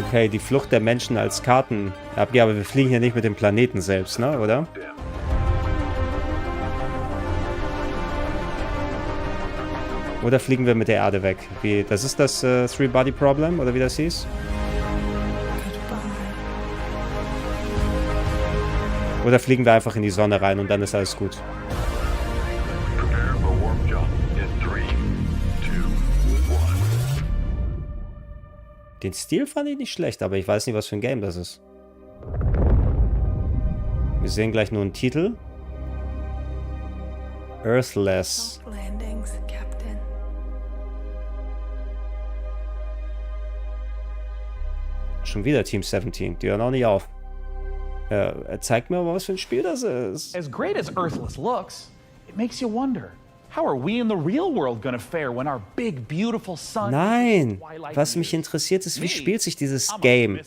Okay, die Flucht der Menschen als Kartenabgeber, aber wir fliegen hier nicht mit dem Planeten selbst, ne, oder? Oder fliegen wir mit der Erde weg? Wie, das ist das Three-Body-Problem, oder wie das hieß? Oder fliegen wir einfach in die Sonne rein und dann ist alles gut? Den Stil fand ich nicht schlecht, aber ich weiß nicht, was für ein Game das ist. Wir sehen gleich nur einen Titel. Earthless. Schon wieder Team 17. Die hören auch nicht auf. Zeigt mir mal, was für ein Spiel das ist. As great as Earthless looks, it makes you wonder. How are we in the real world gonna fare when our big, beautiful sun... Nein! Was mich interessiert ist, wie spielt sich dieses Game?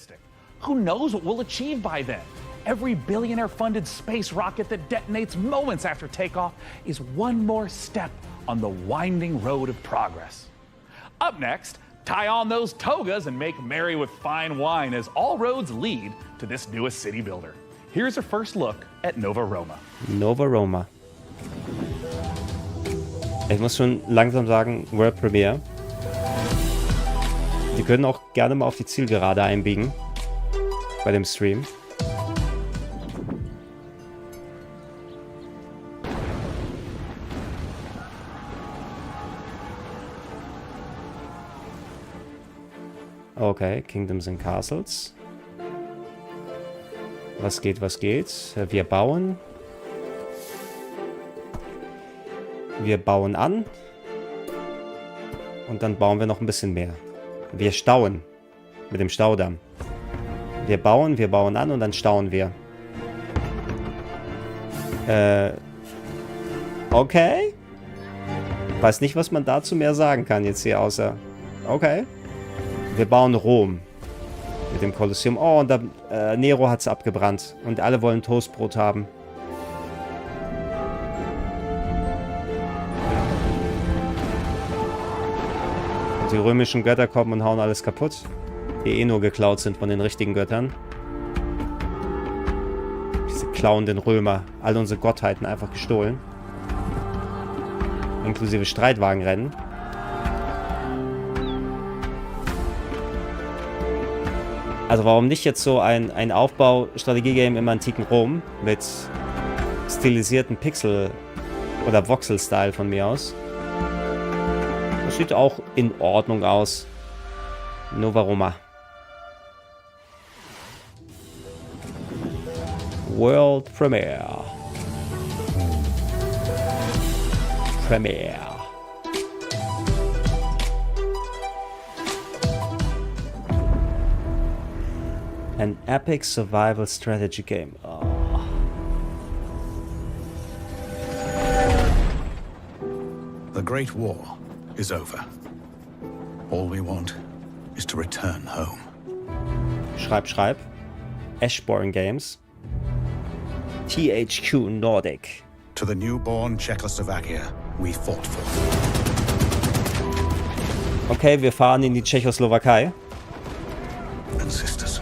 Who knows what we'll achieve by then? Every billionaire-funded space rocket that detonates moments after takeoff is one more step on the winding road of progress. Up next, tie on those togas and make merry with fine wine as all roads lead to this newest city builder. Here's a first look at Nova Roma. Nova Roma. Ich muss schon langsam sagen, World Premiere. Die können auch gerne mal auf die Zielgerade einbiegen. Bei dem Stream. Okay, Kingdoms and Castles. Was geht, was geht? Wir bauen. Wir bauen an. Und dann bauen wir noch ein bisschen mehr. Wir stauen. Mit dem Staudamm. Wir bauen an und dann stauen wir. Okay. Weiß nicht, was man dazu mehr sagen kann jetzt hier, außer... Okay. Wir bauen Rom. Mit dem Kolosseum. Oh, und da, Nero hat es abgebrannt. Und alle wollen Toastbrot haben. Die römischen Götter kommen und hauen alles kaputt. Die eh nur geklaut sind von den richtigen Göttern. Diese klauenden Römer. All unsere Gottheiten einfach gestohlen. Inklusive Streitwagenrennen. Also warum nicht jetzt so ein Aufbau-Strategie-Game im antiken Rom mit stilisierten Pixel- oder Voxel-Style von mir aus. Das sieht auch in Ordnung aus. Nova Roma. World Premiere. An epic survival strategy game. Oh. The Great War is over. All we want is to return home. Schreib. Ashborn Games. THQ Nordic. To the newborn Czechoslovakia we fought for. Okay, wir fahren in die Tschechoslowakei. And sisters.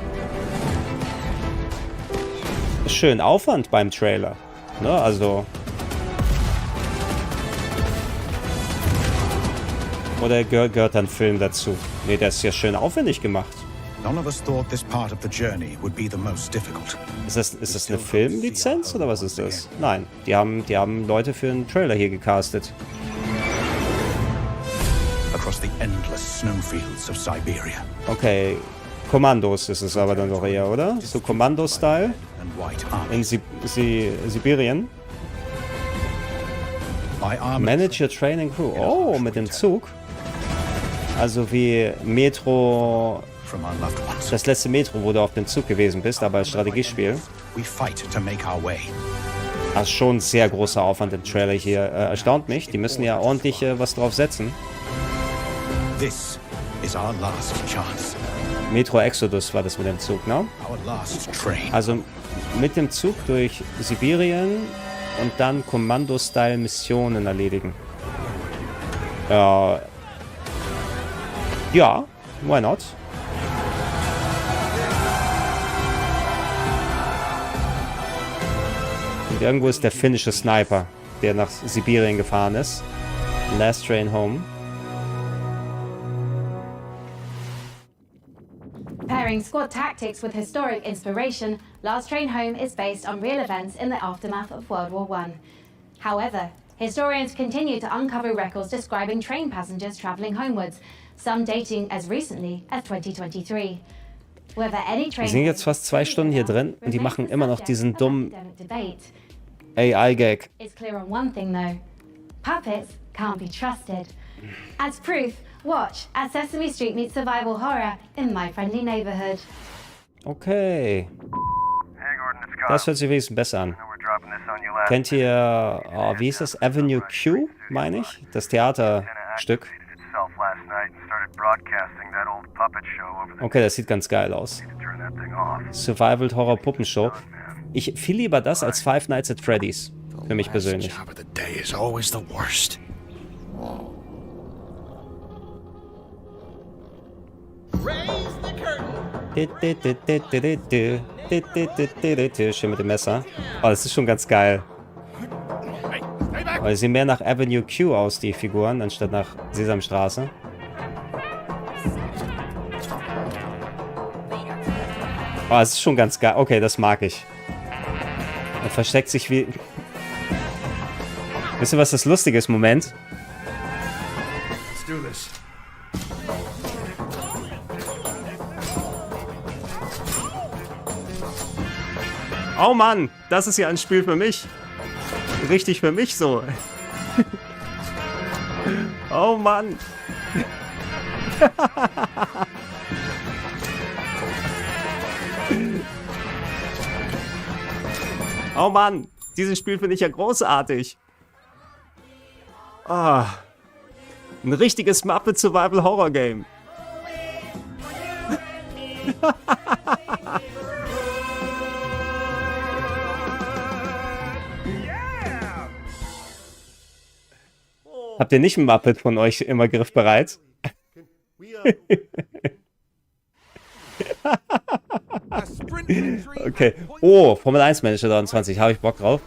Schön Aufwand beim Trailer. Ne, also... Oder gehört ein Film dazu? Ne, der ist ja schön aufwendig gemacht. None of us thought this part of the journey would be the most difficult. Ist das eine Filmlizenz oder was ist das? Nein, die haben Leute für einen Trailer hier gecastet. Across the endless snowfields of Siberia. Okay, Kommandos ist es aber dann doch eher, oder? So Kommando-Style in Sibirien. Manage your training crew. Oh, mit dem Zug. Also wie Metro... Das letzte Metro, wo du auf dem Zug gewesen bist, aber als Strategiespiel. Das ist schon ein sehr großer Aufwand im Trailer hier. Erstaunt mich. Die müssen ja ordentlich was drauf setzen. This is our last chance. Metro Exodus war das mit dem Zug, ne? Also mit dem Zug durch Sibirien und dann Kommando-Style-Missionen erledigen. Ja, why not? Und irgendwo ist der finnische Sniper, der nach Sibirien gefahren ist. Last Train Home. Pairing squad tactics with historic inspiration, Last Train Home is based on real events in the aftermath of World War I. However, historians continue to uncover records describing train passengers traveling homewards, some dating as recently as 2023. Wir sind jetzt fast 2 Stunden hier drin und die machen immer noch diesen dummen AI-Gag. It's clear on one thing though. Puppets can't be trusted. As proof, watch as Sesame Street meets survival horror in My Friendly Neighborhood. Okay. Das hört sich wenigstens besser an. Kennt ihr, wie hieß das? Avenue Q, meine ich? Das Theaterstück. Okay, das sieht ganz geil aus. Survival Horror Puppenshow. Ich viel lieber das als Five Nights at Freddy's. Für mich persönlich. Schön mit dem Messer. Oh, das ist schon ganz geil. Aber sie sehen mehr nach Avenue Q aus, die Figuren, anstatt nach Sesamstraße. Oh, das ist schon ganz geil. Okay, das mag ich. Er versteckt sich wie... Wisst ihr, was das Lustige ist? Moment. Oh Mann, das ist ja ein Spiel für mich. Richtig für mich so. Oh Mann. Oh Mann, dieses Spiel finde ich ja großartig. Ah, ein richtiges Muppet Survival Horror Game. Habt ihr nicht ein Muppet von euch immer griffbereit? Okay. Oh, Formel 1 Manager 23. Habe ich Bock drauf.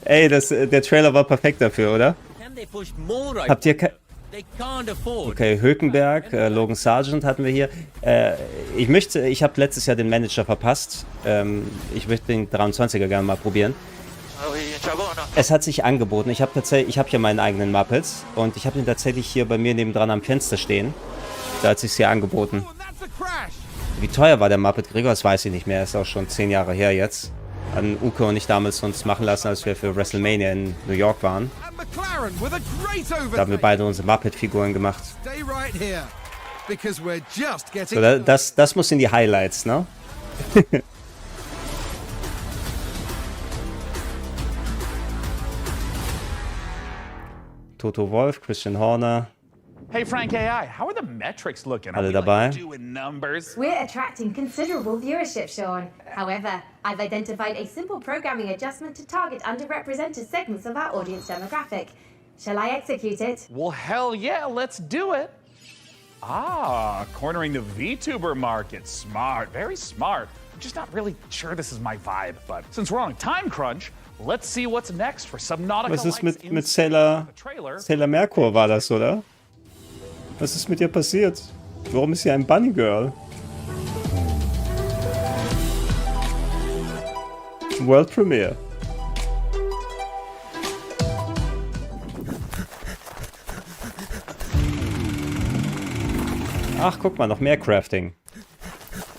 Ey, der Trailer war perfekt dafür, oder? Habt ihr Okay, Hülkenberg, Logan Sargent hatten wir hier. Ich habe letztes Jahr den Manager verpasst. Ich möchte den 23er gerne mal probieren. Es hat sich angeboten. Ich habe hier meinen eigenen Muppets und ich habe ihn tatsächlich hier bei mir nebendran am Fenster stehen. Da hat es sich hier angeboten. Wie teuer war der Muppet Gregor? Das weiß ich nicht mehr. Ist auch schon 10 Jahre her jetzt. An Uke und ich damals uns machen lassen, als wir für WrestleMania in New York waren. Da haben wir beide unsere Muppet-Figuren gemacht. So, das muss in die Highlights, ne? Toto Wolf, Christian Horner. Hey Frank AI, how are the metrics looking? Alle dabei. We're attracting considerable viewership, Sean. However, I've identified a simple programming adjustment to target underrepresented segments of our audience demographic. Shall I execute it? Well, hell yeah, let's do it. Ah, cornering the VTuber market. Smart, very smart. I'm just not really sure this is my vibe, but since we're on a time crunch, let's see what's next for Subnautica. Was ist mit Sailor Merkur war das, oder? Was ist mit ihr passiert? Warum ist sie ein Bunny Girl? World Premiere. Ach, guck mal, noch mehr Crafting.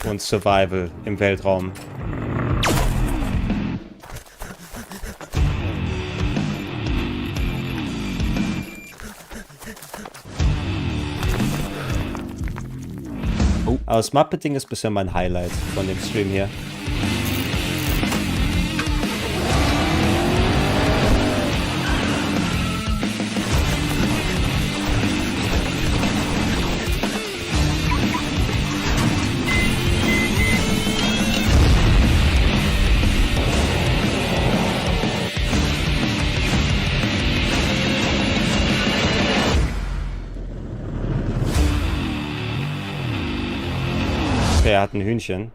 Und Survival im Weltraum. Aber das Muppeting ist bisher mein Highlight von dem Stream hier. er hat ein Hühnchen.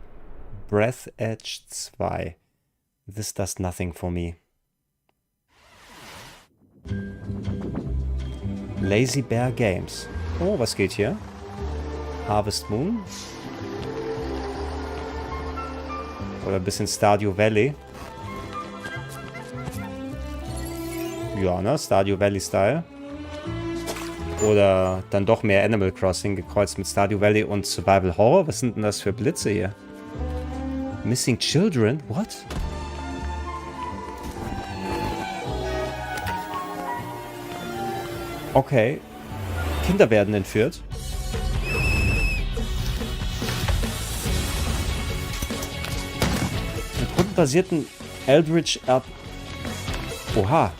Breath Edge 2. This does nothing for me. Lazy Bear Games. Oh, was geht hier? Harvest Moon. Oder ein bisschen Stardew Valley. Ja, ne? Stardew Valley Style. Oder dann doch mehr Animal Crossing gekreuzt mit Stardew Valley und Survival Horror. Was sind denn das für Blitze hier? Missing Children? What? Okay. Kinder werden entführt. Einen rundenbasierten Eldritch Up. Oha.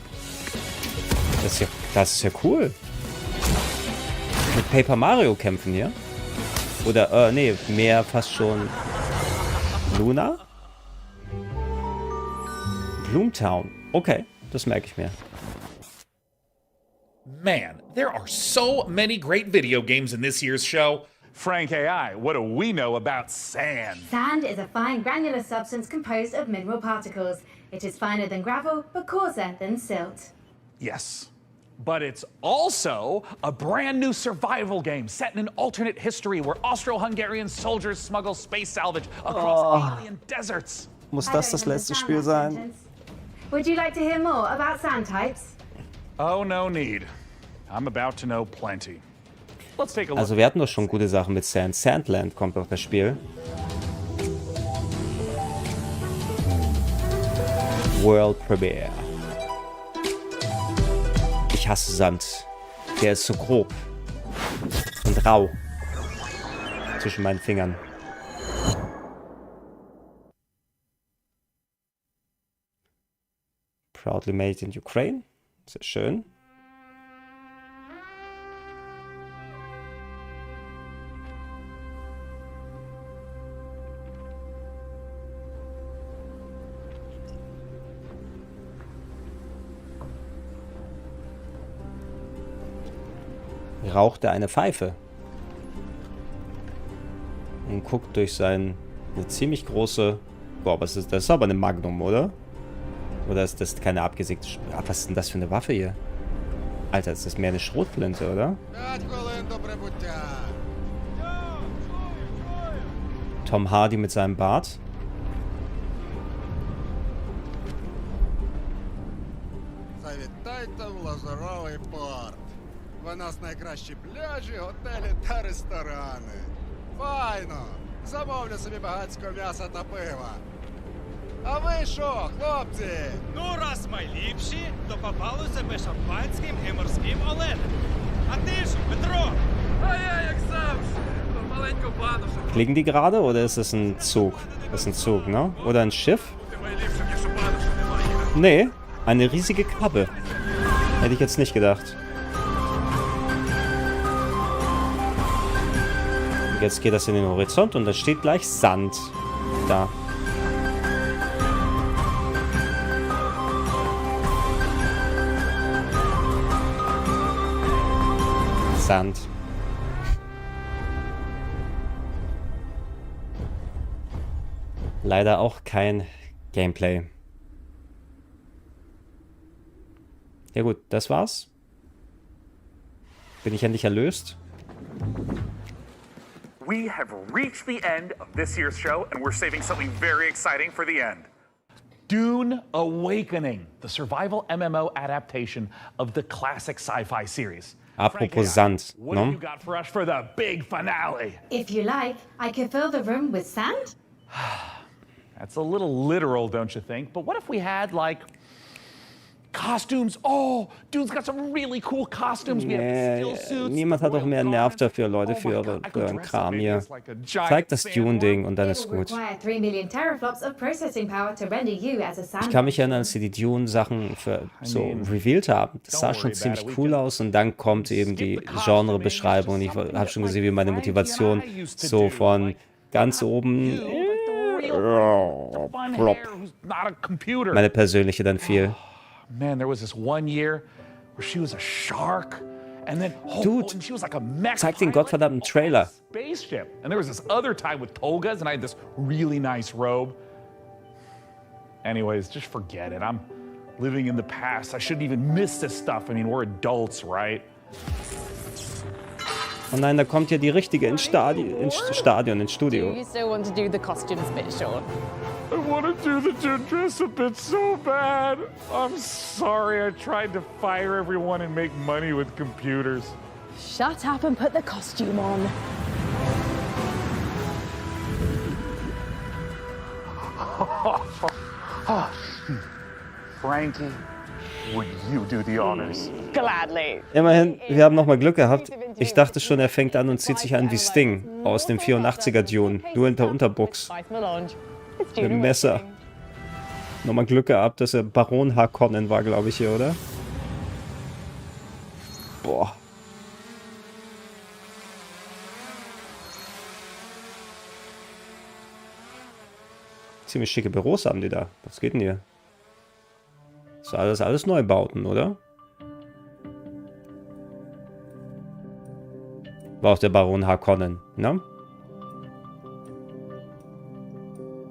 Das ist ja cool. Mit Paper Mario kämpfen hier. Oder, nee, mehr fast schon Luna? Bloomtown. Okay, das merke ich mir. Man, there are so many great video games in this year's show. Frank AI, what do we know about sand? Sand is a fine granular substance composed of mineral particles. It is finer than gravel, but coarser than silt. Yes. But it's also a brand new survival game set in an alternate history where Austro-Hungarian soldiers smuggle space salvage across alien deserts. Muss das letzte Spiel sein? Would you like to hear more about sand types? Oh, no need. I'm about to know plenty. Let's take a look. Also wir hatten doch schon gute Sachen mit Sand. Sandland kommt auf das Spiel. World Premiere. Ich hasse Sand. Der ist so grob. Und rau. Zwischen meinen Fingern. Proudly made in Ukraine. Sehr schön. Raucht er eine Pfeife und guckt durch eine ziemlich große... Boah, das ist aber eine Magnum, oder? Oder ist das keine abgesägte... Was ist denn das für eine Waffe hier? Alter, ist das mehr eine Schrotflinte, oder? Tom Hardy mit seinem Bart. У нас найкращі пляжі, готелі та ресторани. Файно! Замовлю собі багатсько м'яса та пива. А ви що, хлопці? Ну, раз ми ліпші, то попали себе шампанським і морським оленем. А ти ж, Петро? А я, як завжди, маленьку банушу. Fliegen die gerade oder ist es ein Zug? Das ist ein Zug, ne? Oder ein Schiff? Nee, eine riesige Krabbe. Hätte ich jetzt nicht gedacht. Jetzt geht das in den Horizont und da steht gleich Sand. Da. Sand. Leider auch kein Gameplay. Ja gut, das war's. Bin ich endlich erlöst? We have reached the end of this year's show, and we're saving something very exciting for the end. Dune Awakening, the survival MMO adaptation of the classic sci-fi series. Apropos Sand, what have you got for us for the big finale? If you like, I could fill the room with sand. That's a little literal, don't you think? But what if we had, like, costumes? Oh, Dune's got some really cool costumes. We have skill suits. Niemand hat doch mehr Nerv dafür, Leute, für euren Kram hier. Zeigt das Dune-Ding und dann ist gut. Ich kann mich erinnern, als sie die Dune-Sachen so revealed haben. Das sah schon ziemlich cool aus und dann kommt eben die Genrebeschreibung. Ich habe schon gesehen, wie meine Motivation so von ganz oben... Meine persönliche dann fiel. Man, there was this one year where she was a shark Dude, zeig den gottverdammten Trailer. Spaceship. And there was this other time with togas, and I had this really nice robe. Anyways, just forget it. I'm living in the past. I shouldn't even miss this stuff. I mean, we're adults, right? Oh nein, da kommt ja die richtige ins Studio. Do you still want to do the costumes bit, Sean? I want to do the dress a bit so bad. I'm sorry. I tried to fire everyone and make money with computers. Shut up and put the costume on. Frankie, would you do the honors? Gladly. Immerhin, wir haben nochmal Glück gehabt. Ich dachte schon, er fängt an und zieht sich an wie Sting aus dem 84er Dune. Nur in der Unterbuchs. Mit dem Messer. Nochmal Glück gehabt, dass er Baron Harkonnen war, glaube ich, hier, oder? Boah. Ziemlich schicke Büros haben die da. Was geht denn hier? Das ist alles Neubauten, oder? War auch der Baron Harkonnen, ne?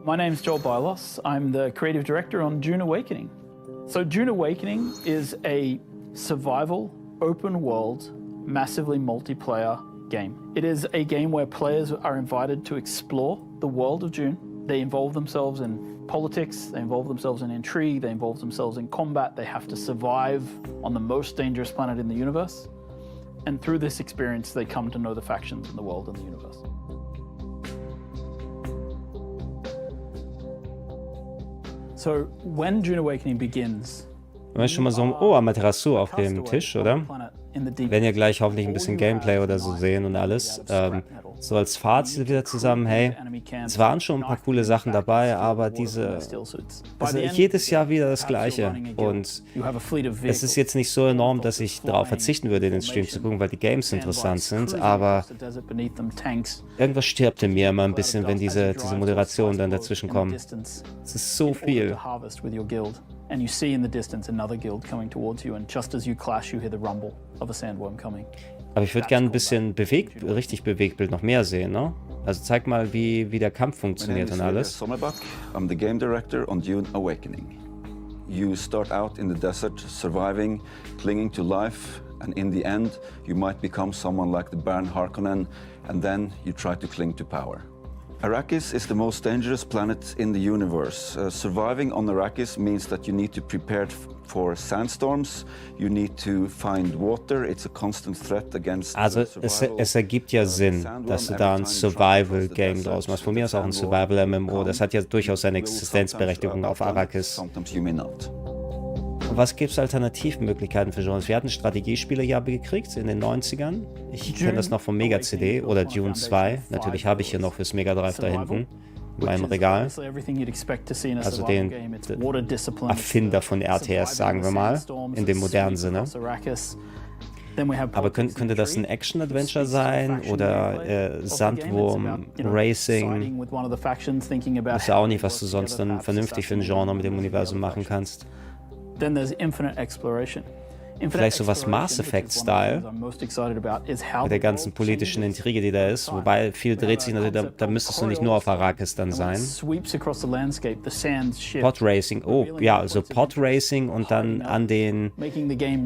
My name's Joel Bylos. I'm the creative director on Dune Awakening. So Dune Awakening is a survival, open world, massively multiplayer game. It is a game where players are invited to explore the world of Dune. They involve themselves in politics, they involve themselves in intrigue, they involve themselves in combat. They have to survive on the most dangerous planet in the universe. And through this experience, they come to know the factions in the world and the universe. So when Dune Awakening begins, Man ist schon mal so, oh, Amaterasu auf dem Tisch, oder? Wenn ihr gleich hoffentlich ein bisschen Gameplay oder so sehen und alles. So als Fazit wieder zusammen, hey, es waren schon ein paar coole Sachen dabei, aber jedes Jahr wieder das Gleiche. Und es ist jetzt nicht so enorm, dass ich darauf verzichten würde, den Stream zu gucken, weil die Games interessant sind, aber irgendwas stirbt in mir immer ein bisschen, wenn diese Moderationen dann dazwischen kommen. Es ist so viel. and you see in the distance another guild coming towards you, and just as you clash, you hear the rumble of a sandworm coming. Aber ich würde gerne ein bisschen richtig Bewegtbild noch mehr sehen, ne? Also zeig mal, wie der Kampf funktioniert und alles. I'm the game director on Dune Awakening. You start out in the desert, surviving, clinging to life, and in the end, you might become someone like the Baron Harkonnen, and then you try to cling to power. Arrakis is the most dangerous planet in the universe. Surviving on Arrakis means that you need to prepare for sandstorms, you need to find water, it's a constant threat against Also es ergibt ja Sinn, dass du da ein Survival-Game draus machst. Von mir aus auch ein Survival-MMO. Das hat ja durchaus seine Existenzberechtigung auf Arrakis. Was gibt es Alternativmöglichkeiten für Genres? Wir hatten Strategiespiele ja gekriegt in den 90ern. Ich kenne das noch vom Mega-CD oder Dune 2. Natürlich habe ich hier noch fürs Mega Drive da hinten in meinem Regal. Also den Erfinder von RTS, sagen wir mal, in dem modernen Sinne. Aber könnte das ein Action-Adventure sein oder Sandwurm, Racing? Ich weiß ja auch nicht, was du sonst dann vernünftig für ein Genre mit dem Universum machen kannst. Then there's infinite exploration. Vielleicht sowas Mass Effect-Style, mit der ganzen politischen Intrige, die da ist. Wobei viel dreht sich natürlich, da müsstest du nicht nur auf Arrakis dann sein. Pod-Racing, oh ja, also Pod-Racing und dann an den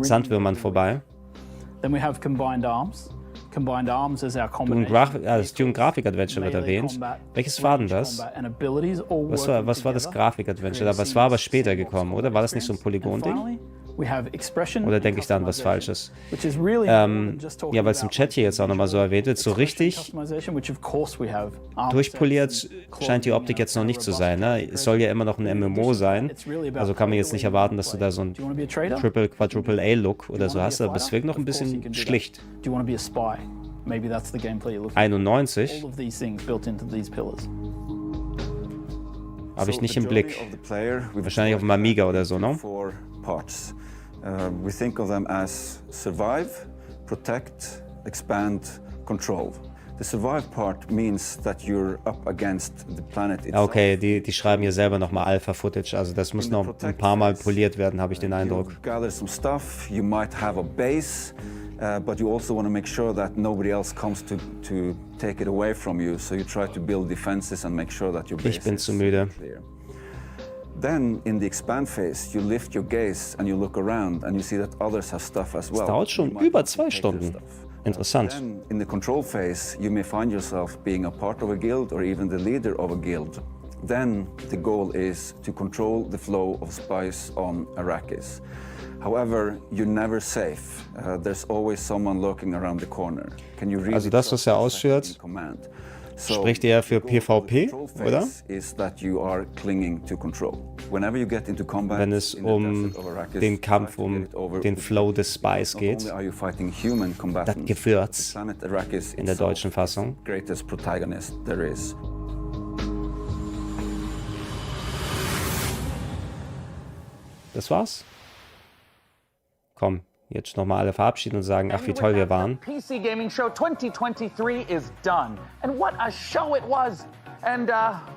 Sandwürmern vorbei. Then we have Combined Arms. Combined Arms is our das Dune Grafik-Adventure wird erwähnt. Welches war denn das? Was war das Grafik-Adventure? Aber es war aber später gekommen, oder? War das nicht so ein Polygon-Ding? Oder denke ich da an was Falsches? Ja, weil es im Chat hier jetzt auch nochmal so erwähnt wird, so richtig durchpoliert scheint die Optik jetzt noch nicht zu sein. Ne? Es soll ja immer noch ein MMO sein, also kann man jetzt nicht erwarten, dass du da so einen Quadruple-A-Look oder so hast, aber es wirkt noch ein bisschen schlicht. 91? Habe ich nicht im Blick. Wahrscheinlich auf dem Amiga oder so, ne? We think of them as survive, protect, expand, control. The survive part means that you're up against the planet itself. Okay, die schreiben hier selber nochmal Alpha-Footage, also das muss noch ein paar Mal poliert werden, habe ich den Eindruck. You gather some stuff, you might have a base, But you also want to make sure that nobody else comes to take it away from you. So you try to build defenses and make sure that your base Ich bin zu müde. clear. Then in the expand phase, you lift your gaze and you look around and you see that others have stuff as well. Es dauert schon über 2 Stunden. Interessant. Then in the control phase, you may find yourself being a part of a guild or even the leader of a guild. Then the goal is to control the flow of spies on Arrakis. However, you're never safe. There's always someone lurking around the corner. Can you really Also das, was er ausführt, spricht eher für PvP, oder? Wenn es um den Kampf, um den Flow des Spies geht, das Gewürz in der deutschen Fassung. Das war's? Komm, jetzt nochmal alle verabschieden und sagen, ach wie toll wir waren. PC Gaming Show 2023 is done. And what a show it was. And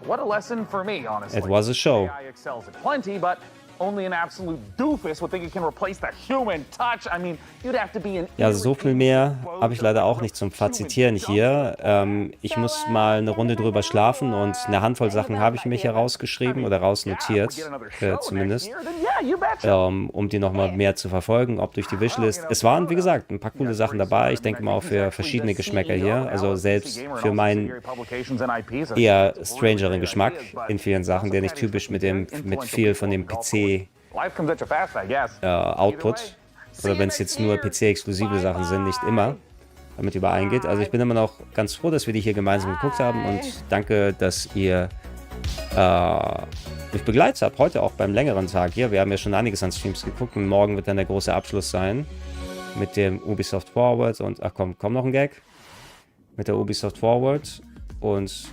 what a lesson for me, honestly. It was a show. AI excels at plenty, but only an absolute doofus would think it can replace the human touch. I mean, you'd have to be an... Ja, so viel mehr habe ich leider auch nicht zum Fazitieren hier. Ich muss mal eine Runde drüber schlafen und eine Handvoll Sachen habe ich mir hier rausgeschrieben oder rausnotiert, zumindest, um die nochmal mehr zu verfolgen, ob durch die Wishlist. Es waren, wie gesagt, ein paar coole Sachen dabei. Ich denke mal auch für verschiedene Geschmäcker hier. Also selbst für meinen eher strangeren Geschmack in vielen Sachen, der nicht typisch mit viel von dem PC Output, oder wenn es jetzt nur PC-exklusive Sachen sind, nicht immer damit übereingeht. Also ich bin immer noch ganz froh, dass wir die hier gemeinsam geguckt haben und danke, dass ihr mich begleitet habt, heute auch beim längeren Tag hier. Wir haben ja schon einiges an Streams geguckt und morgen wird dann der große Abschluss sein mit dem Ubisoft Forward und, ach komm noch ein Gag, mit der Ubisoft Forward und,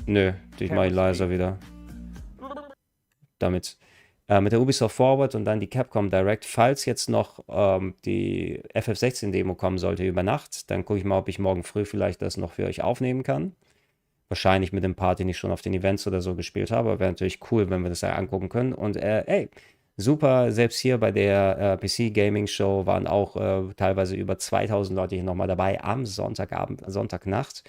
nö, ich mache ihn leiser wieder. Damit. Mit der Ubisoft Forward und dann die Capcom Direct. Falls jetzt noch die FF16-Demo kommen sollte über Nacht, dann gucke ich mal, ob ich morgen früh vielleicht das noch für euch aufnehmen kann. Wahrscheinlich mit dem Part, den ich schon auf den Events oder so gespielt habe. Wäre natürlich cool, wenn wir das da angucken können. Und ey, super, selbst hier bei der PC Gaming Show waren auch teilweise über 2000 Leute hier nochmal dabei am Sonntagabend, Sonntagnacht.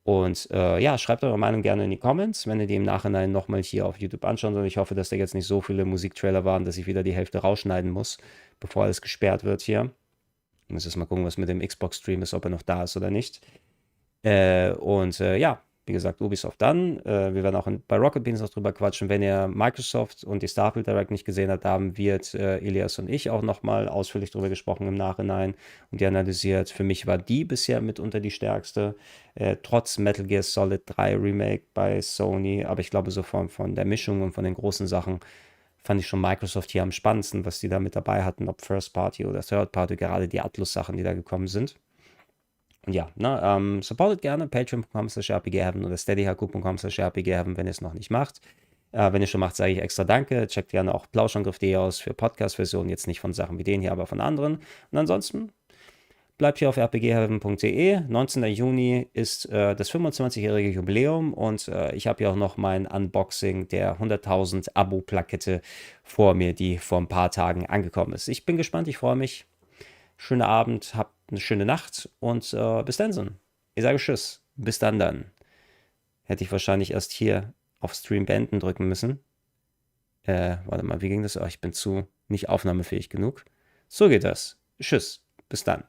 Und ja, schreibt eure Meinung gerne in die Comments, wenn ihr die im Nachhinein nochmal hier auf YouTube anschaut. Und ich hoffe, dass da jetzt nicht so viele Musiktrailer waren, dass ich wieder die Hälfte rausschneiden muss, bevor alles gesperrt wird hier. Ich muss jetzt mal gucken, was mit dem Xbox-Stream ist, ob er noch da ist oder nicht. Ja, wie gesagt, Ubisoft dann. Wir werden auch bei Rocket Beans noch drüber quatschen. Wenn ihr Microsoft und die Starfield Direct nicht gesehen habt, haben wird Elias und ich auch nochmal ausführlich drüber gesprochen im Nachhinein und die analysiert. Für mich war die bisher mitunter die stärkste, trotz Metal Gear Solid 3 Remake bei Sony. Aber ich glaube, so von der Mischung und von den großen Sachen fand ich schon Microsoft hier am spannendsten, was die da mit dabei hatten, ob First Party oder Third Party, gerade die Atlus-Sachen, die da gekommen sind. Und ja, supportet gerne patreon.com/rpgheaven oder steadyhq.com/rpgheaven, wenn ihr es noch nicht macht. Wenn ihr schon macht, sage ich extra danke. Checkt gerne auch plauschangriff.de aus für Podcast-Versionen, jetzt nicht von Sachen wie den hier, aber von anderen. Und ansonsten bleibt hier auf rpgheaven.de. 19. Juni ist das 25-jährige Jubiläum und ich habe ja auch noch mein Unboxing der 100.000 Abo-Plakette vor mir, die vor ein paar Tagen angekommen ist. Ich bin gespannt, ich freue mich. Schönen Abend, habt eine schöne Nacht und bis dann. Ich sage Tschüss. Bis dann. Hätte ich wahrscheinlich erst hier auf Stream beenden drücken müssen. Warte mal, wie ging das? Oh, ich bin nicht aufnahmefähig genug. So geht das. Tschüss. Bis dann.